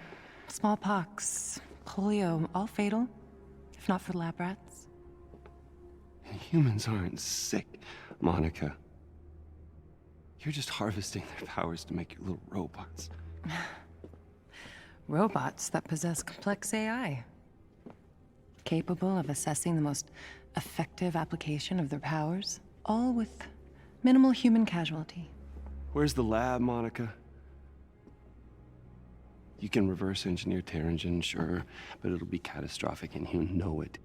V: smallpox, polio, all fatal, if not for lab rats.
J: Humans aren't sick, Monica. You're just harvesting their powers to make your little robots.
V: Robots that possess complex AI. Capable of assessing the most effective application of their powers, all with minimal human casualty.
J: Where's the lab, Monica? You can reverse engineer Terrigen, sure, but it'll be catastrophic and you know it.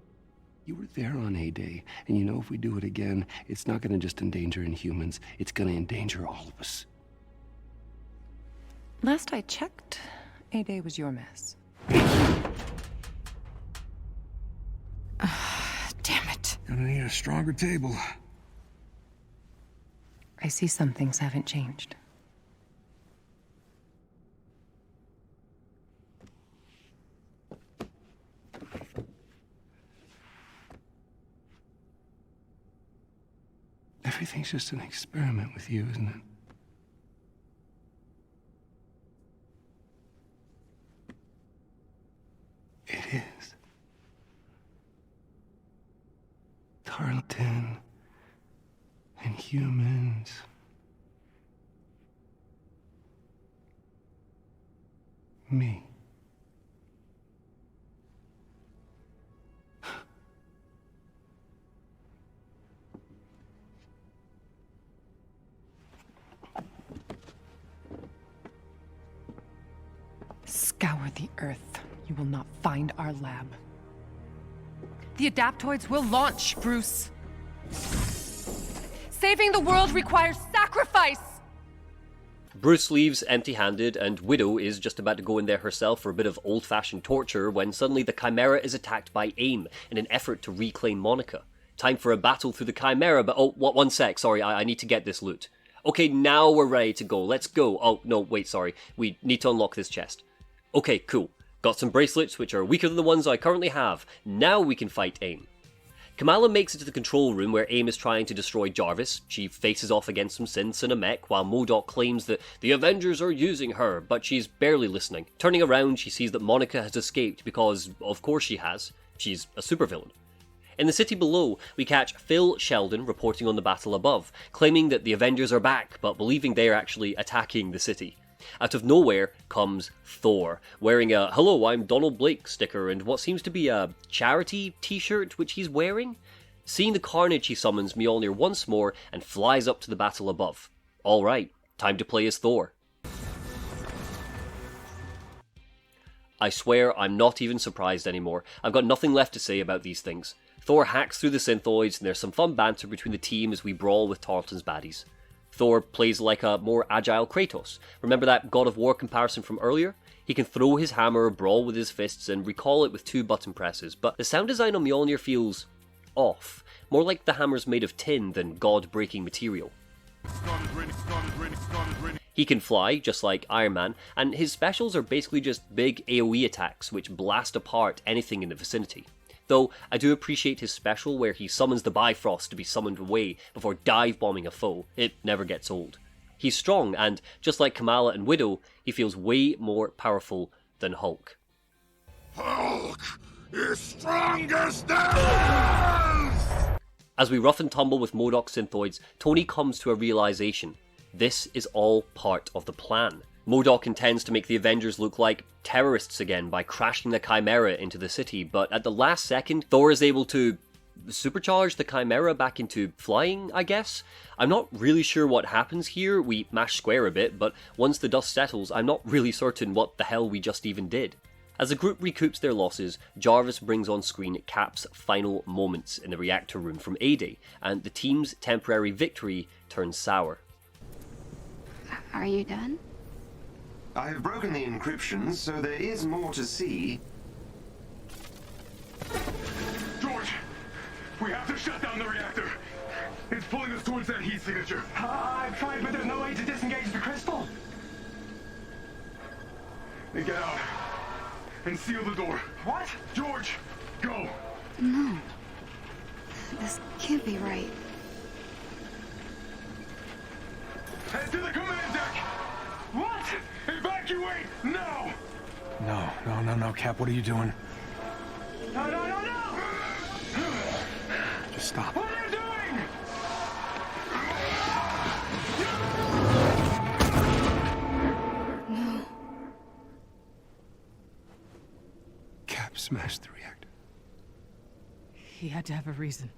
J: You were there on A-Day, and you know if we do it again, it's not gonna just endanger Inhumans, it's gonna endanger all of us.
V: Last I checked, A-Day was your mess. Damn it.
N: Gonna need a stronger table.
V: I see some things haven't changed.
J: Everything's just an experiment with you, isn't it? It is. Tarleton and humans. Me.
V: Scour the Earth. You will not find our lab. The Adaptoids will launch, Bruce. Saving the world requires sacrifice!
E: Bruce leaves empty-handed, and Widow is just about to go in there herself for a bit of old-fashioned torture when suddenly the Chimera is attacked by AIM in an effort to reclaim Monica. Time for a battle through the Chimera, but oh, one sec, sorry, I need to get this loot. Okay, now we're ready to go, let's go. Oh, no, wait, sorry, we need to unlock this chest. Okay, cool. Got some bracelets which are weaker than the ones I currently have. Now we can fight AIM. Kamala makes it to the control room where AIM is trying to destroy Jarvis. She faces off against some synths in a mech while MODOK claims that the Avengers are using her, but she's barely listening. Turning around, she sees that Monica has escaped because, of course she has. She's a supervillain. In the city below, we catch Phil Sheldon reporting on the battle above, claiming that the Avengers are back, but believing they are actually attacking the city. Out of nowhere comes Thor, wearing a "Hello, I'm Donald Blake" sticker and what seems to be a charity t-shirt which he's wearing. Seeing the carnage, he summons Mjolnir once more and flies up to the battle above. Alright, time to play as Thor. I swear I'm not even surprised anymore. I've got nothing left to say about these things. Thor hacks through the synthoids and there's some fun banter between the team as we brawl with Tarleton's baddies. Thor plays like a more agile Kratos. Remember that God of War comparison from earlier? He can throw his hammer, brawl with his fists, and recall it with 2 button presses, but the sound design on Mjolnir feels off. More like the hammer's made of tin than god-breaking material. He can fly, just like Iron Man, and his specials are basically just big AoE attacks which blast apart anything in the vicinity. Though I do appreciate his special where he summons the Bifrost to be summoned away before dive-bombing a foe. It never gets old. He's strong, and just like Kamala and Widow, he feels way more powerful than Hulk.
H: Hulk is strongest there is!
E: As we rough and tumble with MODOK synthoids, Tony comes to a realization. This is all part of the plan. MODOK intends to make the Avengers look like terrorists again by crashing the Chimera into the city, but at the last second, Thor is able to supercharge the Chimera back into flying, I guess? I'm not really sure what happens here. We mash square a bit, but once the dust settles, I'm not really certain what the hell we just even did. As the group recoups their losses, Jarvis brings on screen Cap's final moments in the reactor room from A-Day, and the team's temporary victory turns sour.
F: Are you done?
J: I have broken the encryption, so there is more to see.
H: George, we have to shut down the reactor. It's pulling us towards that heat signature.
Q: I've tried, but there's no way to disengage the crystal.
H: Then get out and seal the door.
Q: What?
H: George, go.
F: No. This can't be right.
H: Head to the command deck.
Q: What?
H: Evacuate now.
N: No, Cap, what are you doing?
Q: No!
N: Just stop.
Q: What are you doing?
F: No.
J: Cap smashed the reactor.
T: He had to have a reason.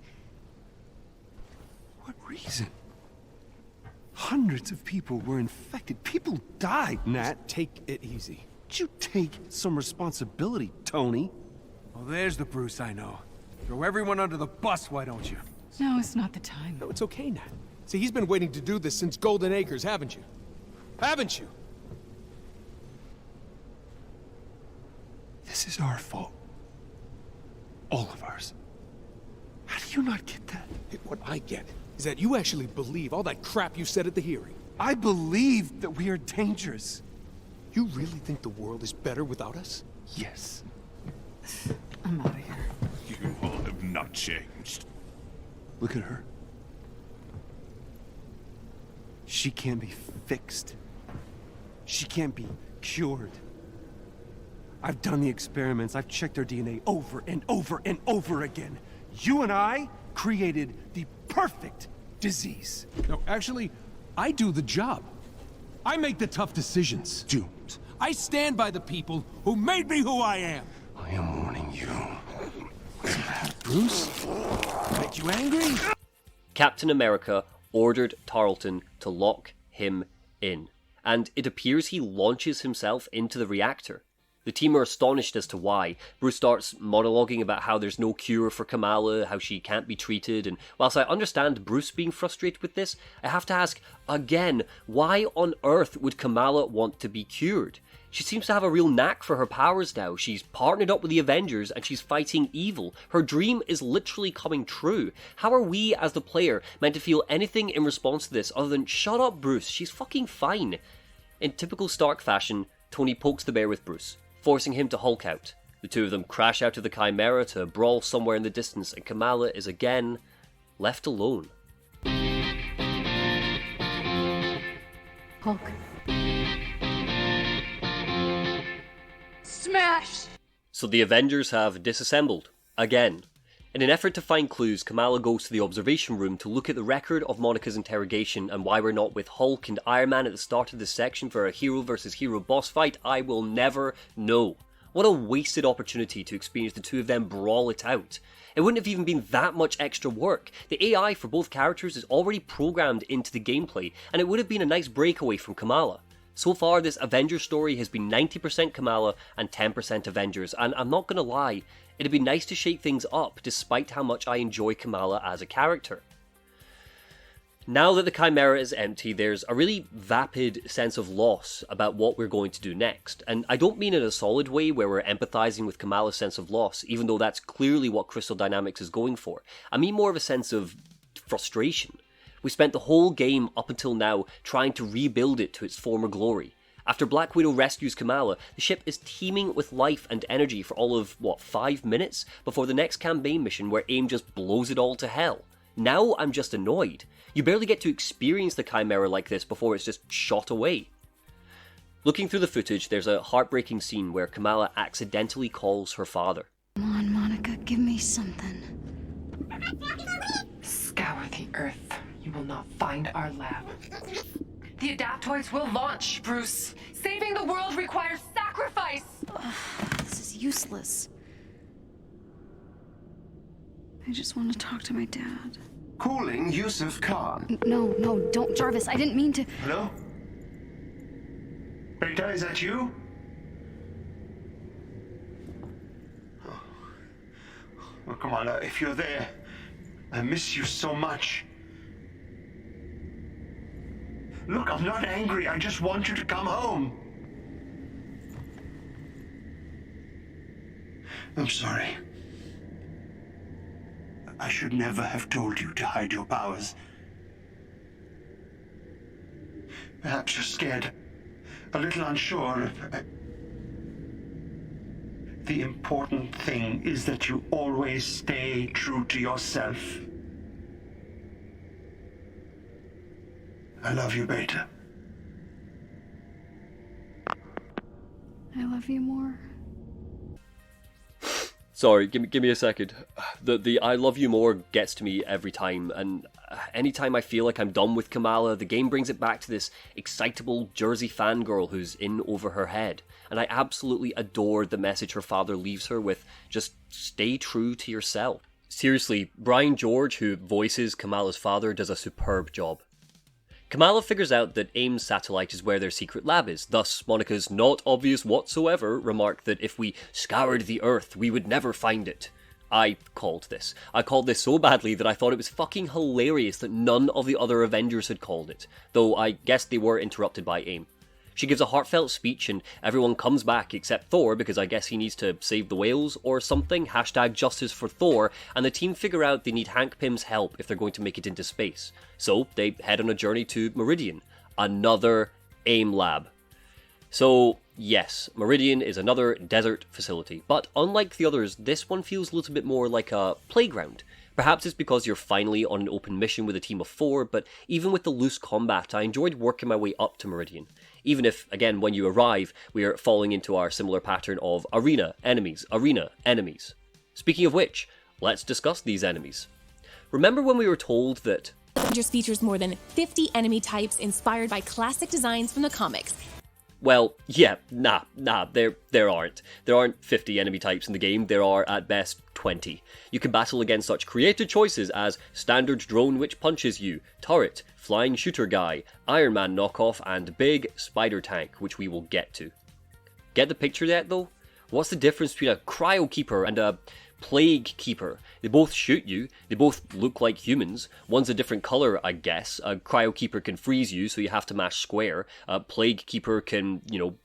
J: What reason? Hundreds of people were infected. People died.
N: Nat, take it easy.
J: You take some responsibility, Tony.
L: Well, there's the Bruce I know. Throw everyone under the bus, why don't you?
T: No, it's not the time.
N: No, it's okay, Nat. See, he's been waiting to do this since Golden Acres, haven't you? Haven't you?
J: This is our fault. All of ours. How do you not get that?
N: What I get is that you actually believe all that crap you said at the hearing.
J: I believe that we are dangerous.
N: You really think the world is better without us?
J: Yes.
T: I'm out of here.
H: You all have not changed.
J: Look at her. She can't be fixed. She can't be cured. I've done the experiments. I've checked her DNA over and over and over again. You and I created the perfect disease.
L: No, actually, I do the job. I make the tough decisions.
J: Doomed.
L: I stand by the people who made me who I am.
J: I am warning you.
L: Bruce? Make you angry?
E: Captain America ordered Tarleton to lock him in, and it appears he launches himself into the reactor. The team are astonished as to why. Bruce starts monologuing about how there's no cure for Kamala, how she can't be treated, and whilst I understand Bruce being frustrated with this, I have to ask, again, why on earth would Kamala want to be cured? She seems to have a real knack for her powers now. She's partnered up with the Avengers and she's fighting evil. Her dream is literally coming true. How are we, as the player, meant to feel anything in response to this other than, shut up, Bruce, she's fucking fine? In typical Stark fashion, Tony pokes the bear with Bruce, forcing him to Hulk out. The two of them crash out of the Chimera to brawl somewhere in the distance, and Kamala is again left alone.
F: Hulk.
D: Smash!
E: So the Avengers have disassembled, again. In an effort to find clues, Kamala goes to the observation room to look at the record of Monica's interrogation, and why we're not with Hulk and Iron Man at the start of this section for a hero versus hero boss fight, I will never know. What a wasted opportunity to experience the two of them brawl it out. It wouldn't have even been that much extra work. The AI for both characters is already programmed into the gameplay, and it would have been a nice breakaway from Kamala. So far, this Avengers story has been 90% Kamala and 10% Avengers, and I'm not gonna lie, it'd be nice to shake things up despite how much I enjoy Kamala as a character. Now that the Chimera is empty, there's a really vapid sense of loss about what we're going to do next. And I don't mean in a solid way where we're empathizing with Kamala's sense of loss, even though that's clearly what Crystal Dynamics is going for. I mean more of a sense of frustration. We spent the whole game up until now trying to rebuild it to its former glory. After Black Widow rescues Kamala, the ship is teeming with life and energy for all of, 5 minutes? Before the next campaign mission where AIM just blows it all to hell. Now I'm just annoyed. You barely get to experience the Chimera like this before it's just shot away. Looking through the footage, there's a heartbreaking scene where Kamala accidentally calls her father.
F: Come on, Monica, give me something.
V: Scour the Earth. You will not find our lab. The adaptoids will launch, Bruce. Saving the world requires sacrifice!
F: This is useless. I just want to talk to my dad.
J: Calling Yusuf Khan.
F: No, don't, Jarvis. I didn't mean to.
J: Hello? Beta, is that you? Oh, Kamala, if you're there, I miss you so much. Look, I'm not angry. I just want you to come home. I'm sorry. I should never have told you to hide your powers. Perhaps you're scared, a little unsure. The important thing is that you always stay true to yourself. I love you, Beta.
F: I love you more.
E: Sorry, give me a second. The I love you more gets to me every time, and anytime I feel like I'm done with Kamala, the game brings it back to this excitable Jersey fangirl who's in over her head. And I absolutely adore the message her father leaves her with, just stay true to yourself. Seriously, Brian George, who voices Kamala's father, does a superb job. Kamala figures out that AIM's satellite is where their secret lab is, thus Monica's not obvious whatsoever remark that if we scoured the Earth, we would never find it. I called this. I called this so badly that I thought it was fucking hilarious that none of the other Avengers had called it, though I guess they were interrupted by AIM. She gives a heartfelt speech and everyone comes back except Thor because I guess he needs to save the whales or something, #justice for Thor, and the team figure out they need Hank Pym's help if they're going to make it into space. So they head on a journey to Meridian, another AIM lab. So yes, Meridian is another desert facility, but unlike the others, this one feels a little bit more like a playground. Perhaps it's because you're finally on an open mission with a team of 4, but even with the loose combat, I enjoyed working my way up to Meridian. Even if, again, when you arrive, we are falling into our similar pattern of arena, enemies, arena, enemies. Speaking of which, let's discuss these enemies. Remember when we were told that
C: Avengers features more than 50 enemy types inspired by classic designs from the comics.
E: Well, yeah, nah, there aren't. There aren't 50 enemy types in the game, there are at best 20. You can battle against such creative choices as standard drone which punches you, turret, flying shooter guy, Iron Man knockoff, and big spider tank, which we will get to. Get the picture yet though? What's the difference between a cryo keeper and a plague keeper? They both shoot you, they both look like humans. One's a different colour, I guess. A cryo keeper can freeze you, so you have to mash square. A plague keeper can,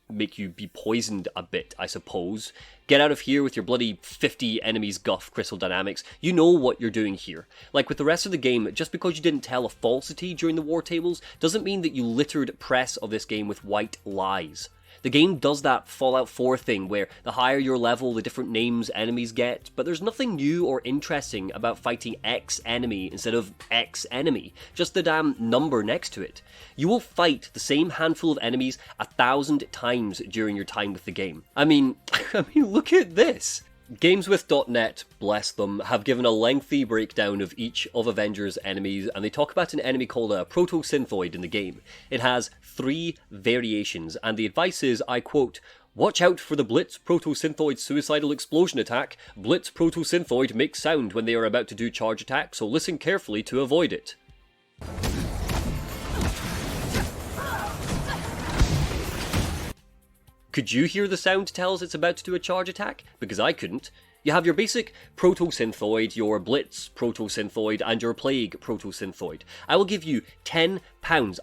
E: make you be poisoned a bit, I suppose. Get out of here with your bloody 50 enemies guff crystal dynamics. You know what you're doing here. Like with the rest of the game, just because you didn't tell a falsity during the war tables doesn't mean that you littered press of this game with white lies. The game does that Fallout 4 thing where the higher your level, the different names enemies get, but there's nothing new or interesting about fighting X enemy instead of X enemy, just the damn number next to it. You will fight the same handful of enemies 1,000 times during your time with the game. I mean, look at this! Gameswith.net, bless them, have given a lengthy breakdown of each of Avengers' enemies, and they talk about an enemy called a proto-synthoid in the game. It has 3 variations, and the advice is, I quote, "Watch out for the Blitz proto-synthoid suicidal explosion attack. Blitz proto-synthoid makes sound when they are about to do charge attack, so listen carefully to avoid it." Could you hear the sound to tell us it's about to do a charge attack? Because I couldn't. You have your basic proto-synthoid, your Blitz proto-synthoid, and your Plague proto-synthoid. I will give you £10.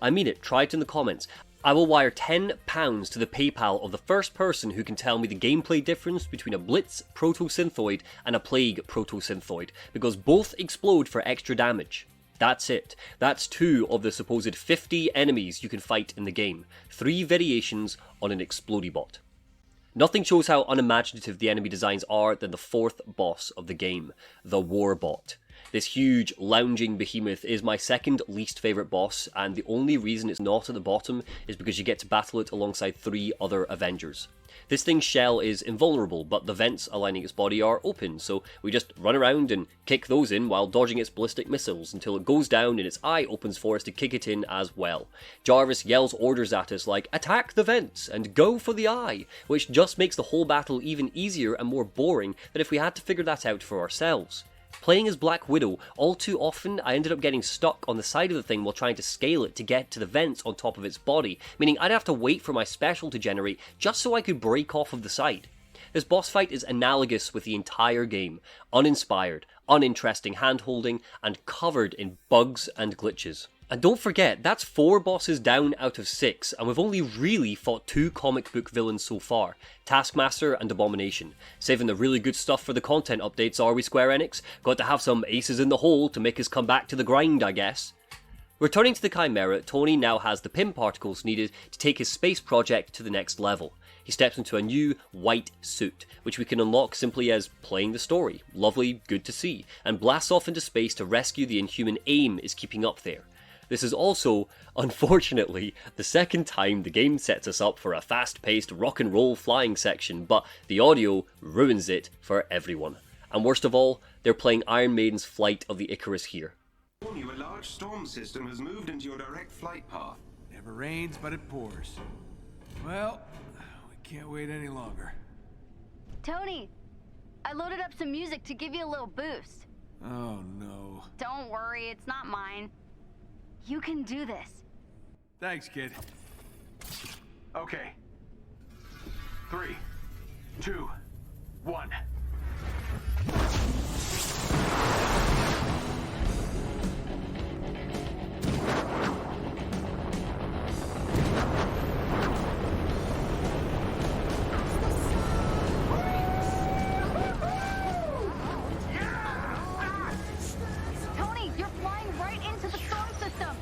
E: I mean it, try it in the comments. I will wire £10 to the PayPal of the first person who can tell me the gameplay difference between a Blitz proto-synthoid and a Plague proto-synthoid, because both explode for extra damage. That's it. That's 2 of the supposed 50 enemies you can fight in the game. 3 variations on an Explodibot. Nothing shows how unimaginative the enemy designs are than the 4th boss of the game, the Warbot. This huge, lounging behemoth is my second least favourite boss, and the only reason it's not at the bottom is because you get to battle it alongside 3 other Avengers. This thing's shell is invulnerable, but the vents aligning its body are open, so we just run around and kick those in while dodging its ballistic missiles until it goes down and its eye opens for us to kick it in as well. Jarvis yells orders at us like, "Attack the vents and go for the eye," which just makes the whole battle even easier and more boring than if we had to figure that out for ourselves. Playing as Black Widow, all too often I ended up getting stuck on the side of the thing while trying to scale it to get to the vents on top of its body, meaning I'd have to wait for my special to generate just so I could break off of the side. This boss fight is analogous with the entire game, uninspired, uninteresting hand-holding, and covered in bugs and glitches. And don't forget, that's 4 bosses down out of 6, and we've only really fought 2 comic book villains so far, Taskmaster and Abomination. Saving the really good stuff for the content updates, are we, Square Enix? Got to have some aces in the hole to make us come back to the grind, I guess. Returning to the Chimera, Tony now has the PIM particles needed to take his space project to the next level. He steps into a new white suit, which we can unlock simply as playing the story. Lovely, good to see, and blasts off into space to rescue the Inhuman AIM is keeping up there. This is also, unfortunately, the second time the game sets us up for a fast-paced rock and roll flying section, but the audio ruins it for everyone. And worst of all, they're playing Iron Maiden's Flight of the Icarus here.
A: A large storm system has moved into your direct flight path.
L: Never rains, but it pours. Well, we can't wait any longer.
K: Tony, I loaded up some music to give you a little boost.
L: Oh no.
K: Don't worry, it's not mine. You can do this.
L: Thanks, kid. Okay. 3, 2, 1.
K: Tony, you're flying right into the storm system.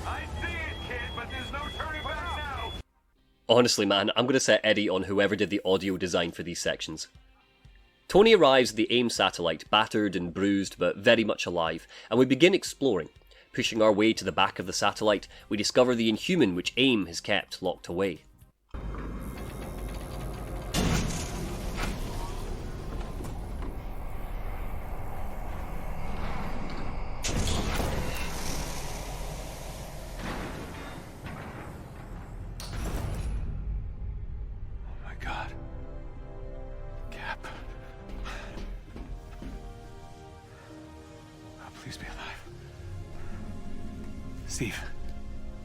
L: I see it, kid, but there's no turning back now.
E: Honestly, man, I'm going to set Eddie on whoever did the audio design for these sections. Tony arrives at the AIM satellite, battered and bruised, but very much alive, and we begin exploring. Pushing our way to the back of the satellite, we discover the Inhuman which AIM has kept locked away.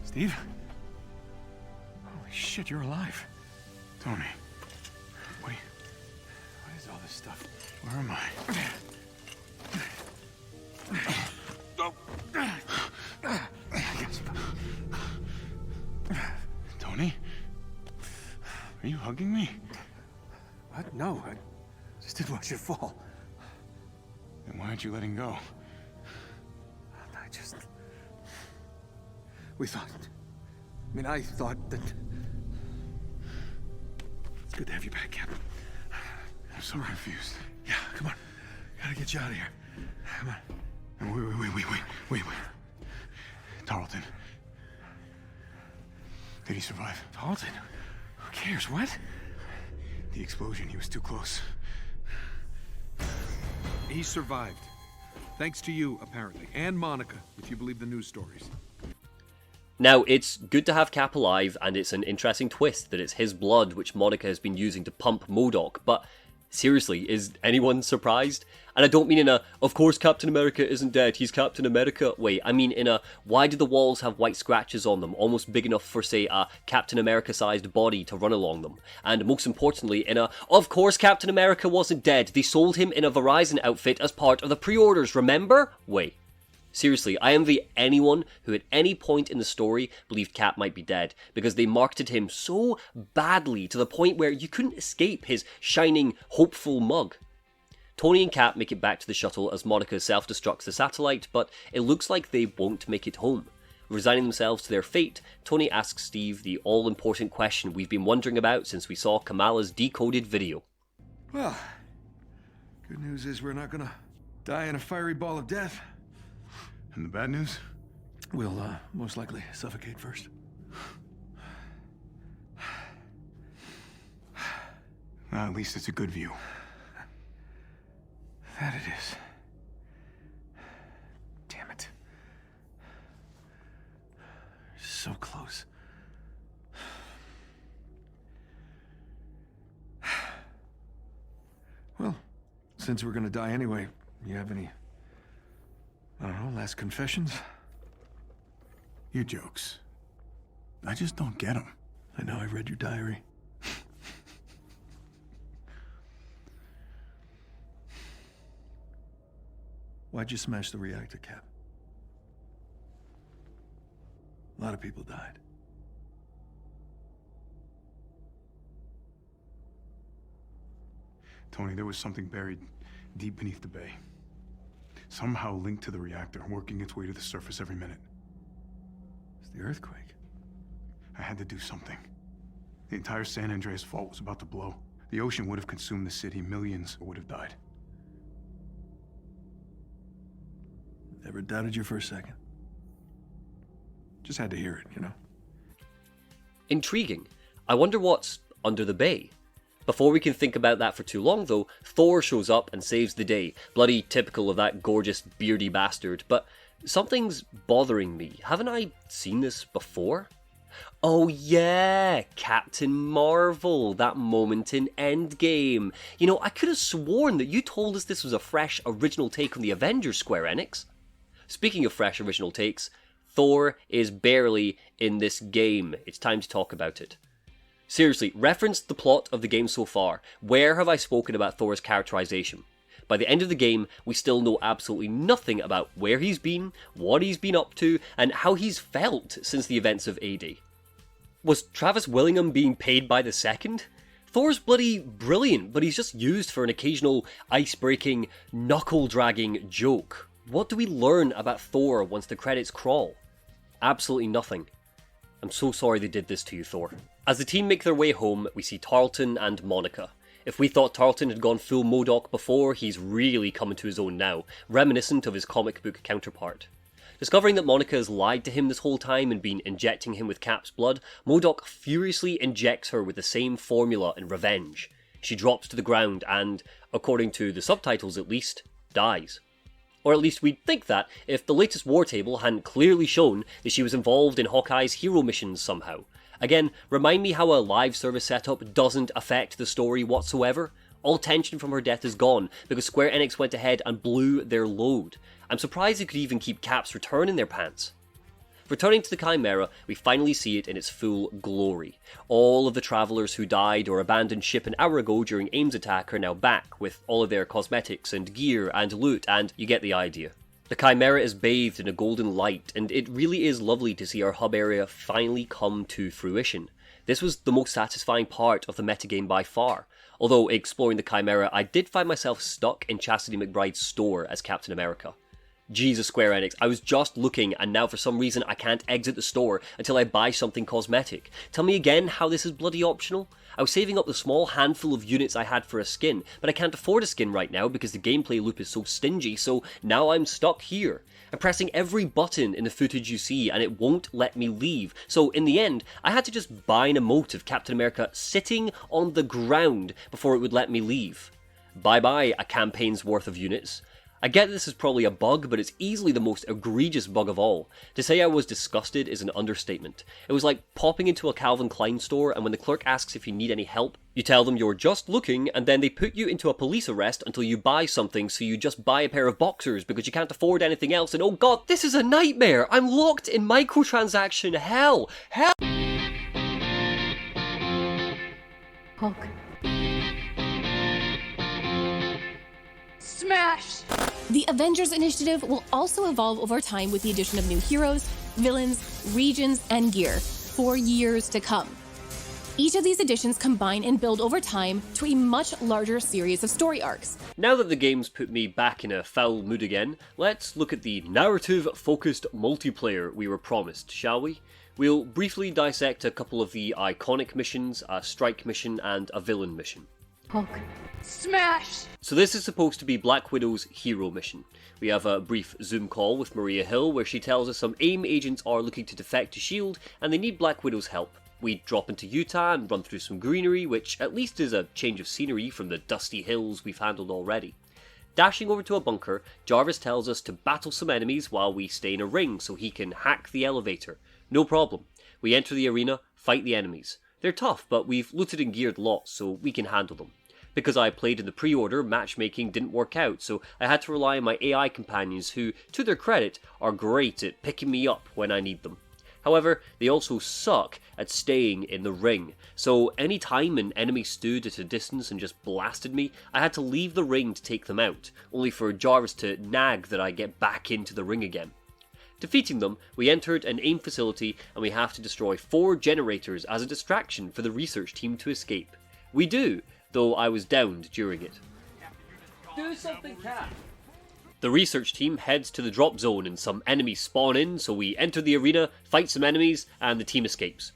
N: Steve? Holy shit, you're alive. Tony. What is all this stuff? Where am I? Tony? Are you hugging me?
L: What? No, I just didn't want you to fall.
N: Then why aren't you letting go?
L: I thought that... It's good to have you back, Captain.
N: I'm so confused.
L: Yeah, come on. Gotta get you out of here. Come on.
N: Wait. Tarleton. Did he survive?
L: Tarleton? Who cares? What?
N: The explosion, he was too close.
L: He survived. Thanks to you, apparently. And Monica, if you believe the news stories.
E: Now, it's good to have Cap alive, and it's an interesting twist that it's his blood which Monica has been using to pump MODOK, but seriously, is anyone surprised? And I don't mean in a, of course Captain America isn't dead, he's Captain America way. I mean in a, why did the walls have white scratches on them, almost big enough for, say, a Captain America-sized body to run along them? And most importantly, in a, of course Captain America wasn't dead, they sold him in a Verizon outfit as part of the pre-orders, remember? Way. Seriously, I envy anyone who at any point in the story believed Cap might be dead, because they marketed him so badly to the point where you couldn't escape his shining, hopeful mug. Tony and Cap make it back to the shuttle as Monica self-destructs the satellite, but it looks like they won't make it home. Resigning themselves to their fate, Tony asks Steve the all-important question we've been wondering about since we saw Kamala's decoded video.
L: Well, good news is we're not gonna die in a fiery ball of death.
N: And the bad news?
L: We'll, most likely suffocate first.
N: Well, at least it's a good view.
L: That it is.
N: Damn it.
L: So close. Well, since we're gonna die anyway, you have any, I don't know, last confessions?
N: Your jokes. I just don't get them.
L: I know, I read your diary. Why'd you smash the reactor, Cap? A lot of people died.
N: Tony, there was something buried deep beneath the bay. Somehow linked to the reactor, working its way to the surface every minute.
L: It's the earthquake.
N: I had to do something. The entire San Andreas fault was about to blow. The ocean would have consumed the city. Millions would have died.
L: Never doubted you for a second. Just had to hear it, you know?
E: Intriguing. I wonder what's under the bay. Before we can think about that for too long though, Thor shows up and saves the day. Bloody typical of that gorgeous beardy bastard, but something's bothering me. Haven't I seen this before? Oh yeah, Captain Marvel, that moment in Endgame. You know, I could have sworn that you told us this was a fresh original take on the Avengers, Square Enix. Speaking of fresh original takes, Thor is barely in this game. It's time to talk about it. Seriously, reference the plot of the game so far. Where have I spoken about Thor's characterization? By the end of the game, we still know absolutely nothing about where he's been, what he's been up to, and how he's felt since the events of A-Day. Was Travis Willingham being paid by the second? Thor's bloody brilliant, but he's just used for an occasional ice-breaking, knuckle-dragging joke. What do we learn about Thor once the credits crawl? Absolutely nothing. I'm so sorry they did this to you, Thor. As the team make their way home, we see Tarleton and Monica. If we thought Tarleton had gone full MODOK before, he's really coming to his own now, reminiscent of his comic book counterpart. Discovering that Monica has lied to him this whole time and been injecting him with Cap's blood, MODOK furiously injects her with the same formula in revenge. She drops to the ground and, according to the subtitles at least, dies. Or at least we'd think that if the latest war table hadn't clearly shown that she was involved in Hawkeye's hero missions somehow. Again, remind me how a live service setup doesn't affect the story whatsoever. All tension from her death is gone because Square Enix went ahead and blew their load. I'm surprised they could even keep Cap's return in their pants. Returning to the Chimera, we finally see it in its full glory. All of the travellers who died or abandoned ship an hour ago during AIM's attack are now back, with all of their cosmetics and gear and loot, and you get the idea. The Chimera is bathed in a golden light, and it really is lovely to see our hub area finally come to fruition. This was the most satisfying part of the metagame by far. Although, exploring the Chimera, I did find myself stuck in Chastity McBride's store as Captain America. Jesus, Square Enix, I was just looking and now for some reason I can't exit the store until I buy something cosmetic. Tell me again how this is bloody optional? I was saving up the small handful of units I had for a skin, but I can't afford a skin right now because the gameplay loop is so stingy, so now I'm stuck here. I'm pressing every button in the footage you see and it won't let me leave, so in the end, I had to just buy an emote of Captain America sitting on the ground before it would let me leave. Bye bye a campaign's worth of units. I get this is probably a bug, but it's easily the most egregious bug of all. To say I was disgusted is an understatement. It was like popping into a Calvin Klein store and when the clerk asks if you need any help, you tell them you're just looking and then they put you into a police arrest until you buy something, so you just buy a pair of boxers because you can't afford anything else, and oh god, this is a nightmare! I'm locked in microtransaction hell! Hell!
V: Hulk.
M: Smash!
C: The Avengers initiative will also evolve over time with the addition of new heroes, villains, regions, and gear for years to come. Each of these additions combine and build over time to a much larger series of story arcs.
E: Now that the game's put me back in a foul mood again, let's look at the narrative-focused multiplayer we were promised, shall we? We'll briefly dissect a couple of the iconic missions, a strike mission and a villain mission.
U: Hulk.
D: Smash!
E: So this is supposed to be Black Widow's hero mission. We have a brief Zoom call with Maria Hill where she tells us some AIM agents are looking to defect to S.H.I.E.L.D. and they need Black Widow's help. We drop into Utah and run through some greenery, which at least is a change of scenery from the dusty hills we've handled already. Dashing over to a bunker, Jarvis tells us to battle some enemies while we stay in a ring so he can hack the elevator. No problem. We enter the arena, fight the enemies. They're tough, but we've looted and geared lots, so we can handle them. Because I played in the pre-order, matchmaking didn't work out, so I had to rely on my AI companions who, to their credit, are great at picking me up when I need them. However, they also suck at staying in the ring, so any time an enemy stood at a distance and just blasted me, I had to leave the ring to take them out, only for Jarvis to nag that I get back into the ring again. Defeating them, we entered an AIM facility and we have to destroy 4 generators as a distraction for the research team to escape. We do, though I was downed during it.
U: Do something, Cap.
E: The research team heads to the drop zone and some enemies spawn in, so we enter the arena, fight some enemies, and the team escapes.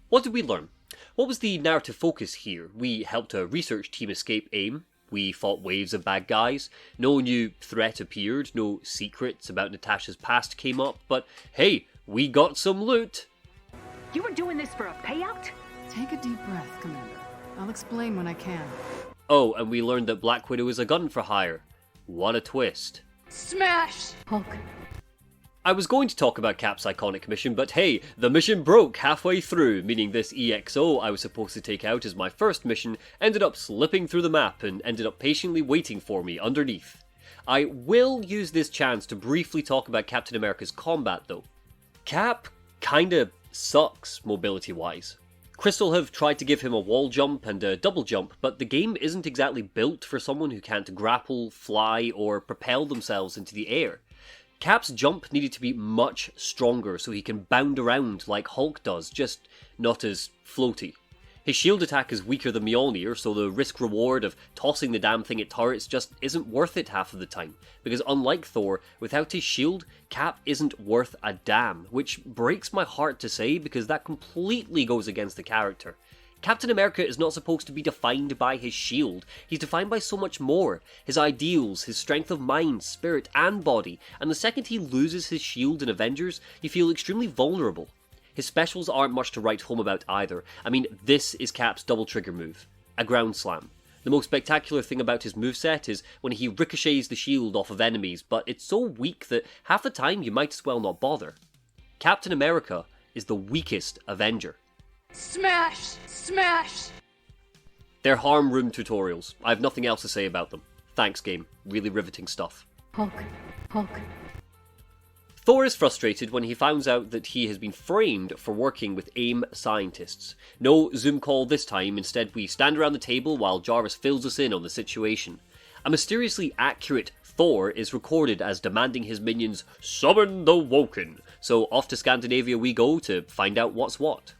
E: What did we learn? What was the narrative focus here? We helped a research team escape AIM. We fought waves of bad guys. No new threat appeared. No secrets about Natasha's past came up. But hey, we got some loot.
U: You were doing this for a payout?
T: Take a deep breath, Commander. I'll explain when I can.
E: Oh, and we learned that Black Widow is a gun for hire. What a twist.
D: Smash!
U: Hulk.
E: I was going to talk about Cap's iconic mission, but hey, the mission broke halfway through, meaning this EXO I was supposed to take out as my first mission ended up slipping through the map and ended up patiently waiting for me underneath. I will use this chance to briefly talk about Captain America's combat though. Cap kinda sucks mobility-wise. Crystal have tried to give him a wall jump and a double jump, but the game isn't exactly built for someone who can't grapple, fly, or propel themselves into the air. Cap's jump needed to be much stronger so he can bound around like Hulk does, just not as floaty. His shield attack is weaker than Mjolnir, so the risk-reward of tossing the damn thing at turrets just isn't worth it half of the time, because unlike Thor, without his shield, Cap isn't worth a damn, which breaks my heart to say because that completely goes against the character. Captain America is not supposed to be defined by his shield, he's defined by so much more. His ideals, his strength of mind, spirit and body, and the second he loses his shield in Avengers, you feel extremely vulnerable. His specials aren't much to write home about either. I mean, this is Cap's double trigger move, a ground slam. The most spectacular thing about his moveset is when he ricochets the shield off of enemies, but it's so weak that half the time you might as well not bother. Captain America is the weakest Avenger.
D: Smash! Smash!
E: They're harm room tutorials. I have nothing else to say about them. Thanks, game. Really riveting stuff.
U: Hulk. Hulk.
E: Thor is frustrated when he finds out that he has been framed for working with AIM scientists. No Zoom call this time, instead we stand around the table while Jarvis fills us in on the situation. A mysteriously accurate Thor is recorded as demanding his minions summon the Woken, so off to Scandinavia we go to find out what's what.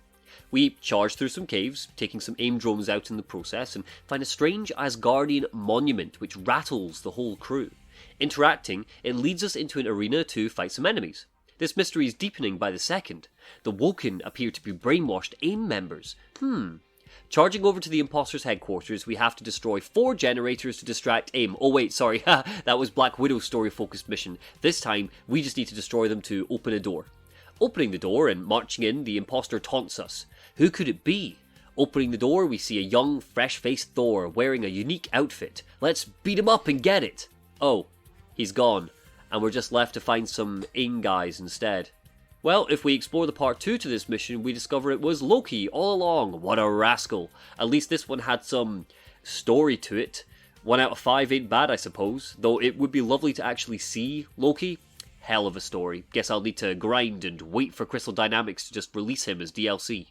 E: We charge through some caves, taking some AIM drones out in the process, and find a strange Asgardian monument which rattles the whole crew. Interacting, it leads us into an arena to fight some enemies. This mystery is deepening by the second. The Woken appear to be brainwashed AIM members. Charging over to the Imposter's headquarters, we have to destroy 4 generators to distract AIM. Oh wait, sorry, that was Black Widow's story-focused mission. This time, we just need to destroy them to open a door. Opening the door and marching in, the Imposter taunts us. Who could it be? Opening the door, we see a young, fresh-faced Thor wearing a unique outfit. Let's beat him up and get it! Oh, he's gone, and we're just left to find some AIM guys instead. Well, if we explore the part 2 to this mission, we discover it was Loki all along. What a rascal. At least this one had some story to it. 1 out of 5 ain't bad, I suppose, though it would be lovely to actually see Loki. Hell of a story. Guess I'll need to grind and wait for Crystal Dynamics to just release him as DLC.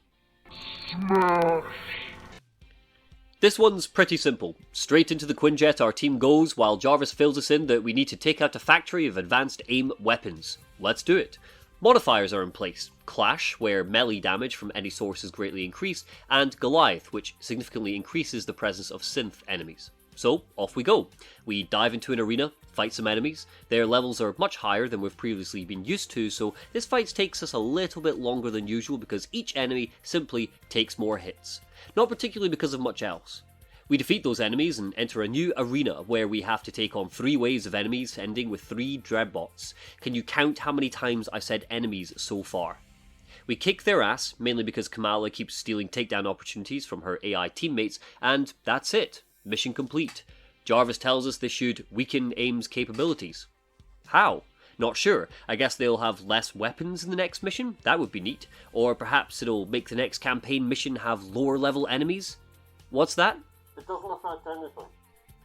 E: This one's pretty simple. Straight into the Quinjet our team goes while Jarvis fills us in that we need to take out a factory of advanced AIM weapons. Let's do it. Modifiers are in place: Clash, where melee damage from any source is greatly increased, and Goliath, which significantly increases the presence of synth enemies. So, off we go. We dive into an arena, fight some enemies. Their levels are much higher than we've previously been used to, so this fight takes us a little bit longer than usual because each enemy simply takes more hits. Not particularly because of much else. We defeat those enemies and enter a new arena where we have to take on 3 waves of enemies, ending with 3 dreadbots. Can you count how many times I've said enemies so far? We kick their ass, mainly because Kamala keeps stealing takedown opportunities from her AI teammates, and that's it. Mission complete. Jarvis tells us this should weaken AIM's capabilities. How? Not sure. I guess they'll have less weapons in the next mission? That would be neat. Or perhaps it'll make the next campaign mission have lower level enemies? What's that?
O: It doesn't affect anything.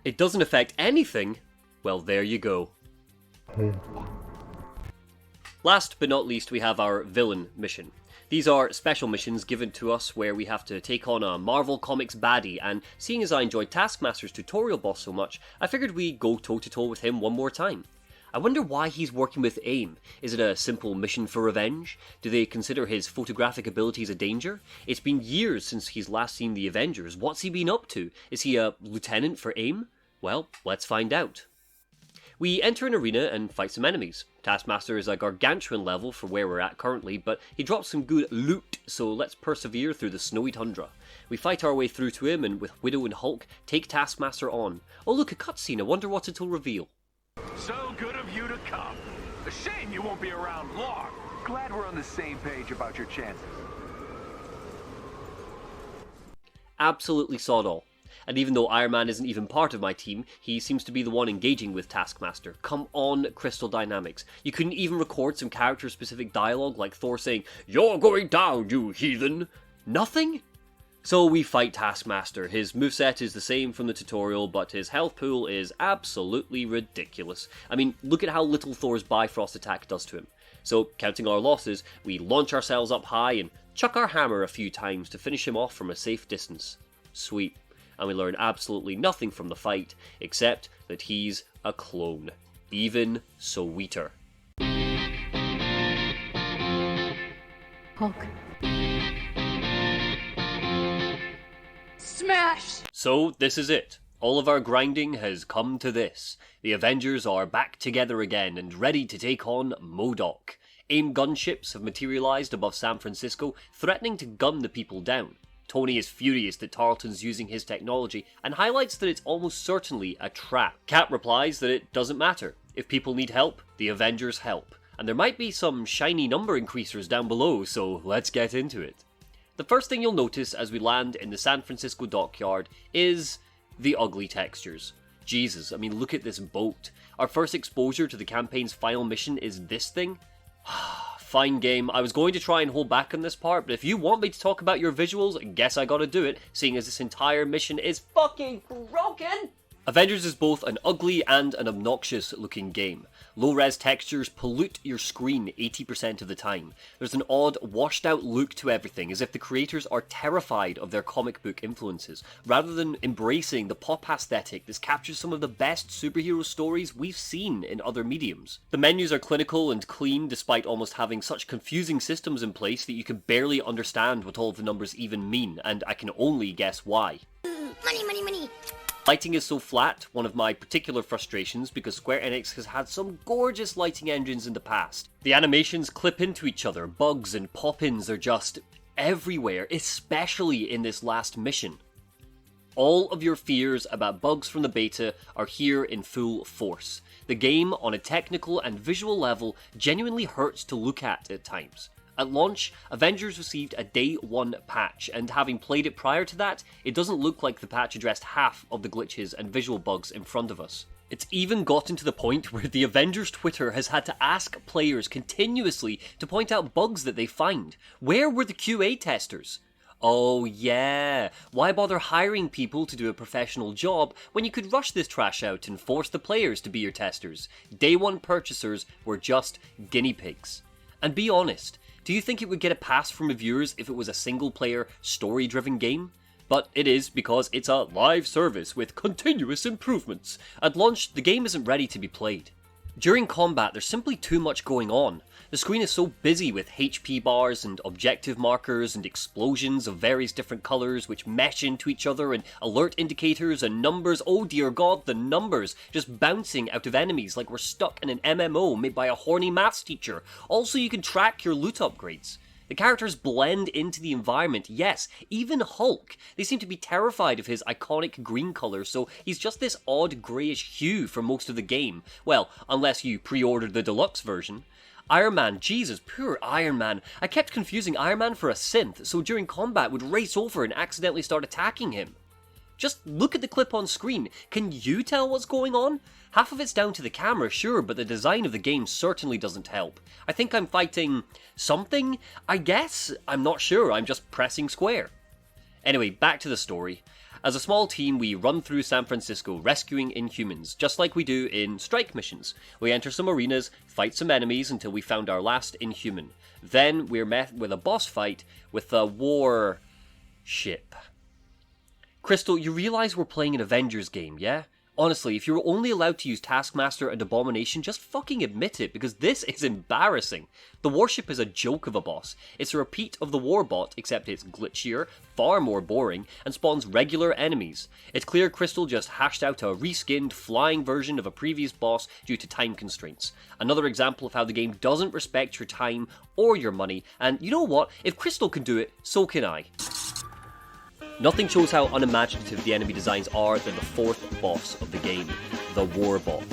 E: It doesn't affect anything? Well, there you go. Last but not least, we have our villain mission. These are special missions given to us where we have to take on a Marvel Comics baddie, and seeing as I enjoyed Taskmaster's tutorial boss so much, I figured we'd go toe-to-toe with him one more time. I wonder why he's working with AIM. Is it a simple mission for revenge? Do they consider his photographic abilities a danger? It's been years since he's last seen the Avengers. What's he been up to? Is he a lieutenant for AIM? Well, let's find out. We enter an arena and fight some enemies. Taskmaster is a gargantuan level for where we're at currently, but he drops some good loot, so let's persevere through the snowy tundra. We fight our way through to him, and with Widow and Hulk, take Taskmaster on. Oh look, a cutscene, I wonder what it'll reveal.
R: So good of you to come. A shame you won't be around long.
L: Glad we're on the same page about your chances.
E: Absolutely sod all. And even though Iron Man isn't even part of my team, he seems to be the one engaging with Taskmaster. Come on, Crystal Dynamics. You couldn't even record some character-specific dialogue like Thor saying, "You're going down, you heathen!" Nothing? So we fight Taskmaster. His moveset is the same from the tutorial, but his health pool is absolutely ridiculous. I mean, look at how little Thor's Bifrost attack does to him. So, counting our losses, we launch ourselves up high and chuck our hammer a few times to finish him off from a safe distance. Sweet. And we learn absolutely nothing from the fight, except that he's a clone. Even sweeter.
V: Hulk.
M: Smash!
E: So, this is it. All of our grinding has come to this. The Avengers are back together again and ready to take on MODOK. AIM gunships have materialized above San Francisco, threatening to gun the people down. Tony is furious that Tarleton's using his technology and highlights that it's almost certainly a trap. Cap replies that it doesn't matter. If people need help, the Avengers help. And there might be some shiny number increasers down below, so let's get into it. The first thing you'll notice as we land in the San Francisco dockyard is the ugly textures. Jesus, I mean, look at this boat. Our first exposure to the campaign's final mission is this thing? Fine game, I was going to try and hold back on this part, but if you want me to talk about your visuals, guess I gotta do it, seeing as this entire mission is fucking broken! Avengers is both an ugly and an obnoxious looking game. Low-res textures pollute your screen 80% of the time. There's an odd, washed-out look to everything, as if the creators are terrified of their comic book influences. Rather than embracing the pop aesthetic, this captures some of the best superhero stories we've seen in other mediums. The menus are clinical and clean, despite almost having such confusing systems in place that you can barely understand what all of the numbers even mean, and I can only guess why.
M: Money, money, money!
E: Lighting is so flat, one of my particular frustrations, because Square Enix has had some gorgeous lighting engines in the past. The animations clip into each other, bugs and pop-ins are just everywhere, especially in this last mission. All of your fears about bugs from the beta are here in full force. The game, on a technical and visual level, genuinely hurts to look at times. At launch, Avengers received a Day 1 patch, and having played it prior to that, it doesn't look like the patch addressed half of the glitches and visual bugs in front of us. It's even gotten to the point where the Avengers Twitter has had to ask players continuously to point out bugs that they find. Where were the QA testers? Oh yeah, why bother hiring people to do a professional job when you could rush this trash out and force the players to be your testers? Day 1 purchasers were just guinea pigs. And be honest, do you think it would get a pass from reviewers if it was a single-player, story-driven game? But it is, because it's a live service with continuous improvements. At launch, the game isn't ready to be played. During combat, there's simply too much going on. The screen is so busy with HP bars and objective markers and explosions of various different colours which mesh into each other and alert indicators and numbers. Oh dear god, the numbers just bouncing out of enemies like we're stuck in an MMO made by a horny maths teacher. Also, you can track your loot upgrades. The characters blend into the environment, yes, even Hulk. They seem to be terrified of his iconic green colour, so he's just this odd greyish hue for most of the game. Well, unless you pre-ordered the deluxe version. Iron Man, Jesus, poor Iron Man. I kept confusing Iron Man for a synth, so during combat would race over and accidentally start attacking him. Just look at the clip on screen. Can you tell what's going on? Half of it's down to the camera, sure, but the design of the game certainly doesn't help. I think I'm fighting something, I guess? I'm not sure, I'm just pressing square. Anyway, back to the story. As a small team, we run through San Francisco rescuing Inhumans, just like we do in strike missions. We enter some arenas, fight some enemies until we found our last Inhuman. Then we're met with a boss fight with a war ship. Crystal, you realise we're playing an Avengers game, yeah? Honestly, if you were only allowed to use Taskmaster and Abomination, just fucking admit it, because this is embarrassing. The warship is a joke of a boss. It's a repeat of the Warbot, except it's glitchier, far more boring, and spawns regular enemies. It's clear Crystal just hashed out a reskinned, flying version of a previous boss due to time constraints. Another example of how the game doesn't respect your time or your money, and you know what? If Crystal can do it, so can I. Nothing shows how unimaginative the enemy designs are than the fourth boss of the game, the Warbot.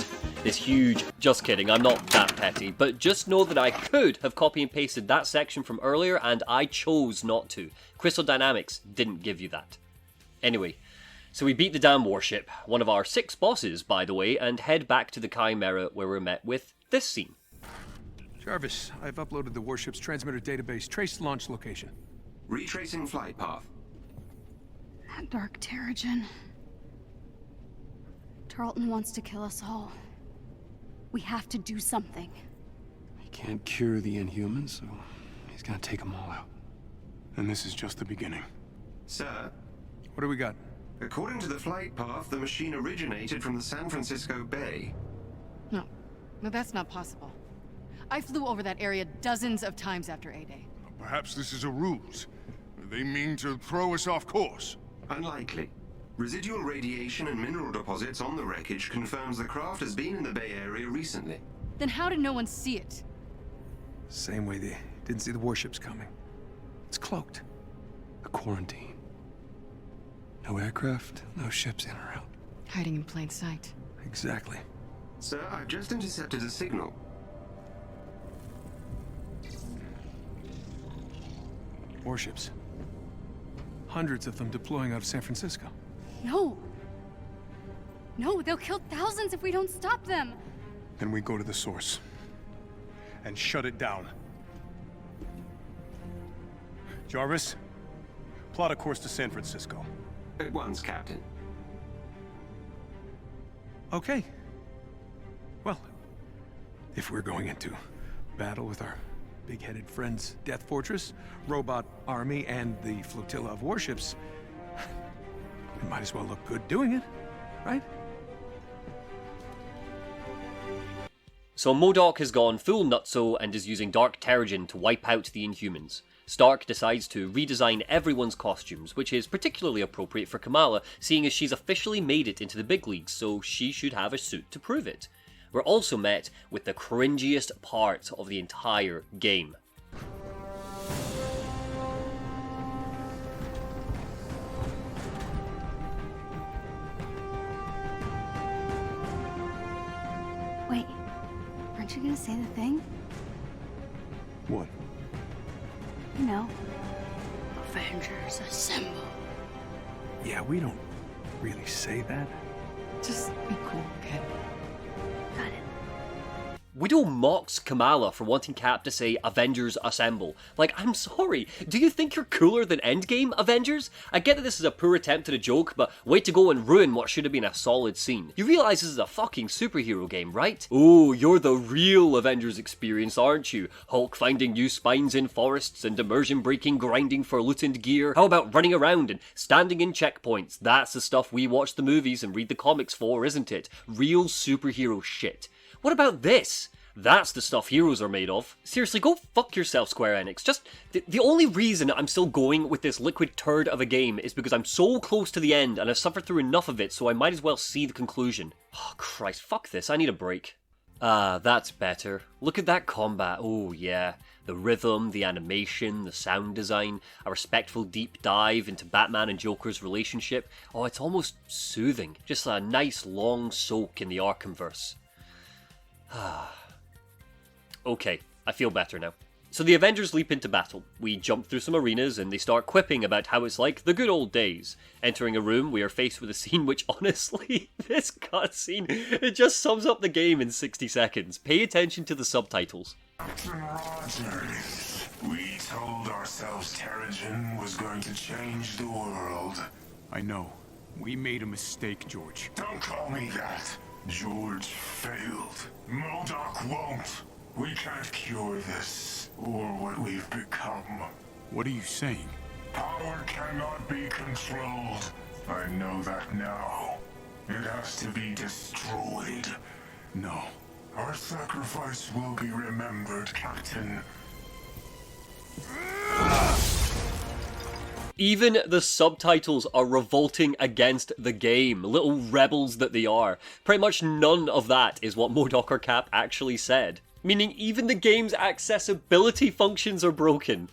E: This huge... Just kidding, I'm not that petty, but just know that I could have copy and pasted that section from earlier and I chose not to. Crystal Dynamics didn't give you that. Anyway, so we beat the damn warship, one of our 6 bosses by the way, and head back to the Chimera where we're met with this scene.
L: Jarvis, I've uploaded the warship's transmitter database. Trace launch location.
A: Retracing flight path.
F: That dark Terrigen. Tarleton wants to kill us all. We have to do something.
J: He can't cure the Inhumans, so he's gonna take them all out.
N: And this is just the beginning.
A: Sir?
L: What do we got?
A: According to the flight path, the machine originated from the San Francisco Bay.
G: No, that's not possible. I flew over that area dozens of times after A-Day.
H: Perhaps this is a ruse. They mean to throw us off course.
A: Unlikely. Residual radiation and mineral deposits on the wreckage confirms the craft has been in the Bay Area recently.
G: Then how did no one see it?
L: Same way they didn't see the warships coming. It's cloaked.
J: A quarantine. No aircraft, no ships in or out.
G: Hiding in plain sight.
L: Exactly.
A: Sir, I've just intercepted a signal.
L: Warships. Hundreds of them deploying out of San Francisco.
F: No. No, they'll kill thousands if we don't stop them.
N: Then we go to the source. And shut it down. Jarvis, plot a course to San Francisco.
A: At once, Captain.
L: Okay. Well, if we're going into battle with our big-headed friends, Death Fortress, Robot Army, and the flotilla of warships, we might as well look good doing it, right?
E: So MODOK has gone full nutso and is using Dark Terrigen to wipe out the Inhumans. Stark decides to redesign everyone's costumes, which is particularly appropriate for Kamala, seeing as she's officially made it into the big leagues, so she should have a suit to prove it. We're also met with the cringiest part of the entire game.
F: Wait, aren't you gonna say the thing?
N: What?
F: You know, Avengers Assemble.
L: Yeah, we don't really say that.
G: Just be cool, okay?
F: Got it.
E: Widow mocks Kamala for wanting Cap to say Avengers Assemble. Like, I'm sorry, do you think you're cooler than Endgame, Avengers? I get that this is a poor attempt at a joke, but way to go and ruin what should have been a solid scene. You realise this is a fucking superhero game, right? Oh, you're the real Avengers experience, aren't you? Hulk finding new spines in forests and immersion breaking grinding for loot and gear. How about running around and standing in checkpoints? That's the stuff we watch the movies and read the comics for, isn't it? Real superhero shit. What about this? That's the stuff heroes are made of. Seriously, go fuck yourself, Square Enix. Just, the only reason I'm still going with this liquid turd of a game is because I'm so close to the end and I've suffered through enough of it, so I might as well see the conclusion. Oh, Christ, fuck this, I need a break. Ah, that's better. Look at that combat, oh yeah. The rhythm, the animation, the sound design, a respectful deep dive into Batman and Joker's relationship. Oh, it's almost soothing. Just a nice long soak in the Arkhamverse. Okay, I feel better now. So the Avengers leap into battle. We jump through some arenas and they start quipping about how it's like the good old days. Entering a room, we are faced with a scene which honestly, this cutscene, it just sums up the game in 60 seconds. Pay attention to the subtitles.
H: Captain Rogers, we told ourselves Terrigen was going to change the world.
N: I know. We made a mistake, George.
H: Don't call me that. George failed. MODOK won't. We can't cure this, or what we've become.
N: What are you saying?
H: Power cannot be controlled. I know that now. It has to be destroyed.
N: No.
H: Our sacrifice will be remembered, Captain.
E: Even the subtitles are revolting against the game, little rebels that they are. Pretty much none of that is what MODOK or Cap actually said. Meaning even the game's accessibility functions are broken.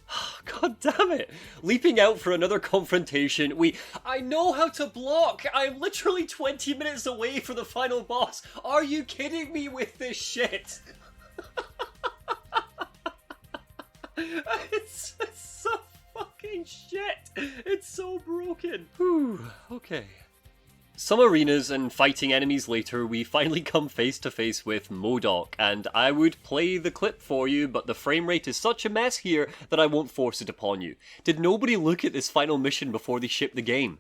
E: God damn it. Leaping out for another confrontation, I know how to block! I'm literally 20 minutes away from the final boss! Are you kidding me with this shit? It's so fucking shit! It's so broken. Whew, okay. Some arenas and fighting enemies later, we finally come face to face with MODOK, and I would play the clip for you, but the frame rate is such a mess here that I won't force it upon you. Did nobody look at this final mission before they shipped the game?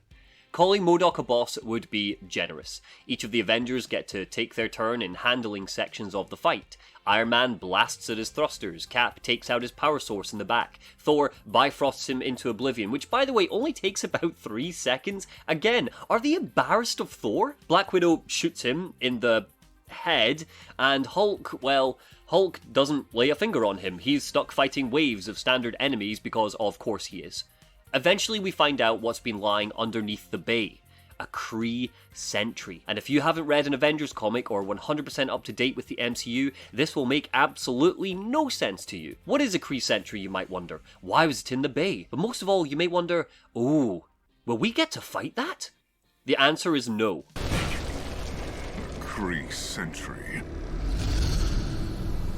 E: Calling MODOK a boss would be generous. Each of the Avengers get to take their turn in handling sections of the fight. Iron Man blasts at his thrusters, Cap takes out his power source in the back, Thor bifrosts him into oblivion, which by the way only takes about 3 seconds. Again, are they embarrassed of Thor? Black Widow shoots him in the head, and Hulk, well, Hulk doesn't lay a finger on him. He's stuck fighting waves of standard enemies because of course he is. Eventually we find out what's been lying underneath the bay. A Kree sentry. And if you haven't read an Avengers comic or 100% up to date with the MCU, this will make absolutely no sense to you. What is a Kree sentry, you might wonder? Why was it in the bay? But most of all, you may wonder, oh, will we get to fight that? The answer is no.
H: Kree sentry.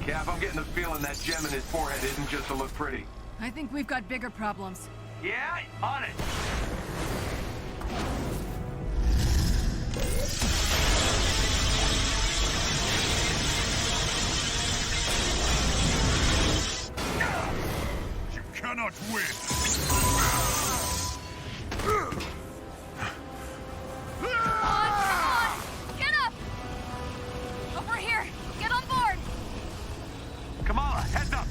R: Cap, I'm getting the feeling that gem in his forehead isn't just to look pretty.
G: I think we've got bigger problems.
R: Yeah, on it.
H: You cannot win.
G: Get up! Over here! Get on board!
R: Kamala, heads up!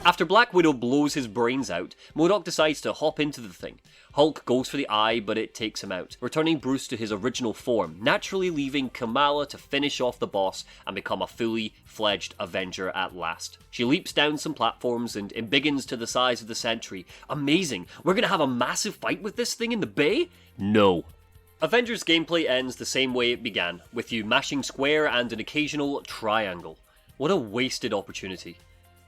E: After Black Widow blows his brains out, MODOK decides to hop into the thing. Hulk goes for the eye, but it takes him out, returning Bruce to his original form, naturally leaving Kamala to finish off the boss and become a fully fledged Avenger at last. She leaps down some platforms and embiggens to the size of the Sentry. Amazing! We're gonna have a massive fight with this thing in the bay? No. Avengers gameplay ends the same way it began, with you mashing square and an occasional triangle. What a wasted opportunity.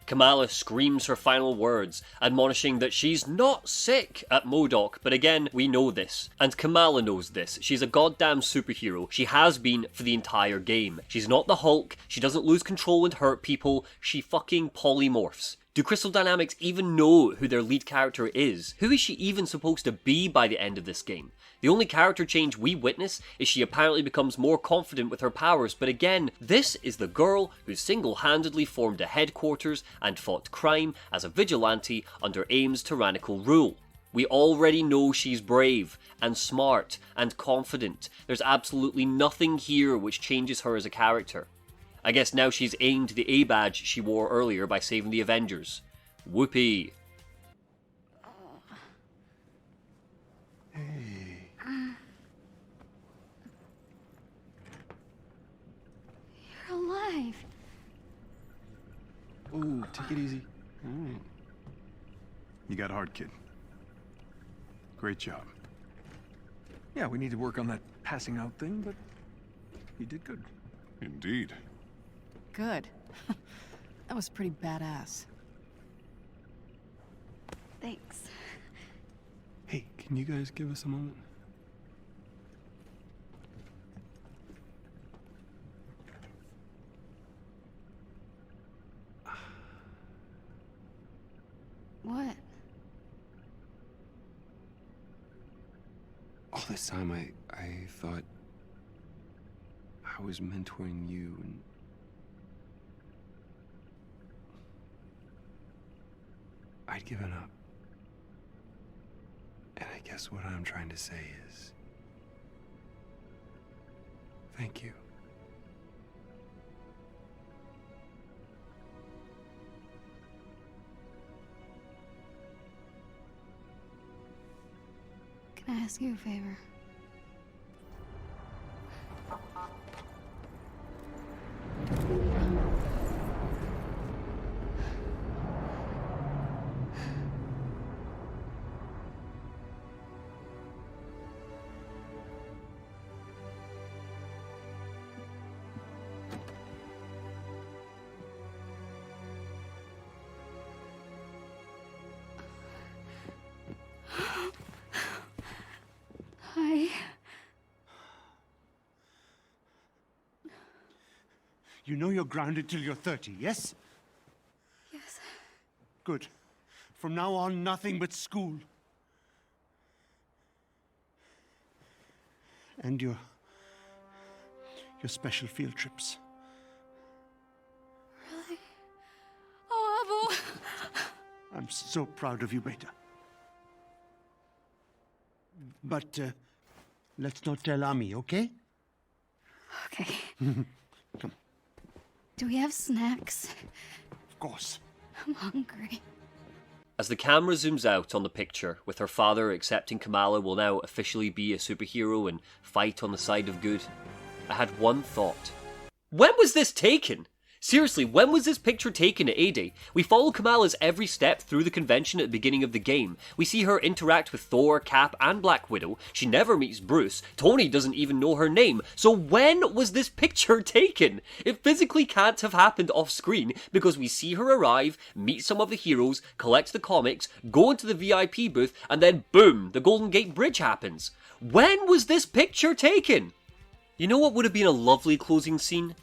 E: Kamala screams her final words, admonishing that she's not sick at MODOK, but again, we know this. And Kamala knows this. She's a goddamn superhero. She has been for the entire game. She's not the Hulk, she doesn't lose control and hurt people, she fucking polymorphs. Do Crystal Dynamics even know who their lead character is? Who is she even supposed to be by the end of this game? The only character change we witness is she apparently becomes more confident with her powers, but again, this is the girl who single-handedly formed a headquarters and fought crime as a vigilante under AIM's tyrannical rule. We already know she's brave, and smart, and confident. There's absolutely nothing here which changes her as a character. I guess now she's aimed the A badge she wore earlier by saving the Avengers. Whoopee.
N: Ooh, take it easy. You got hard, kid. Great job.
L: Yeah, we need to work on that passing out thing, but you did good.
H: Indeed.
T: Good. That was pretty badass.
F: Thanks.
J: Hey, can you guys give us a moment?
F: What?
J: All this time I thought I was mentoring you and I'd given up. And I guess what I'm trying to say is thank you.
F: Can I ask you a favor? Hi.
B: You know you're grounded till you're 30, yes?
F: Yes.
B: Good. From now on, nothing but school. And your special field trips.
F: Really? Oh, Abu!
B: I'm so proud of you, Beta. But let's not tell Ami, okay?
F: Okay.
B: Come.
F: Do we have snacks?
B: Of course.
F: I'm hungry.
E: As the camera zooms out on the picture, with her father accepting Kamala will now officially be a superhero and fight on the side of good, I had one thought. When was this taken? Seriously, when was this picture taken at A-Day? We follow Kamala's every step through the convention at the beginning of the game. We see her interact with Thor, Cap, and Black Widow. She never meets Bruce. Tony doesn't even know her name. So when was this picture taken? It physically can't have happened off screen because we see her arrive, meet some of the heroes, collect the comics, go into the VIP booth, and then boom, the Golden Gate Bridge happens. When was this picture taken? You know what would have been a lovely closing scene?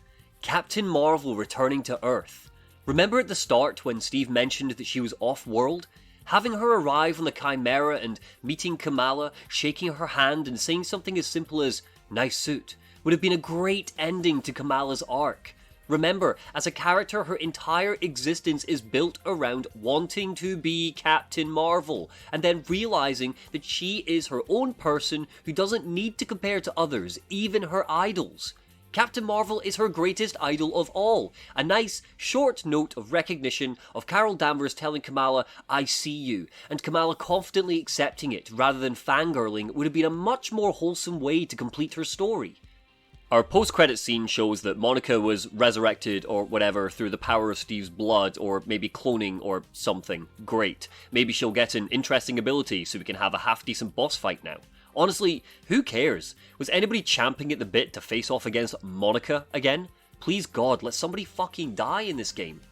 E: Captain Marvel returning to Earth. Remember at the start when Steve mentioned that she was off-world? Having her arrive on the Chimera and meeting Kamala, shaking her hand and saying something as simple as, "Nice suit," would have been a great ending to Kamala's arc. Remember, as a character, her entire existence is built around wanting to be Captain Marvel, and then realizing that she is her own person who doesn't need to compare to others, even her idols. Captain Marvel is her greatest idol of all. A nice, short note of recognition of Carol Danvers telling Kamala, "I see you," and Kamala confidently accepting it rather than fangirling would have been a much more wholesome way to complete her story. Our post-credit scene shows that Monica was resurrected or whatever through the power of Steve's blood, or maybe cloning or something. Great. Maybe she'll get an interesting ability so we can have a half-decent boss fight now. Honestly, who cares? Was anybody champing at the bit to face off against Monica again? Please God, let somebody fucking die in this game.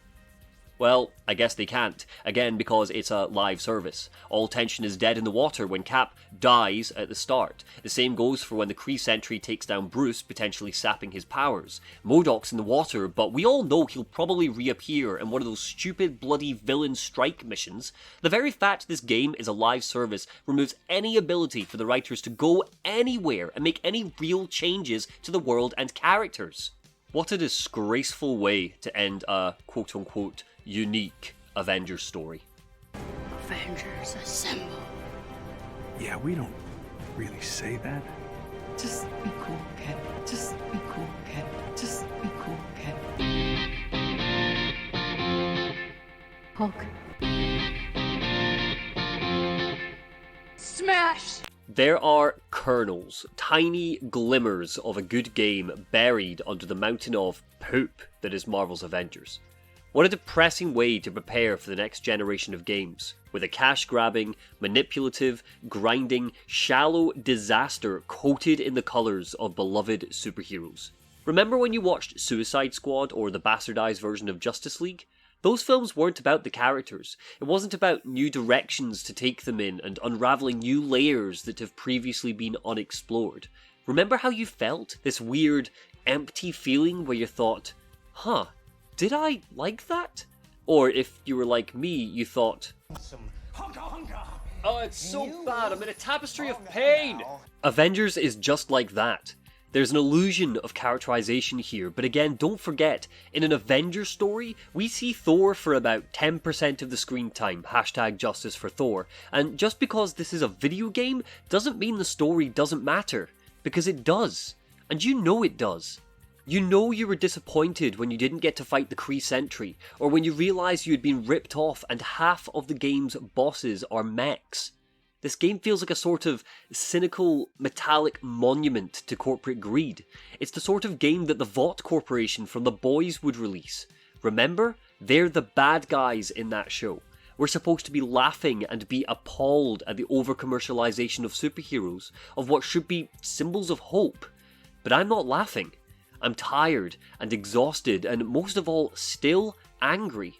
E: Well, I guess they can't, again because it's a live service. All tension is dead in the water when Cap dies at the start. The same goes for when the Kree sentry takes down Bruce, potentially sapping his powers. MODOK's in the water, but we all know he'll probably reappear in one of those stupid bloody villain strike missions. The very fact this game is a live service removes any ability for the writers to go anywhere and make any real changes to the world and characters. What a disgraceful way to end a quote-unquote unique Avengers story.
K: Avengers assemble.
N: Yeah, we don't really say that.
T: Just be cool, kid. Just be cool, kid. Just be cool, kid.
F: Hulk.
M: Smash!
E: There are kernels, tiny glimmers of a good game buried under the mountain of poop that is Marvel's Avengers. What a depressing way to prepare for the next generation of games, with a cash-grabbing, manipulative, grinding, shallow disaster coated in the colours of beloved superheroes. Remember when you watched Suicide Squad or the bastardized version of Justice League? Those films weren't about the characters. It wasn't about new directions to take them in and unravelling new layers that have previously been unexplored. Remember how you felt? This weird, empty feeling where you thought, huh, did I like that? Or if you were like me, you thought, oh, it's so bad, I'm in a tapestry of pain! Avengers is just like that. There's an illusion of characterization here, but again, don't forget, in an Avengers story, we see Thor for about 10% of the screen time, hashtag justice for Thor, and just because this is a video game doesn't mean the story doesn't matter, because it does, and you know it does. You know you were disappointed when you didn't get to fight the Kree Sentry, or when you realised you had been ripped off and half of the game's bosses are mechs. This game feels like a sort of cynical, metallic monument to corporate greed. It's the sort of game that the Vought Corporation from The Boys would release. Remember? They're the bad guys in that show. We're supposed to be laughing and be appalled at the over-commercialization of superheroes, of what should be symbols of hope. But I'm not laughing. I'm tired and exhausted and most of all, still angry.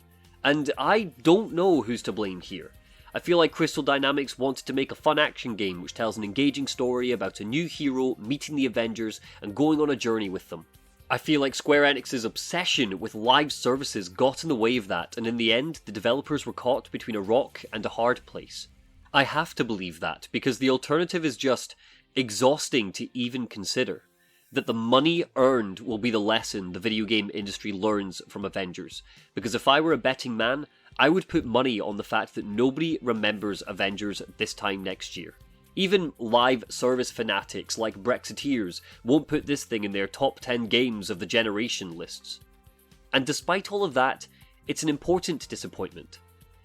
E: And I don't know who's to blame here. I feel like Crystal Dynamics wanted to make a fun action game which tells an engaging story about a new hero meeting the Avengers and going on a journey with them. I feel like Square Enix's obsession with live services got in the way of that, and in the end, the developers were caught between a rock and a hard place. I have to believe that, because the alternative is just exhausting to even consider. That the money earned will be the lesson the video game industry learns from Avengers. Because if I were a betting man, I would put money on the fact that nobody remembers Avengers this time next year. Even live service fanatics like Brexiteers won't put this thing in their top 10 games of the generation lists. And despite all of that, it's an important disappointment.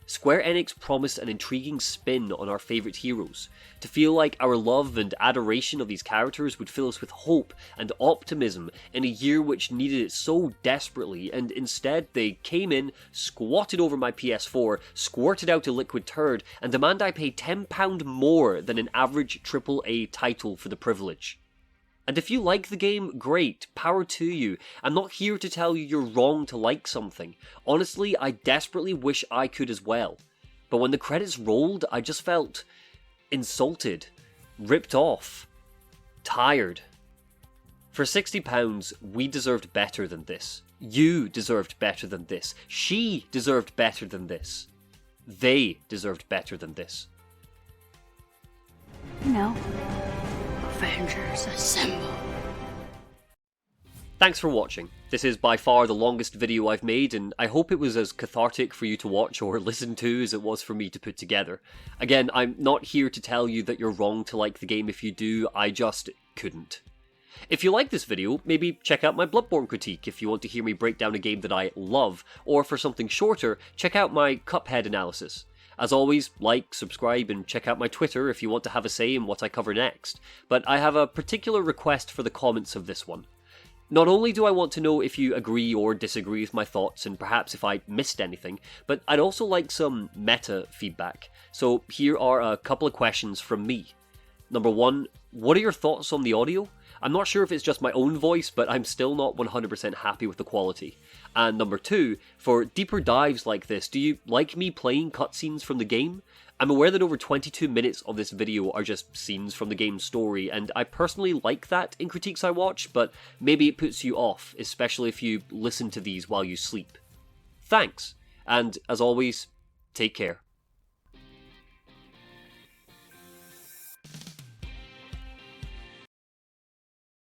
E: Square Enix promised an intriguing spin on our favourite heroes, to feel like our love and adoration of these characters would fill us with hope and optimism in a year which needed it so desperately, and instead they came in, squatted over my PS4, squirted out a liquid turd, and demand I pay £10 more than an average AAA title for the privilege. And if you like the game, great, power to you. I'm not here to tell you you're wrong to like something. Honestly, I desperately wish I could as well. But when the credits rolled, I just felt insulted, ripped off, tired. For £60, we deserved better than this. You deserved better than this. She deserved better than this. They deserved better than this.
K: No. Avengers Assemble.
E: Thanks for watching. This is by far the longest video I've made, and I hope it was as cathartic for you to watch or listen to as it was for me to put together. Again, I'm not here to tell you that you're wrong to like the game if you do, I just couldn't. If you like this video, maybe check out my Bloodborne critique if you want to hear me break down a game that I love, or for something shorter, check out my Cuphead analysis. As always, like, subscribe, and check out my Twitter if you want to have a say in what I cover next. But I have a particular request for the comments of this one. Not only do I want to know if you agree or disagree with my thoughts, and perhaps if I missed anything, but I'd also like some meta feedback. So here are a couple of questions from me. Number 1, what are your thoughts on the audio? I'm not sure if it's just my own voice, but I'm still not 100% happy with the quality. And number 2, for deeper dives like this, do you like me playing cutscenes from the game? I'm aware that over 22 minutes of this video are just scenes from the game's story, and I personally like that in critiques I watch, but maybe it puts you off, especially if you listen to these while you sleep. Thanks, and as always, take care.